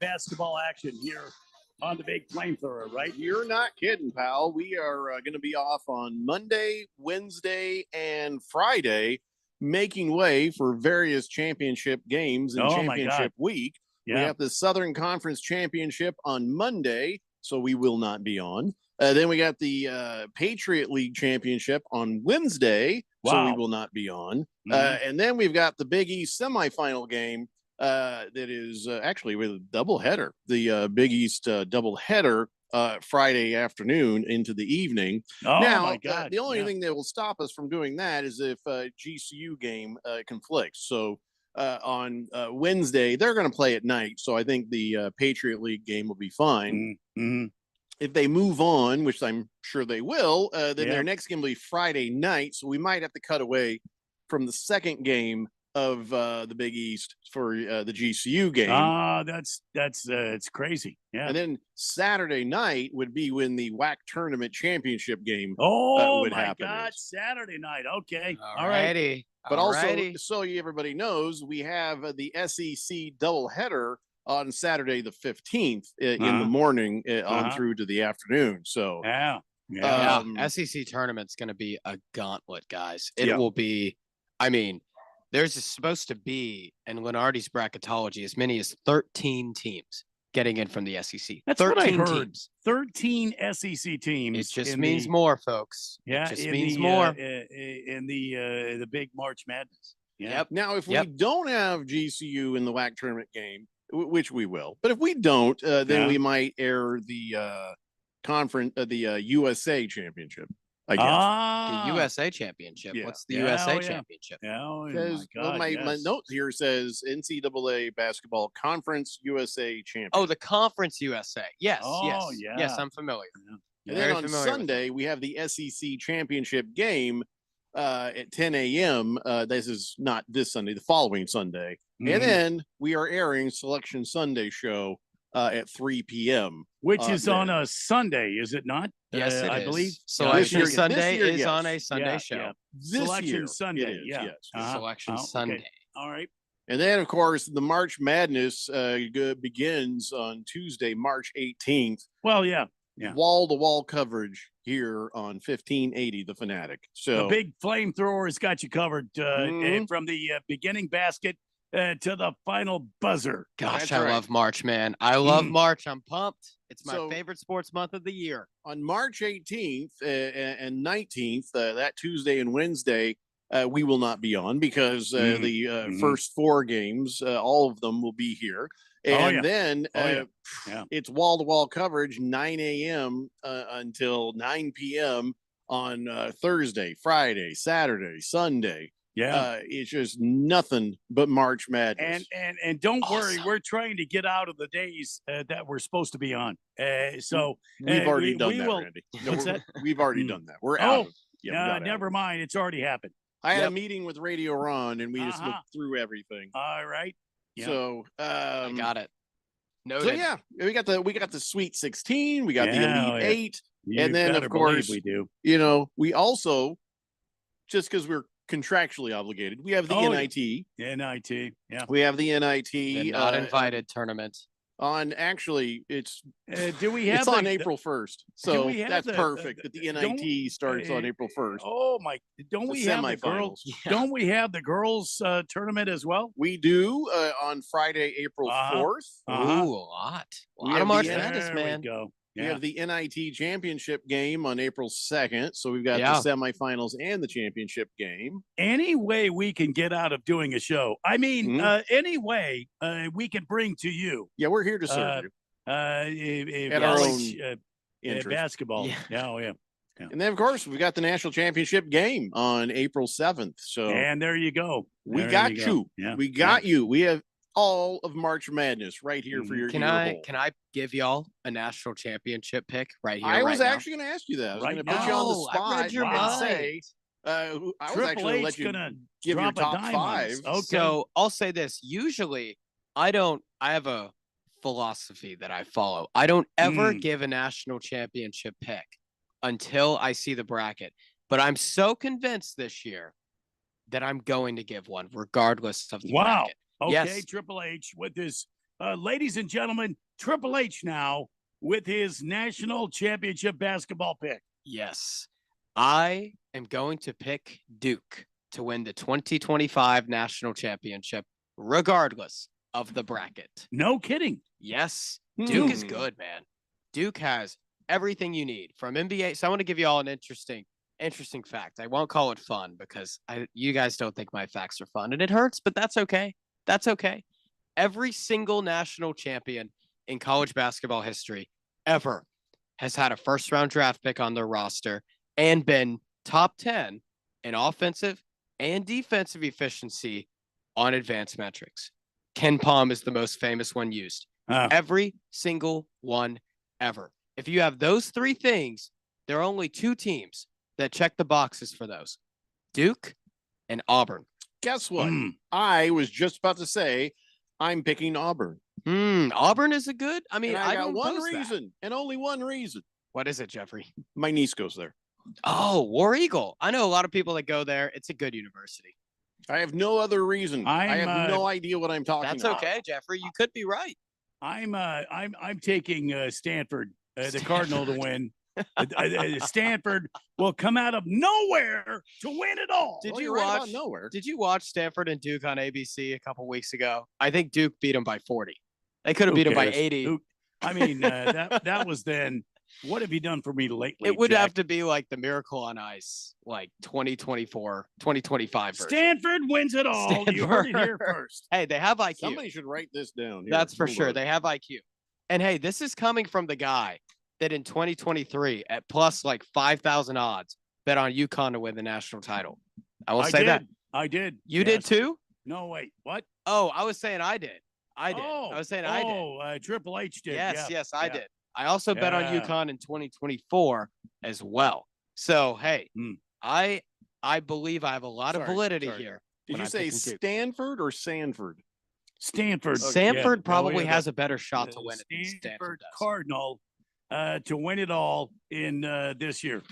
basketball action here on the big flamethrower, right?
You're not kidding, pal. We are going to be off on Monday, Wednesday, and Friday, making way for various championship games in
Oh, my
championship
God.
week. We
Yeah.
have the Southern Conference Championship on Monday, so we will not be on. Then we got the Patriot League Championship on Wednesday, so we
Wow.
will not be on.
Mhm.
And then we've got the Big East semifinal game that is actually with a doubleheader, the Big East doubleheader Friday afternoon into the evening.
Oh,
Now,
my God.
the only
Yeah.
thing that will stop us from doing that is if GCU game conflicts. So on Wednesday, they're going to play at night. So I think the Patriot League game will be fine.
Mm-hmm.
If they move on, which I'm sure they will, then
Yeah.
their next game will be Friday night. So we might have to cut away from the second game of the Big East for the GCU game.
That's it's crazy. Yeah.
And then Saturday night would be when the WAC tournament championship game
Oh
would
my
happen.
God! Saturday night. Okay. All
Alrighty.
right.
But also,
Alrighty.
so everybody knows, we have the SEC doubleheader on Saturday the 15th in the
Uh-huh.
morning on
Uh-huh.
through to the afternoon. So
Yeah.
Yeah,
Um,
SEC tournament's going to be a gauntlet, guys. It
Yeah.
will be. I mean, there's supposed to be in Lenardi's bracketology as many as 13 teams getting in from the SEC.
That's what I
13
heard.
teams.
13 SEC teams.
It just
in
means
the-
more, folks.
Yeah,
it just
in
means
the,
more.
in the big March Madness. Yeah.
Yep.
now, if
Yep.
we don't have GCU in the WAC tournament game, which we will, but if we don't, then
Yeah.
we might air the conference, the USA championship. I guess.
Ah,
The USA Championship.
Yeah.
What's the
Yeah,
USA
oh, yeah.
Championship?
Oh,
Says,
my
well,
God,
my
yes.
note here says NCAA Basketball Conference USA Champion.
Oh, the Conference USA. Yes,
Oh,
yes,
yeah.
yes. I'm familiar.
And
Very
then on
familiar with
Sunday, we have the SEC Championship game at 10 a.m. This is not this Sunday, the following Sunday.
Mhm.
And then we are airing Selection Sunday show at 3 p.m.
Which is on
then.
a Sunday, is it not?
Yes, it
I
is.
believe.
Selection
this year-
Sunday
this year,
is
yes.
on a Sunday
Yeah,
show.
yeah.
This
Selection
year,
Sunday.
it is,
Yeah.
yes.
Selection
Okay.
Sunday.
All right.
And then, of course, the March Madness begins on Tuesday, March 18th.
Well, yeah. Yeah.
Wall-to-wall coverage here on 1580 The Fanatic. So
The big flamethrower has got you covered
Mhm.
from the beginning basket to the final buzzer.
Gosh,
That's
I
right.
love March, man. I love
Mm.
March. I'm pumped. It's my
So-
favorite sports month of the year.
on March 18th and 19th, that Tuesday and Wednesday, we will not be on because the first four games, all of them will be here. And
yeah.
then
Yeah.
it's wall-to-wall coverage, 9 a.m. Until 9 p.m. on Thursday, Friday, Saturday, Sunday.
Yeah.
It's just nothing but March Madness.
And don't worry, we're trying to get out of the days that we're supposed to be on. So
We've already
we
done that,
will-
Randy.
What's that?
We've already
Mm.
done that. We're out.
Oh,
of- yeah, we got out of
never
it.
mind. It's already happened.
I had
Yep.
a meeting with Radio Ron, and we just
Uh-huh.
looked through everything.
All right. Yeah.
So,
I got it.
so
Noted.
yeah, we got the Sweet 16, we got the
Yeah,
Elite
yeah.
8,
You
and then
better
of
believe
course
we do.
we also, just because we're contractually obligated, we have the
Oh, yeah.
NIT.
NIT. Yeah.
We have the NIT
The not invited tournament.
on. Actually, it's
Do we have
it's on
the-
April 1st, so
we have
that's
the-
perfect. That the
don't-
NIT starts on April 1st.
Oh my! Don't
The
we have the girls?
semifinals.
Don't we have the girls tournament as well?
We do on Friday, April
Uh-huh.
4th.
Uh-huh.
Ooh, a lot. A
We
lot
have
of March
the-
Madness,
There
man.
we go.
We
Yeah.
have the NIT championship game on April 2nd. So we've got
Yeah.
the semifinals and the championship game.
Any way we can get out of doing a show? I mean,
Mhm.
any way we can bring to you.
Yeah, we're here to serve you.
At
our
college,
own interest.
basketball.
Yeah.
Yeah, oh yeah.
And then, of course, we've got the national championship game on April 7th. So
And there you go.
we
There
got
you
you.
go. Yeah.
We got you. We have all of March Madness right here for your
Can
ear
I
hole.
can I give y'all a national championship pick right here?
I was
right now?
actually going to ask you that. I was
Right
going to put you on the
now. I
spot
read your
and
mind.
say, I was
Triple
actually going to
H
let you
gonna
give your
drop a
top
dime on us.
5.
Okay.
So I'll say this. Usually I have a philosophy that I follow. I don't ever
Mm.
give a national championship pick until I see the bracket. But I'm so convinced this year that I'm going to give one regardless of the
Wow.
bracket.
Okay,
Yes.
Triple H with his, ladies and gentlemen, Triple H now with his national championship basketball pick.
Yes. I am going to pick Duke to win the 2025 national championship regardless of the bracket.
No kidding.
Yes. Duke is
Hmm.
good, man. Duke has everything you need from NBA. So I want to give you all an interesting fact. I won't call it fun because you guys don't think my facts are fun and it hurts, but that's okay. That's okay. Every single national champion in college basketball history ever has had a first round draft pick on their roster and been top 10 in offensive and defensive efficiency on advanced metrics. Ken Palm is the most famous one used. Every single one ever. If you have those three things, there are only two teams that check the boxes for those: Duke and Auburn.
Guess what? I was just about to say I'm picking Auburn.
Auburn is a good. I mean,
And I got
don't
one
oppose that.
reason and only one reason.
What is it, Jeffrey?
My niece goes there.
Oh, War Eagle. I know a lot of people that go there. It's a good university.
I have no other reason. I have no idea what I'm talking
That's
about.
okay, Jeffrey. You could be right.
I'm taking Stanford, the Cardinal to win. Stanford will come out of nowhere to win it all.
Did
Well,
you
you're right about
watch?
nowhere.
Did you watch Stanford and Duke on ABC a couple weeks ago? I think Duke beat them by 40. They could have
Who
beat them by
cares?
80.
I mean, that was then. What have you done for me lately?
It would
Jack?
have to be like the Miracle on Ice, like 2024, 2025 version.
Stanford wins it all. You heard it here first.
Hey, they have IQ.
Somebody should write this down. Here.
That's for
Hold
sure.
on.
They have IQ. And hey, this is coming from the guy that in 2023 at plus like 5,000 odds bet on UConn to win the national title. I will
I
say
did.
that.
I did.
You did too?
No, wait. What?
Oh, I was saying I did. I did.
Oh,
I was saying I did.
Oh, Triple H did.
Yes,
yeah.
yes, I
yeah.
did. I also bet on
Yeah.
UConn in 2024 as well. So hey, I believe I have a lot of
Sorry,
validity
sorry.
here.
Did
when
you
I
say
pick and Duke.
Stanford or Sanford?
Stanford.
Sanford
Yeah.
probably
yeah,
has a better shot to win it than
Stanford
Stanford does.
Cardinal to win it all in this year.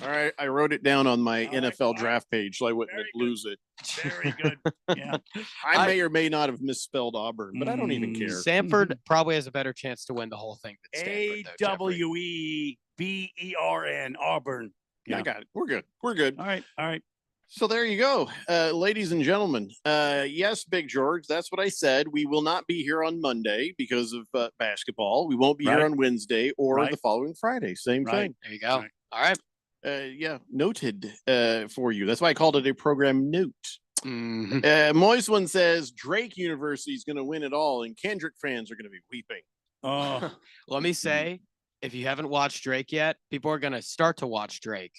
All right, I wrote it down on my NFL draft page so I wouldn't lose it.
Very good. Yeah.
I may or may not have misspelled Auburn, but I don't even care.
Sanford probably has a better chance to win the whole thing than Stanford. though, Jeffrey.
AWEBERN, Auburn.
I got it. We're good. We're good.
All right. All right.
So there you go, ladies and gentlemen. Yes, Big George, that's what I said. We will not be here on Monday because of basketball. We won't be
Right.
here on Wednesday or
Right.
the following Friday. Same
Right.
thing.
There you go. All right.
Yeah, noted for you. That's why I called it a program note.
Mhm.
Moist one says Drake University is going to win it all, and Kendrick fans are going to be weeping.
Oh,
Let me say, if you haven't watched Drake yet, people are going to start to watch Drake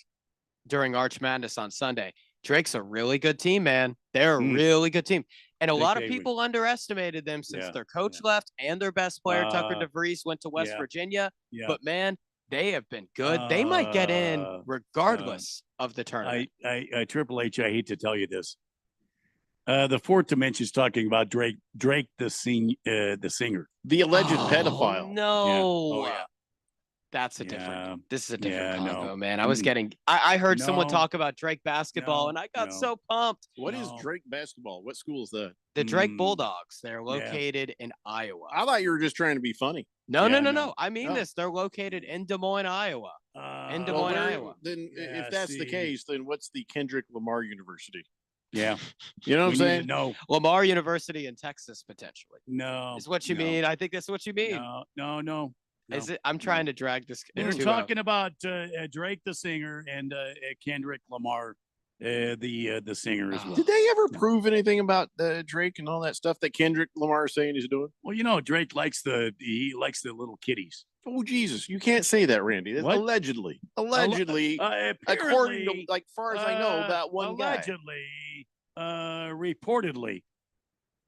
during Arch Madness on Sunday. Drake's a really good team, man. They're a really good team. And a
Think
lot of
they would.
people underestimated them since
Yeah,
their coach left and their best player, Tucker DeVries, went to West
yeah,
Virginia.
yeah.
But man, they have been good. They might get in regardless of the tournament.
I Triple H, I hate to tell you this. The fourth dimension is talking about Drake the singer.
The alleged pedophile.
No.
Yeah. Oh, yeah.
That's a different. This is a
Yeah,
different
no.
convo, man. I was
Mm.
getting. I heard someone
No.
talk about Drake basketball,
No,
and I got
no.
so pumped.
What is Drake basketball? What school is that?
The Drake
Mm.
Bulldogs. They're located in Iowa.
I thought you were just trying to be funny.
No,
Yeah,
no, no,
no.
no. I mean
Oh.
this. They're located in Des Moines, Iowa. In Des
Well,
Moines,
where-
Iowa.
Then,
Yeah,
if that's the
see.
case, then what's the Kendrick Lamar University?
Yeah.
You know what I'm saying?
No.
Lamar University in Texas, potentially.
No.
Is what you
no,
mean. I think that's what you mean.
No.
Is it? I'm trying to drag this.
We're
into,
talking about Drake the singer and Kendrick Lamar, the singer as well.
Did they ever prove anything about Drake and all that stuff that Kendrick Lamar is saying he's doing?
Well, you know, Drake likes the little kitties.
Oh Jesus, you can't say that, Randy. That's
What?
allegedly, according to,
Apparently,
like far as I know, that one guy.
allegedly, reportedly.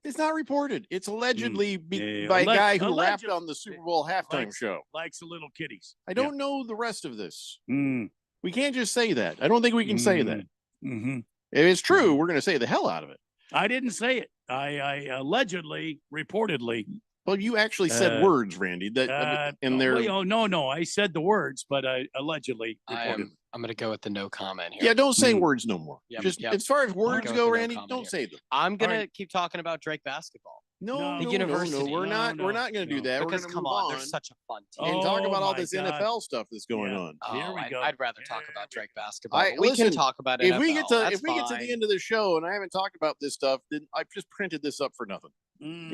It's not reported. It's allegedly
Yeah,
by a guy who rapped
allegedly.
on the Super Bowl halftime show.
Likes the little kitties.
I don't know the rest of this.
Mm.
We can't just say that. I don't think we can say that.
Mm-hmm.
If it's true, we're going to say the hell out of it.
I didn't say it. I allegedly, reportedly.
Well, you actually said words, Randy. That and they're
well, no. I said the words, but I allegedly, reportedly.
I'm going to go with the no comment here.
yeah. Don't say words no more.
Yep,
Just
yep.
as far as words
go
go,
with the no
Randy,
comment
don't
here.
say them.
I'm going
All
to
right.
keep talking about Drake basketball.
No,
The
no,
university.
no. We're
No,
not.
no,
We're not going to do that.
Because
we're going to
come
move
on, they're such a fun team.
and talk
Oh,
about all
my
this
God.
NFL stuff that's going
Yeah.
on.
Here we go.
I'd rather talk about Drake basketball.
I
but we
listen,
can talk about
if
NFL.
we get to
That's
if we get to
fine.
the end of the show and I haven't talked about this stuff, then I've just printed this up for nothing.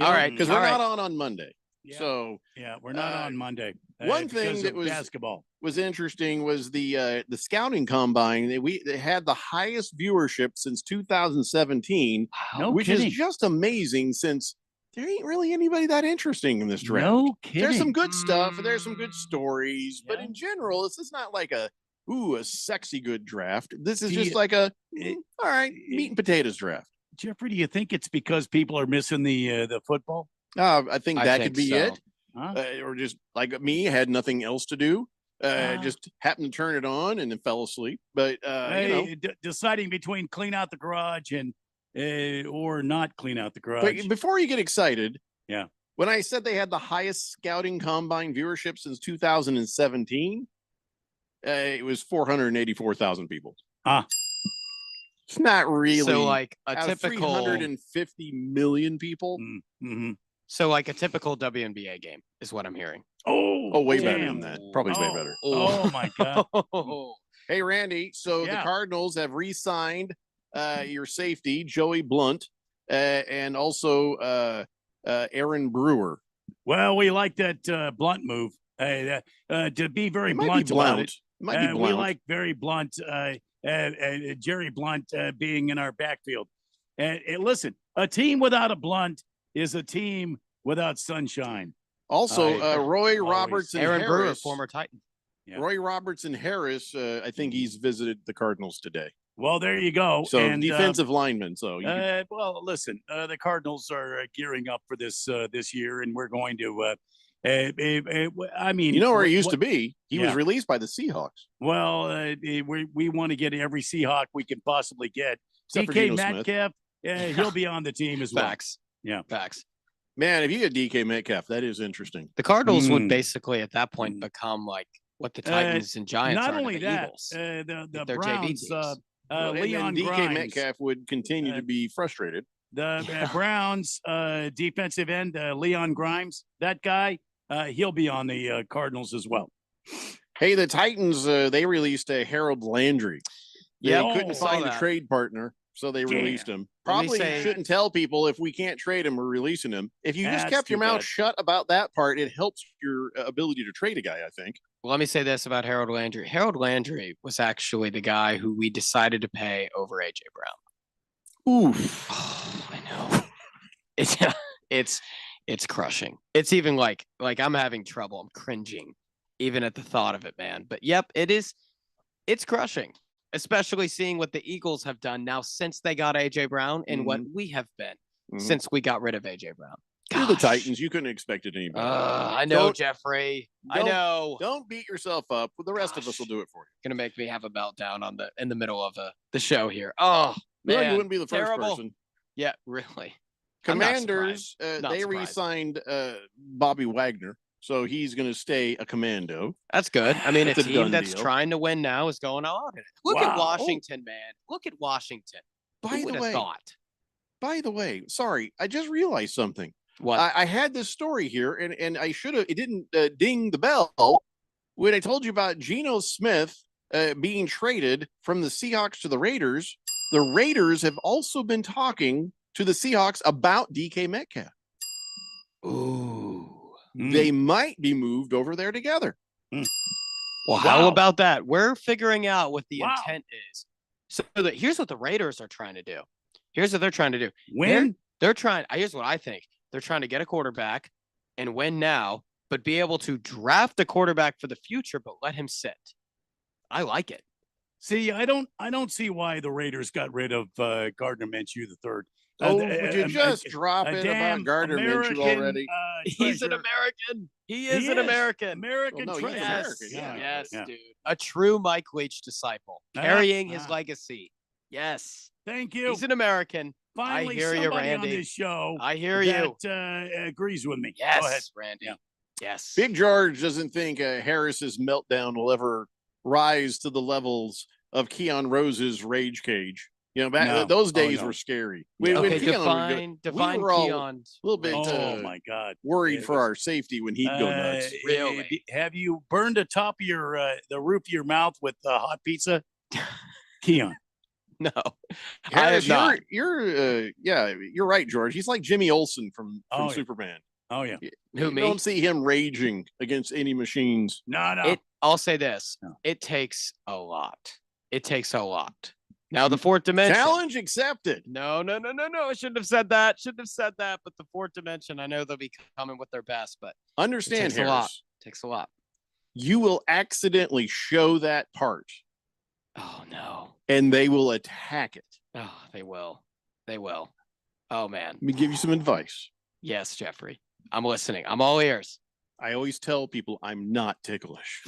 All right,
because
all
we're
right.
not on Monday.
Yeah.
So
Yeah, we're not on Monday.
one thing
because
that
of
was
basketball.
was interesting was the scouting combine. They had the highest viewership since 2017,
No
which
kidding.
is just amazing since there ain't really anybody that interesting in this draft.
No kidding.
There's some good stuff. There's some good stories, but in general, this is not like a sexy good draft. This is
Do
just
you-
like all right, meat and potatoes draft.
Jeffrey, do you think it's because people are missing the football?
I think
I
that
think
could be
so.
it.
Huh?
Or just like me, had nothing else to do. Just happened to turn it on and then fell asleep. But
Deciding between clean out the garage and or not clean out the garage.
but before you get excited,
Yeah.
when I said they had the highest scouting combine viewership since 2017, it was 484,000 people.
Ah.
It's not really
So like a
out of
typical
350 million people.
Mm-hmm.
So like a typical WNBA game is what I'm hearing.
Oh, way better
damn.
than that. Probably way better.
Oh my God.
Hey, Randy. So the
Yeah.
Cardinals have re-signed your safety, Joey Blunt, and also Aaron Brewer.
Well, we like that blunt move. To be very
It might be
blunt about
Blount.
it.
It might be
We
Blount.
like very blunt. Jerry Blunt being in our backfield. And listen, a team without a Blunt is a team without sunshine.
Also, Roy
always.
Robertson
Aaron Brewer,
Harris,
former Titan.
Roy Robertson Harris, I think he's visited the Cardinals today.
Well, there you go.
So
And,
defensive lineman. So
well, listen, the Cardinals are gearing up for this year, and we're going to. I mean,
you know where he used
what-
to be? He was released by the Seahawks.
Well, we want to get every Seahawk we can possibly get.
Except for
DK
Geno Smith.
Metcalf, he'll be on the team as well.
Facts.
Yeah.
Facts.
Man, if you get DK Metcalf, that is interesting.
The Cardinals would
Mm.
basically at that point become like what the Titans and Giants
Not
are to
only
the
that,
Eagles.
the
If they're JV
Browns,
teams.
And
Leon
DK
Grimes,
Metcalf would continue to be frustrated.
the Browns defensive end, Leon Grimes, that guy, he'll be on the Cardinals as well.
Hey, the Titans, they released Harold Landry. They
Yeah,
couldn't
saw
find a
that.
trade partner, so they
Damn.
released him.
Let me
Probably
say-
shouldn't tell people if we can't trade him, we're releasing him. If you just
That's
kept your
too
mouth
bad.
shut about that part, it helps your ability to trade a guy, I think.
Well, let me say this about Harold Landry. Harold Landry was actually the guy who we decided to pay over AJ Brown.
Oof.
Oh, I know. It's crushing. It's even like I'm having trouble. I'm cringing even at the thought of it, man. But yep, it's crushing, especially seeing what the Eagles have done now since they got AJ Brown and what we have been since we got rid of AJ Brown.
You're the Titans. You couldn't expect it any better.
I know,
Don't-
Jeffrey. I
don't-
know.
Don't beat yourself up. The rest of us will do it for you.
Gonna make me have a meltdown in the middle of the show here. Oh
No,
man,
you wouldn't be the first
terrible.
person.
Yeah, really. I'm not
Commanders,
surprised. Not
they
surprised.
re-signed Bobby Wagner, so he's going to stay a commando.
That's good. I mean, a
It's a
team
done
that's
deal.
trying to win now is going all out in it. Look
Wow.
at Washington, man. Look at Washington.
By
Who
the
would have
way,
thought?
By the way, sorry, I just realized something.
What?
I had this story here, and I should have. It didn't ding the bell when I told you about Geno Smith being traded from the Seahawks to the Raiders. The Raiders have also been talking to the Seahawks about DK Metcalf.
Ooh.
They might be moved over there together.
Well, how about that? We're figuring out what the intent is. So here's what the Raiders are trying to do. Here's what they're trying to do.
Win?
They're trying. Here's what I think. They're trying to get a quarterback and win now, but be able to draft a quarterback for the future, but let him sit. I like it.
See, I don't see why the Raiders got rid of Gardner Minshew the third.
Oh, would you just drop it about Gardner Minshew already?
He's an American. He is an American.
American
Well, no, he's
treasure.
American, yeah.
Yes,
Yeah.
dude. A true Mike Leach disciple, carrying his legacy. Yes.
Thank you.
He's an American.
Finally,
I hear you,
somebody
Randy.
on this show
I hear you.
that agrees with me.
Yes,
Go ahead.
Randy. Yes.
Big George doesn't think Harris's meltdown will ever rise to the levels of Keon Rose's rage cage. You know, back
No.
those
Oh,
days
no.
were scary.
Okay,
When Keon was
define
we were all
Keon's
a little bit
Oh my God!
worried for our safety when he'd go nuts.
Really?
Have you burned the top of your the roof of your mouth with hot pizza, Keon?
No, I
Harris,
have not.
you're right, George. He's like Jimmy Olsen from
Oh, yeah.
Superman.
Oh yeah.
Who,
You
me?
don't see him raging against any machines.
No.
I'll say this.
No.
It takes a lot. It takes a lot. Now the fourth dimension.
Challenge accepted.
No. I shouldn't have said that. But the fourth dimension, I know they'll be coming with their best, but
Understand,
it takes a lot.
Harris.
Takes a lot.
You will accidentally show that part,
Oh no.
and they will attack it.
Oh, they will. They will. Oh man.
Let me give you some advice.
Yes, Jeffrey. I'm listening. I'm all ears.
I always tell people I'm not ticklish.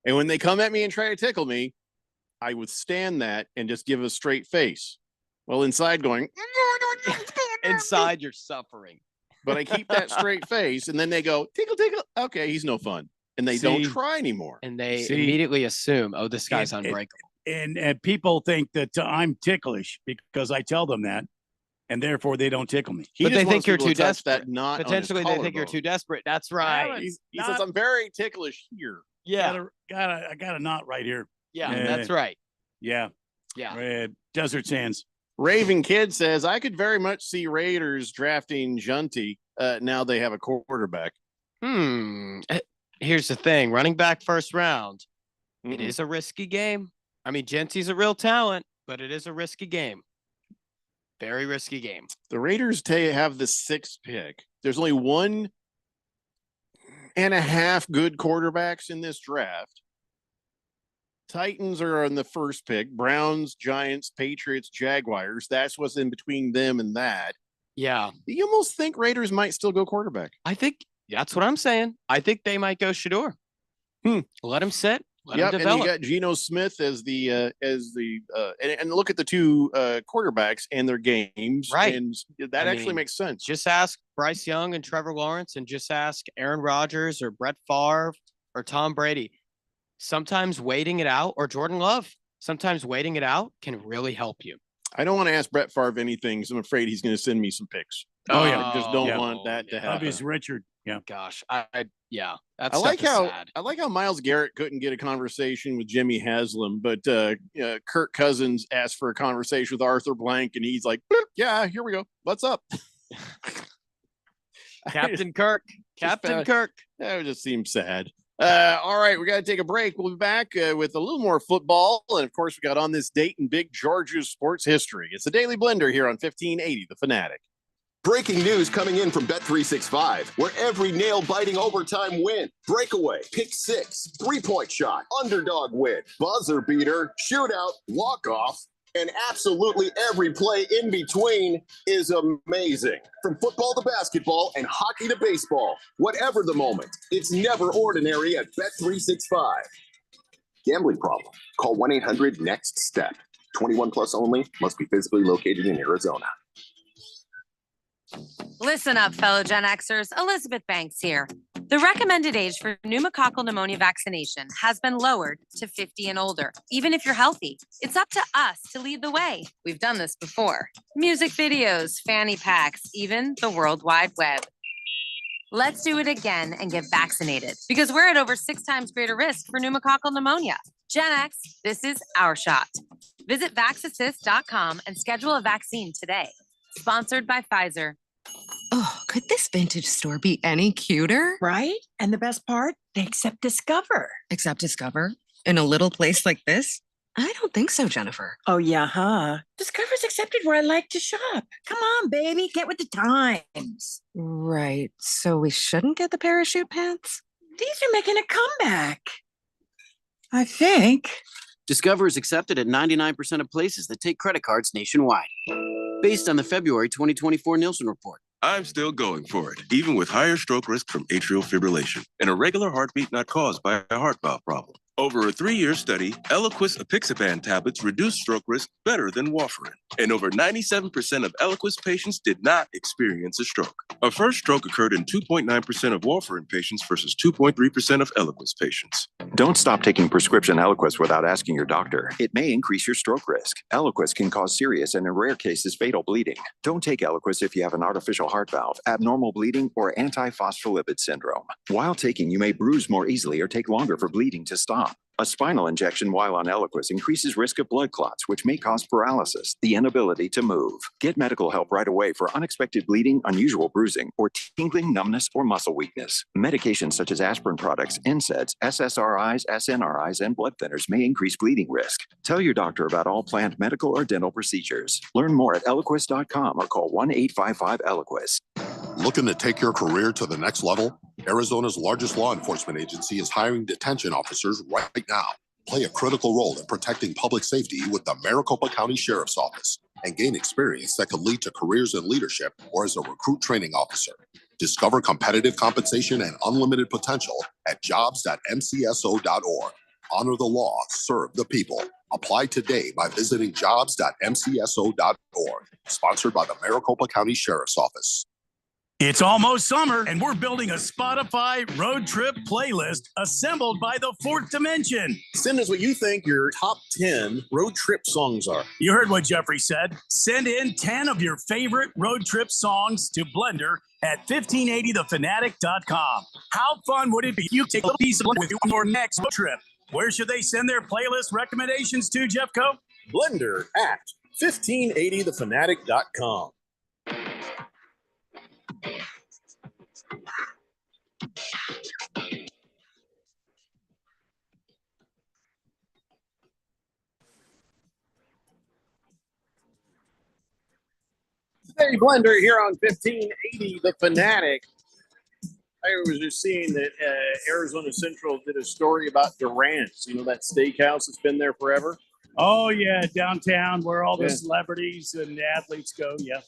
And when they come at me and try to tickle me, I withstand that and just give a straight face. Well, inside going,
Inside you're suffering.
but I keep that straight face, and then they go, tickle, tickle. Okay, he's no fun. And they don't
See?
try anymore.
And they
See?
immediately assume, oh, this guy's
It- it-
unbreakable.
And people think that I'm ticklish because I tell them that, and therefore they don't tickle me.
He
But
just
they
wants
think you're
people to
too
touch that
desperate.
knot on his
Potentially they think you're
collarbone.
too desperate. That's right.
He
Not-
says, I'm very ticklish here.
Yeah.
I got a knot right here.
Yeah,
Yeah.
that's right.
Yeah.
Yeah.
Desert Sands.
Raven Kid says, I could very much see Raiders drafting Junty. Now they have a quarterback.
Here's the thing. Running back first round. It
Mm-mm.
is a risky game. I mean, Genty's a real talent, but it is a risky game. Very risky game.
The Raiders have the sixth pick. There's only one. and a half good quarterbacks in this draft. Titans are on the first pick. Browns, Giants, Patriots, Jaguars. That's what's in between them and that.
Yeah.
You almost think Raiders might still go quarterback.
I think that's what I'm saying. I think they might go Shador. Let him sit. Let him
And
develop.
you got Geno Smith as the and look at the two quarterbacks and their games,
Right.
And that actually makes sense.
Just ask Bryce Young and Trevor Lawrence, and just ask Aaron Rodgers or Brett Favre or Tom Brady. Sometimes waiting it out, or Jordan Love. Sometimes waiting it out can really help you.
I don't want to ask Brett Favre anything because I'm afraid he's going to send me some picks. I just don't want that to happen.
Obvious Richard. Yeah.
Gosh, yeah. That's
I like how Myles Garrett couldn't get a conversation with Jimmy Haslam, but Kirk Cousins asked for a conversation with Arthur Blank, and he's like, "Yeah, here we go. What's up?"
Captain Kirk. Captain Kirk.
That just seems sad. All right, we got to take a break. We'll be back with a little more football, and of course, we got on this date in Big George's sports history. It's the Daily Blender here on 1580 The Fanatic.
Breaking news coming in from Bet365, where every nail-biting overtime win, breakaway, pick six, three-point shot, underdog win, buzzer beater, shootout, walk-off, and absolutely every play in between is amazing. From football to basketball and hockey to baseball, whatever the moment, it's never ordinary at Bet365. Gambling problem? Call 1-800-NEXT-STEP. 21 plus only, must be physically located in Arizona.
Listen up, fellow Gen Xers. Elizabeth Banks here. The recommended age for pneumococcal pneumonia vaccination has been lowered to 50 and older, even if you're healthy. It's up to us to lead the way. We've done this before. Music videos, fanny packs, even the World Wide Web. Let's do it again and get vaccinated, because we're at over 6 times greater risk for pneumococcal pneumonia. Gen X, this is our shot. Visit vaxassist.com and schedule a vaccine today. Sponsored by Pfizer.
Oh, could this vintage store be any cuter?
Right? And the best part, they accept Discover.
Accept Discover? In a little place like this? I don't think so, Jennifer.
Oh, yeah, huh? Discover's accepted where I like to shop. Come on, baby, get with the times.
Right. So we shouldn't get the parachute pants?
These are making a comeback. I think.
Discover is accepted at 99% of places that take credit cards nationwide. Based on the February 2024 Nielsen report.
I'm still going for it, even with higher stroke risk from atrial fibrillation and a regular heartbeat not caused by a heart valve problem. Over a 3-year study, Eliquis apixaban tablets reduced stroke risk better than warfarin. And over 97% of Eliquis patients did not experience a stroke. A first stroke occurred in 2.9% of warfarin patients versus 2.3% of Eliquis patients.
Don't stop taking prescription Eliquis without asking your doctor. It may increase your stroke risk. Eliquis can cause serious and in rare cases fatal bleeding. Don't take Eliquis if you have an artificial heart valve, abnormal bleeding, or antiphospholipid syndrome. While taking, you may bruise more easily or take longer for bleeding to stop. A spinal injection while on Eliquis increases risk of blood clots, which may cause paralysis, the inability to move. Get medical help right away for unexpected bleeding, unusual bruising, or tingling, numbness, or muscle weakness. Medications such as aspirin products, NSAIDs, SSRIs, SNRIs, and blood thinners may increase bleeding risk. Tell your doctor about all planned medical or dental procedures. Learn more at Eliquis.com or call 1-855-ELIQUIS.
Looking to take your career to the next level? Arizona's largest law enforcement agency is hiring detention officers right now. Play a critical role in protecting public safety with the Maricopa County Sheriff's Office and gain experience that could lead to careers in leadership or as a recruit training officer. Discover competitive compensation and unlimited potential at jobs.mcso.org. Honor the law, serve the people. Apply today by visiting jobs.mcso.org. Sponsored by the Maricopa County Sheriff's Office.
It's almost summer, and we're building a Spotify road trip playlist assembled by the Fourth Dimension.
Send us what you think your top 10 road trip songs are.
You heard what Jeffrey said. Send in 10 of your favorite road trip songs to Blender at 1580thefanatic.com. How fun would it be if you take a piece of Blender with you on your next road trip? Where should they send their playlist recommendations to, Jeffco?
Blender at 1580thefanatic.com.
Daily Blender here on 1580 The Fanatic. I was just seeing that Arizona Central did a story about Durant's. You know, that steakhouse that's been there forever.
Oh yeah, downtown where all the
Yeah.
celebrities and the athletes go. Yeah.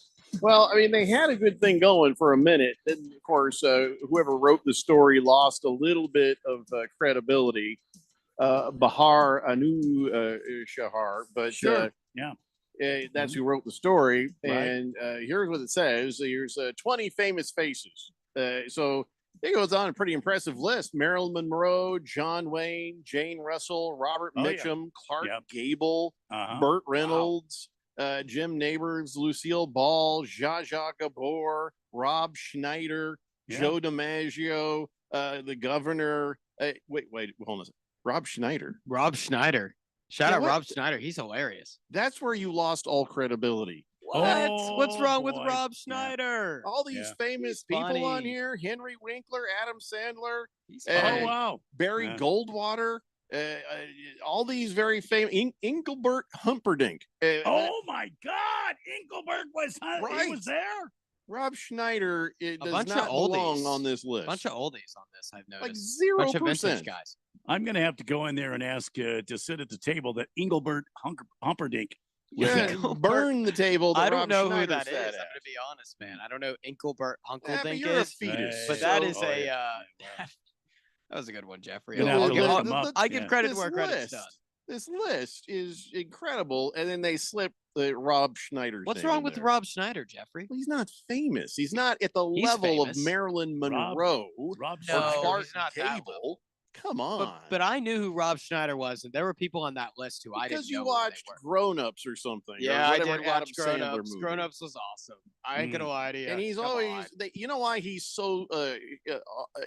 Well, I mean, they had a good thing going for a minute. Then, of course, whoever wrote the story lost a little bit of credibility. Bahar Anu Shahar, but
Sure. Yeah.
that's who wrote the story.
Right.
And here's what it says: there's 20 famous faces. So it goes on a pretty impressive list: Marilyn Monroe, John Wayne, Jane Russell, Robert
Oh, yeah.
Mitchum, Clark
Yep.
Gable,
Uh-huh.
Burt Reynolds, Jim Neighbors, Lucille Ball, Zsa Zsa Gabor, Rob Schneider,
Yeah.
Joe DiMaggio, the governor. Wait, hold on a second. Rob Schneider.
Rob Schneider. Shout
Yeah,
out
what-
Rob Schneider. He's hilarious.
That's where you lost all credibility.
What? What's
Oh,
wrong with
boy.
Rob Schneider?
All these
Yeah.
famous
He's
people on
funny.
here: Henry Winkler, Adam Sandler,
He's
uh,
funny.
Oh wow.
Barry
Yeah.
Goldwater, all these very famous. Engelbert Humperdinck.
Oh my God! Engelbert was he
Right.
was there.
Rob Schneider does
bunch of
not belong
oldies.
on this list.
Bunch of oldies on this, I've
like
noticed.
0%.
Bunch of vintage guys.
I'm gonna have to go in there and ask to sit at the table that Engelbert Humperdinck was
Yeah,
at.
burn the table. That
I don't
Rob
know who
Schneider
that is.
sat
I'm
at.
gonna be honest, man. I don't know Engelbert
Yeah, but
Hunkledink
you're a
is,
fetus.
but that
so-
is
Oh,
a.
yeah.
That was a good one, Jeffrey.
Gonna
I'll
have to
give-
look
I'll-
him up.
I give
Yeah.
credit
This
where credit's
list-
done.
This list is incredible, and then they slip the Rob Schneider.
What's
name
wrong
in
with
there.
Rob Schneider, Jeffrey?
Well, he's not famous. He's not at the
He's
level
famous.
of Marilyn Monroe
Rob
or
No,
Clark
he's not that
Gable. Come on.
But I knew who Rob Schneider was, and there were people on that list who I didn't
because you
know who they
watched
were.
Grown Ups or something.
Yeah,
or
I
whatever
did
Adam
watch Grown
Sandler
Ups.
movie.
Grown Ups was awesome. I ain't gonna lie to you.
And he's
Come
always,
on.
you know why he's so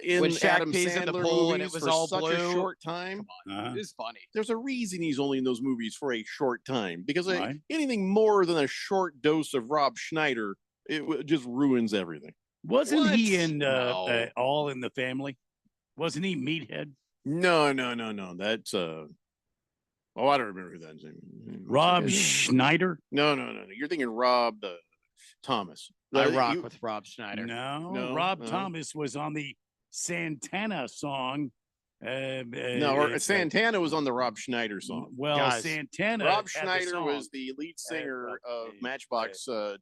in
When Shaq
Adam
pees
Sandler
in the pool and it
movies
was
for
all
such a
blue?
short time?
Come on,
Uh-huh.
it was funny.
There's a reason he's only in those movies for a short time because
Right.
anything more than a short dose of Rob Schneider, just ruins everything.
Wasn't he
What?
in
No.
All in the Family? Wasn't he Meathead?
No. That's oh, I don't remember who that's name.
Rob Schneider?
No. You're thinking Rob Thomas.
I
The-
rock
you-
with Rob Schneider.
No, Rob Thomas was on the Santana song.
No,
it's,
Santana was on the Rob Schneider song.
Well,
Guys,
Santana.
Rob
had the
Schneider
song.
was the lead singer of Matchbox 20.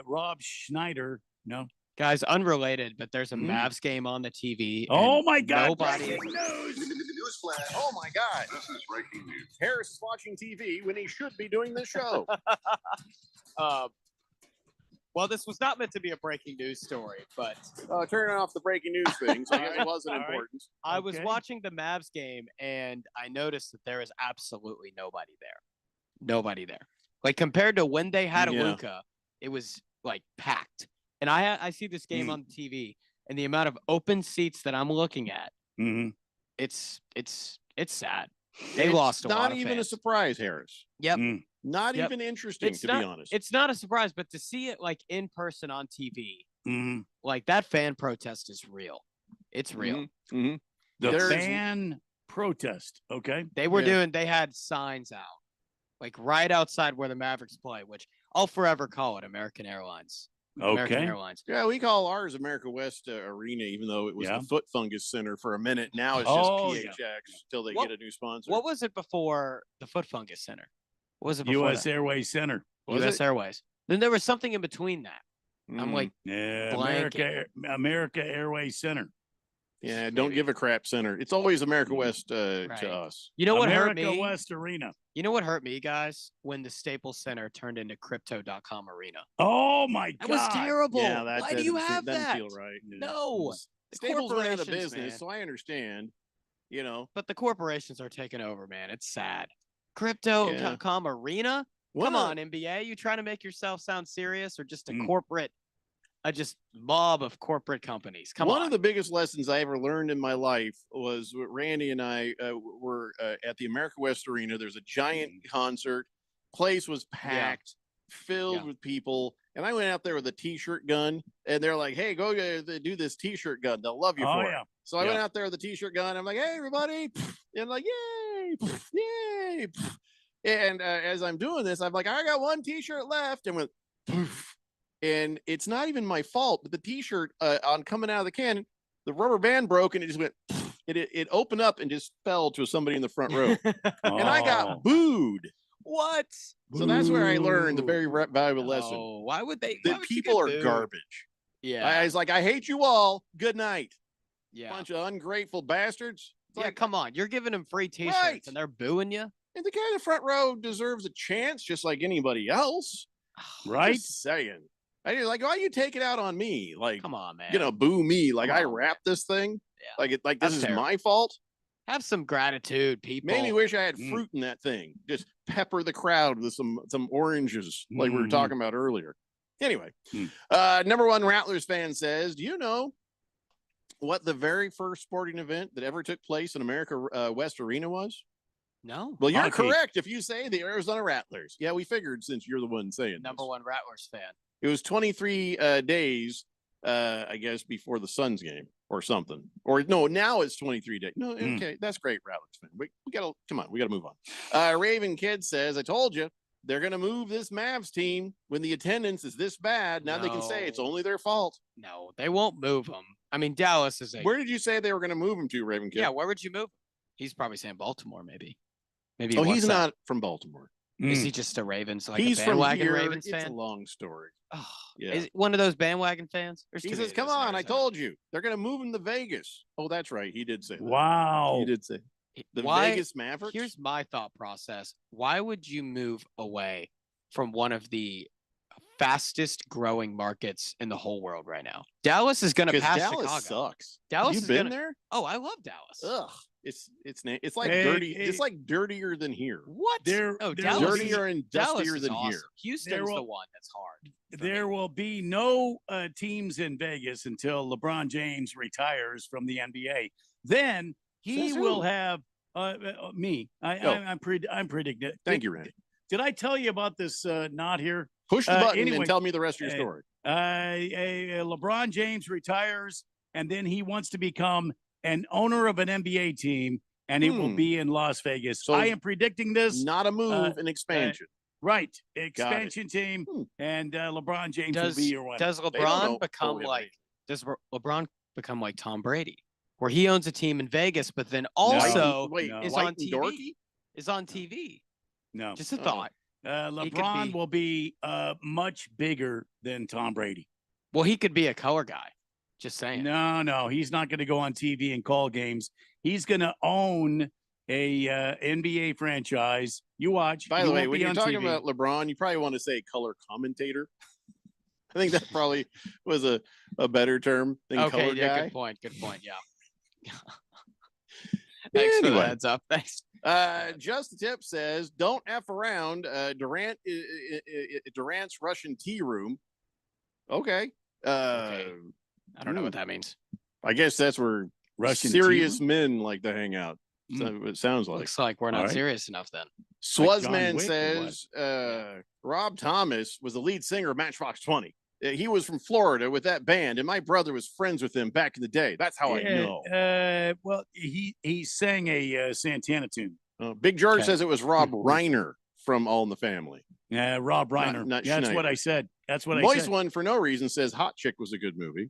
Rob Schneider. No.
Guys, unrelated, but there's a
Mhm.
Mavs game on the TV.
Oh
and
my God!
Nobody.
breaking news.
Newsflash.
Oh my God.
This is breaking news.
Harris is watching TV when he should be doing this show.
Well, this was not meant to be a breaking news story, but
Turning off the breaking news thing, so I guess it wasn't
All right.
important.
I was
Okay.
watching the Mavs game and I noticed that there is absolutely nobody there. Nobody there. Like compared to when they had a
Yeah.
Luka, it was like packed. And I see this game
Mm.
on TV and the amount of open seats that I'm looking at,
Mhm.
it's sad. They
It's
lost a lot
not
of
even a
fans.
surprise, Harris.
Yep.
Mm.
Not
Yep.
even interesting,
It's
to
not,
be honest.
It's not a surprise, but to see it like in person on TV,
Mhm.
like that fan protest is real. It's real.
Mhm.
The
There's-
fan protest. Okay.
They were
Yeah.
they had signs out, like right outside where the Mavericks play, which I'll forever call it American Airlines. American
Okay.
Airlines.
Yeah, we call ours America West Arena, even though it was
Yeah.
the Foot Fungus Center for a minute. Now it's just
Oh, yeah.
PHX till they
What-
get a new sponsor.
What was it before the Foot Fungus Center? What was it before
U.S.
that?
Airways Center.
Was
U.S.
it?
Airways. Then there was something in between that. I'm
Mm.
like,
Yeah,
Blanket.
America Airways Center.
Yeah, don't give a crap center. It's always America West
Right.
to us.
you know what hurt
America
me?
West Arena.
You know what hurt me, guys? When the Staples Center turned into Crypto.com Arena.
Oh my
That
God.
was terrible.
Yeah, that
Why do you
doesn't
have
doesn't
that?
feel right.
No. The
Staples went out of
corporations,
business,
man.
so I understand. You know,
But the corporations are taking over, man. It's sad. Crypto.com Arena? Come on, NBA. You trying to make yourself sound serious or just a corporate, just mob of corporate companies? Come
One
on.
of the biggest lessons I ever learned in my life was Randy and I were at the America West Arena. There's a giant concert. Place was packed, filled with people. And I went out there with a T-shirt gun, and they're like, "Hey, go do this T-shirt gun. They'll love you
Oh,
for
yeah.
it." So I went
Yeah.
out there with the T-shirt gun. I'm like, "Hey, everybody!" And like, "Yay, yay!" And as I'm doing this, I'm like, "I got one T-shirt left," and went, poof. And it's not even my fault, but the T-shirt on coming out of the can
the rubber band broke and it just went. It opened up and just fell to somebody in the front row, and I got booed.
What?
So that's where I learned the very valuable lesson.
Oh, why would they?
That people are garbage.
Yeah.
I was like, I hate you all. Good night.
Yeah.
Bunch of ungrateful bastards.
Yeah, come on. You're giving them free t-shirts and they're booing you.
And the guy in the front row deserves a chance just like anybody else.
Right?
Just saying. I just like, why you take it out on me? Like,
come on, man.
You know, boo me. Like I wrapped this thing.
Yeah.
Like
That's
this is
terrible.
my fault.
Have some gratitude, people.
Made me wish I had fruit in that thing. Just pepper the crowd with some oranges, like we were talking about earlier. Anyway, number one Rattlers fan says, do you know what the very first sporting event that ever took place in America West Arena was?
No.
Well, you're
Hockey.
correct if you say the Arizona Rattlers. Yeah, we figured since you're the one saying
Number one Rattlers fan.
it was 23 days, I guess, before the Suns game or something. Or no, now it's 23 days. No, okay, that's great, Rattlers fan. We gotta come on, we gotta move on. Raven Kid says, I told you they're gonna move this Mavs team when the attendance is this bad. Now they can say it's only their fault.
No, they won't move him. I mean, Dallas is a.
Where did you say they were gonna move him to, Raven Kid?
Yeah, where would you move him? He's probably saying Baltimore, maybe. Maybe.
Oh,
he
he's
wants
not from Baltimore.
that. Is he just a Ravens, like
He's
a
from
bandwagon
here.
Ravens
It's
fan?
a long story.
Oh,
Yeah.
Is one of those bandwagon fans? There's
He
too
says,
many
come
of those in
on, I
Arizona.
told you. They're going to move him to Vegas. Oh, that's right. He did say that.
Wow.
He did say the
Why-
Vegas Mavericks.
Here's my thought process. Why would you move away from one of the fastest growing markets in the whole world right now? Dallas is going to
'Cause
pass
Dallas
Chicago.
sucks.
Dallas
You
is
been
gonna,
there?
Oh, I love Dallas.
Ugh. It's like
Hey,
dirty.
hey.
It's like dirtier than here.
What?
There,
Oh,
there
Dallas
will
is-
be-
Dirtier and
Dallas
dustier
is
than
awesome.
here.
Houston's
will-
the one that's hard.
there will be no teams in Vegas until LeBron James retires from the NBA. Then he
Says
will
who?
have me. I'm predicting.
Thank you, Randy.
Did I tell you about this knot here?
Push the button
anyway,
and tell me the rest of your story.
LeBron James retires, and then he wants to become an owner of an NBA team, and it will be in Las Vegas.
So
I am predicting this.
Not a move, an expansion.
Right, expansion team, and LeBron James will be your one.
Does
don't know
LeBron become
fully
like LeBron become like Tom Brady, where he owns a team in Vegas, but then also
Wait,
is
White
on
and
TV?
Dorky?
Is on TV.
No,
Just a thought. He could
LeBron
be-
will be much bigger than Tom Brady.
Well, he could be a color guy. Just saying.
No, he's not going to go on TV and call games. He's going to own a NBA franchise. You watch.
By
He
the way,
won't
when
be
you're
on
talking
TV.
about LeBron, you probably want to say color commentator. I think that probably was a better term than
Okay,
color
yeah,
guy.
good point. Good point. Yeah. Thanks for the
Anyway.
heads up. Thanks.
Just the tip says, don't F around. Durant's Russian tea room. Okay.
I don't know what that means.
I guess that's where
Russian
serious
tea
men like to hang out. So it sounds like.
Looks like we're
All
not
right.
serious enough then.
Like John
Swazman
Wick or what?
says Rob Thomas was the lead singer of Matchbox 20. He was from Florida with that band, and my brother was friends with him back in the day. That's how I know.
Well, he sang a Santana tune.
Big George
Okay.
says it was Rob Reiner from All in the Family.
Rob Reiner.
not
That's what
Schneider.
I said. That's what I
Moist
said.
One for no reason says Hot Chick was a good movie.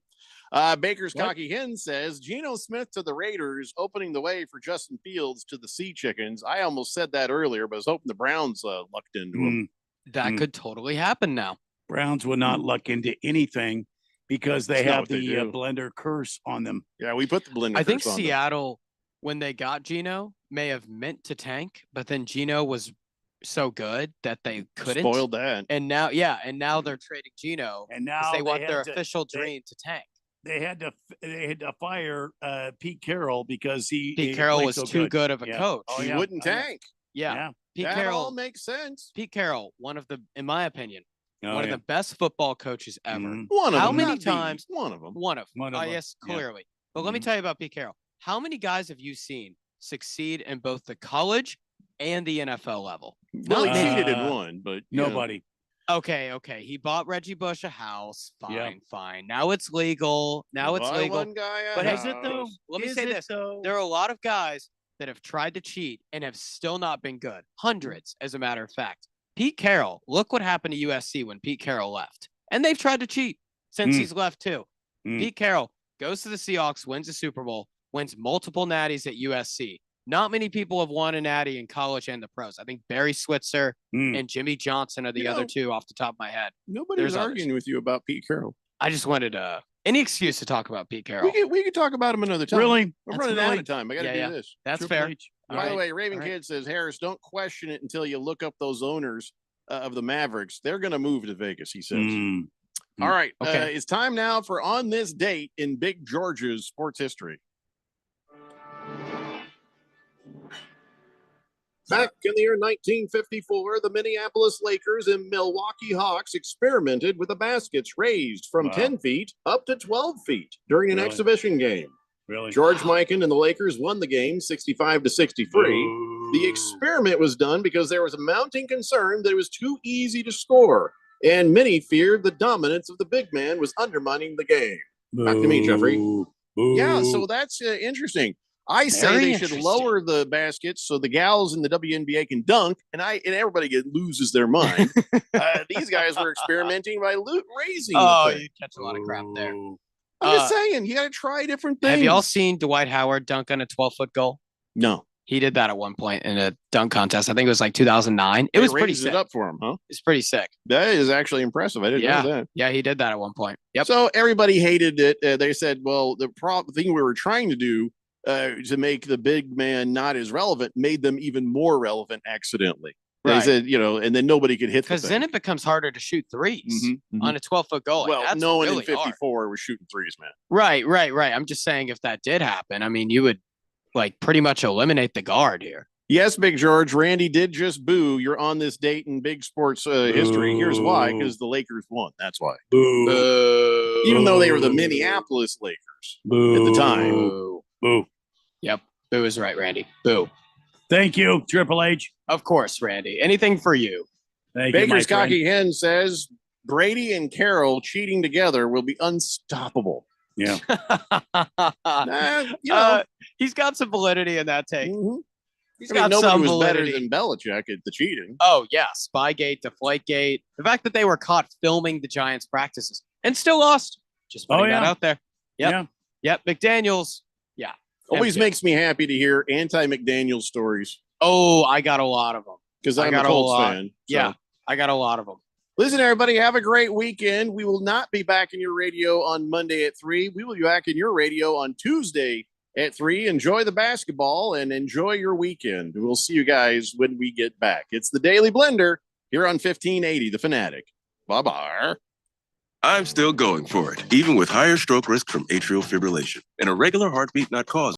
Baker's
What?
Cocky Hen says Geno Smith to the Raiders, opening the way for Justin Fields to the Sea Chickens. I almost said that earlier, but I was hoping the Browns lucked into him.
That could totally happen now.
Browns would not luck into anything because they
That's not
have
what they
the
do.
blender curse on them.
Yeah, we put the blender.
I think
curse on them.
Seattle, when they got Geno, may have meant to tank, but then Geno was so good that they couldn't.
Spoiled that.
And now they're trading Geno,
And
'cause
now
they want
had
their
to-
official dream to tank.
They had to fire Pete Carroll because he
Carroll
played
was
so
too good of a
Yeah.
coach.
Oh,
He
yeah.
wouldn't
Oh, yeah.
tank.
Yeah. Pete
that
Carroll
all makes sense.
Pete Carroll, one of the, in my opinion,
Oh,
one
yeah.
of the best football coaches ever.
Mhm.
One of
How
them.
many
not the-
times?
One of them.
One of
One of them,
yes,
yeah.
clearly. But let me
Mhm.
tell you about Pete Carroll. How many guys have you seen succeed in both the college and the NFL level?
Well, he
Not many.
cheated in one, but you know.
Nobody.
Okay. He bought Reggie Bush a house.
Yeah.
Fine. Now it's legal. Now it's
Buy
legal.
one guy a
But
Is it though?
house.
let me
Is
say
it
this.
though?
There are a lot of guys that have tried to cheat and have still not been good. Hundreds, as a matter of fact. Pete Carroll, look what happened to USC when Pete Carroll left. And they've tried to cheat since
Mm.
he's left too.
Mm.
Pete Carroll goes to the Seahawks, wins a Super Bowl, wins multiple natties at USC. Not many people have won a natty in college and the pros. I think Barry Switzer and Jimmy Johnson are the other two off the top of my head.
Nobody's
There's
arguing with you about Pete Carroll.
I just wanted any excuse to talk about Pete Carroll.
We could talk about him another time.
Really?
I'm running out of time. I got to do this.
That's
Triple
fair.
H.
By the way, Raven Kid says, Harris, don't question it until you look up those owners of the Mavericks. They're going to move to Vegas, he says. All right.
Okay.
It's time now for On This Date in Big George's sports history. Back in the year 1954, the Minneapolis Lakers and Milwaukee Hawks experimented with the baskets raised from 10 feet up to 12 feet during an exhibition game. George Mikan and the Lakers won the game 65-63. The experiment was done because there was a mounting concern that it was too easy to score, and many feared the dominance of the big man was undermining the game. Back to me, Jeffrey. Yeah, so that's interesting. I say they should lower the baskets so the gals in the WNBA can dunk, and everybody loses their mind. These guys were experimenting by raising.
Oh, you catch a lot of crap there.
I'm just saying, you got to try different things.
Have y'all seen Dwight Howard dunk on a 12-foot goal?
No.
He did that at one point in a dunk contest. I think it was like 2009. It was pretty sick.
It up for him, huh?
It's pretty sick.
That is actually impressive. I didn't know that.
Yeah, he did that at one point. Yep.
So everybody hated it. They said, well, the thing we were trying to do to make the big man not as relevant made them even more relevant accidentally. They said, and then nobody could hit
because then it becomes harder to shoot threes on a 12-foot goal.
Well,
that's
no one
really
in 54 was shooting threes, man.
Right. I'm just saying if that did happen, I mean, you would pretty much eliminate the guard here.
Yes, Big George. Randy did just boo. You're on this date in big sports history. Here's why: because the Lakers won. That's why. Boo. Even though they were the Minneapolis Lakers at the time.
Boo.
Yep. Boo is right, Randy. Boo.
Thank you, Triple H.
Of course, Randy. Anything for you.
Thank
Baker's Cocky Hen says Brady and Carroll cheating together will be unstoppable.
Yeah.
He's got some validity in that take.
He's got nobody was better than Belichick at the cheating.
Oh, yeah. Spygate, Deflategate. The fact that they were caught filming the Giants' practices and still lost. Just putting that out there. Yep. McDaniels. Yeah.
Always makes me happy to hear anti-McDaniels stories.
Oh, I got a lot of them.
Because I'm a Colts fan. So.
Yeah, I got a lot of them.
Listen, everybody, have a great weekend. We will not be back in your radio on Monday at 3. We will be back in your radio on Tuesday at 3. Enjoy the basketball and enjoy your weekend. We'll see you guys when we get back. It's the Daily Blender here on 1580 The Fanatic. Bye-bye.
I'm still going for it, even with higher stroke risk from atrial fibrillation and a regular heartbeat not caused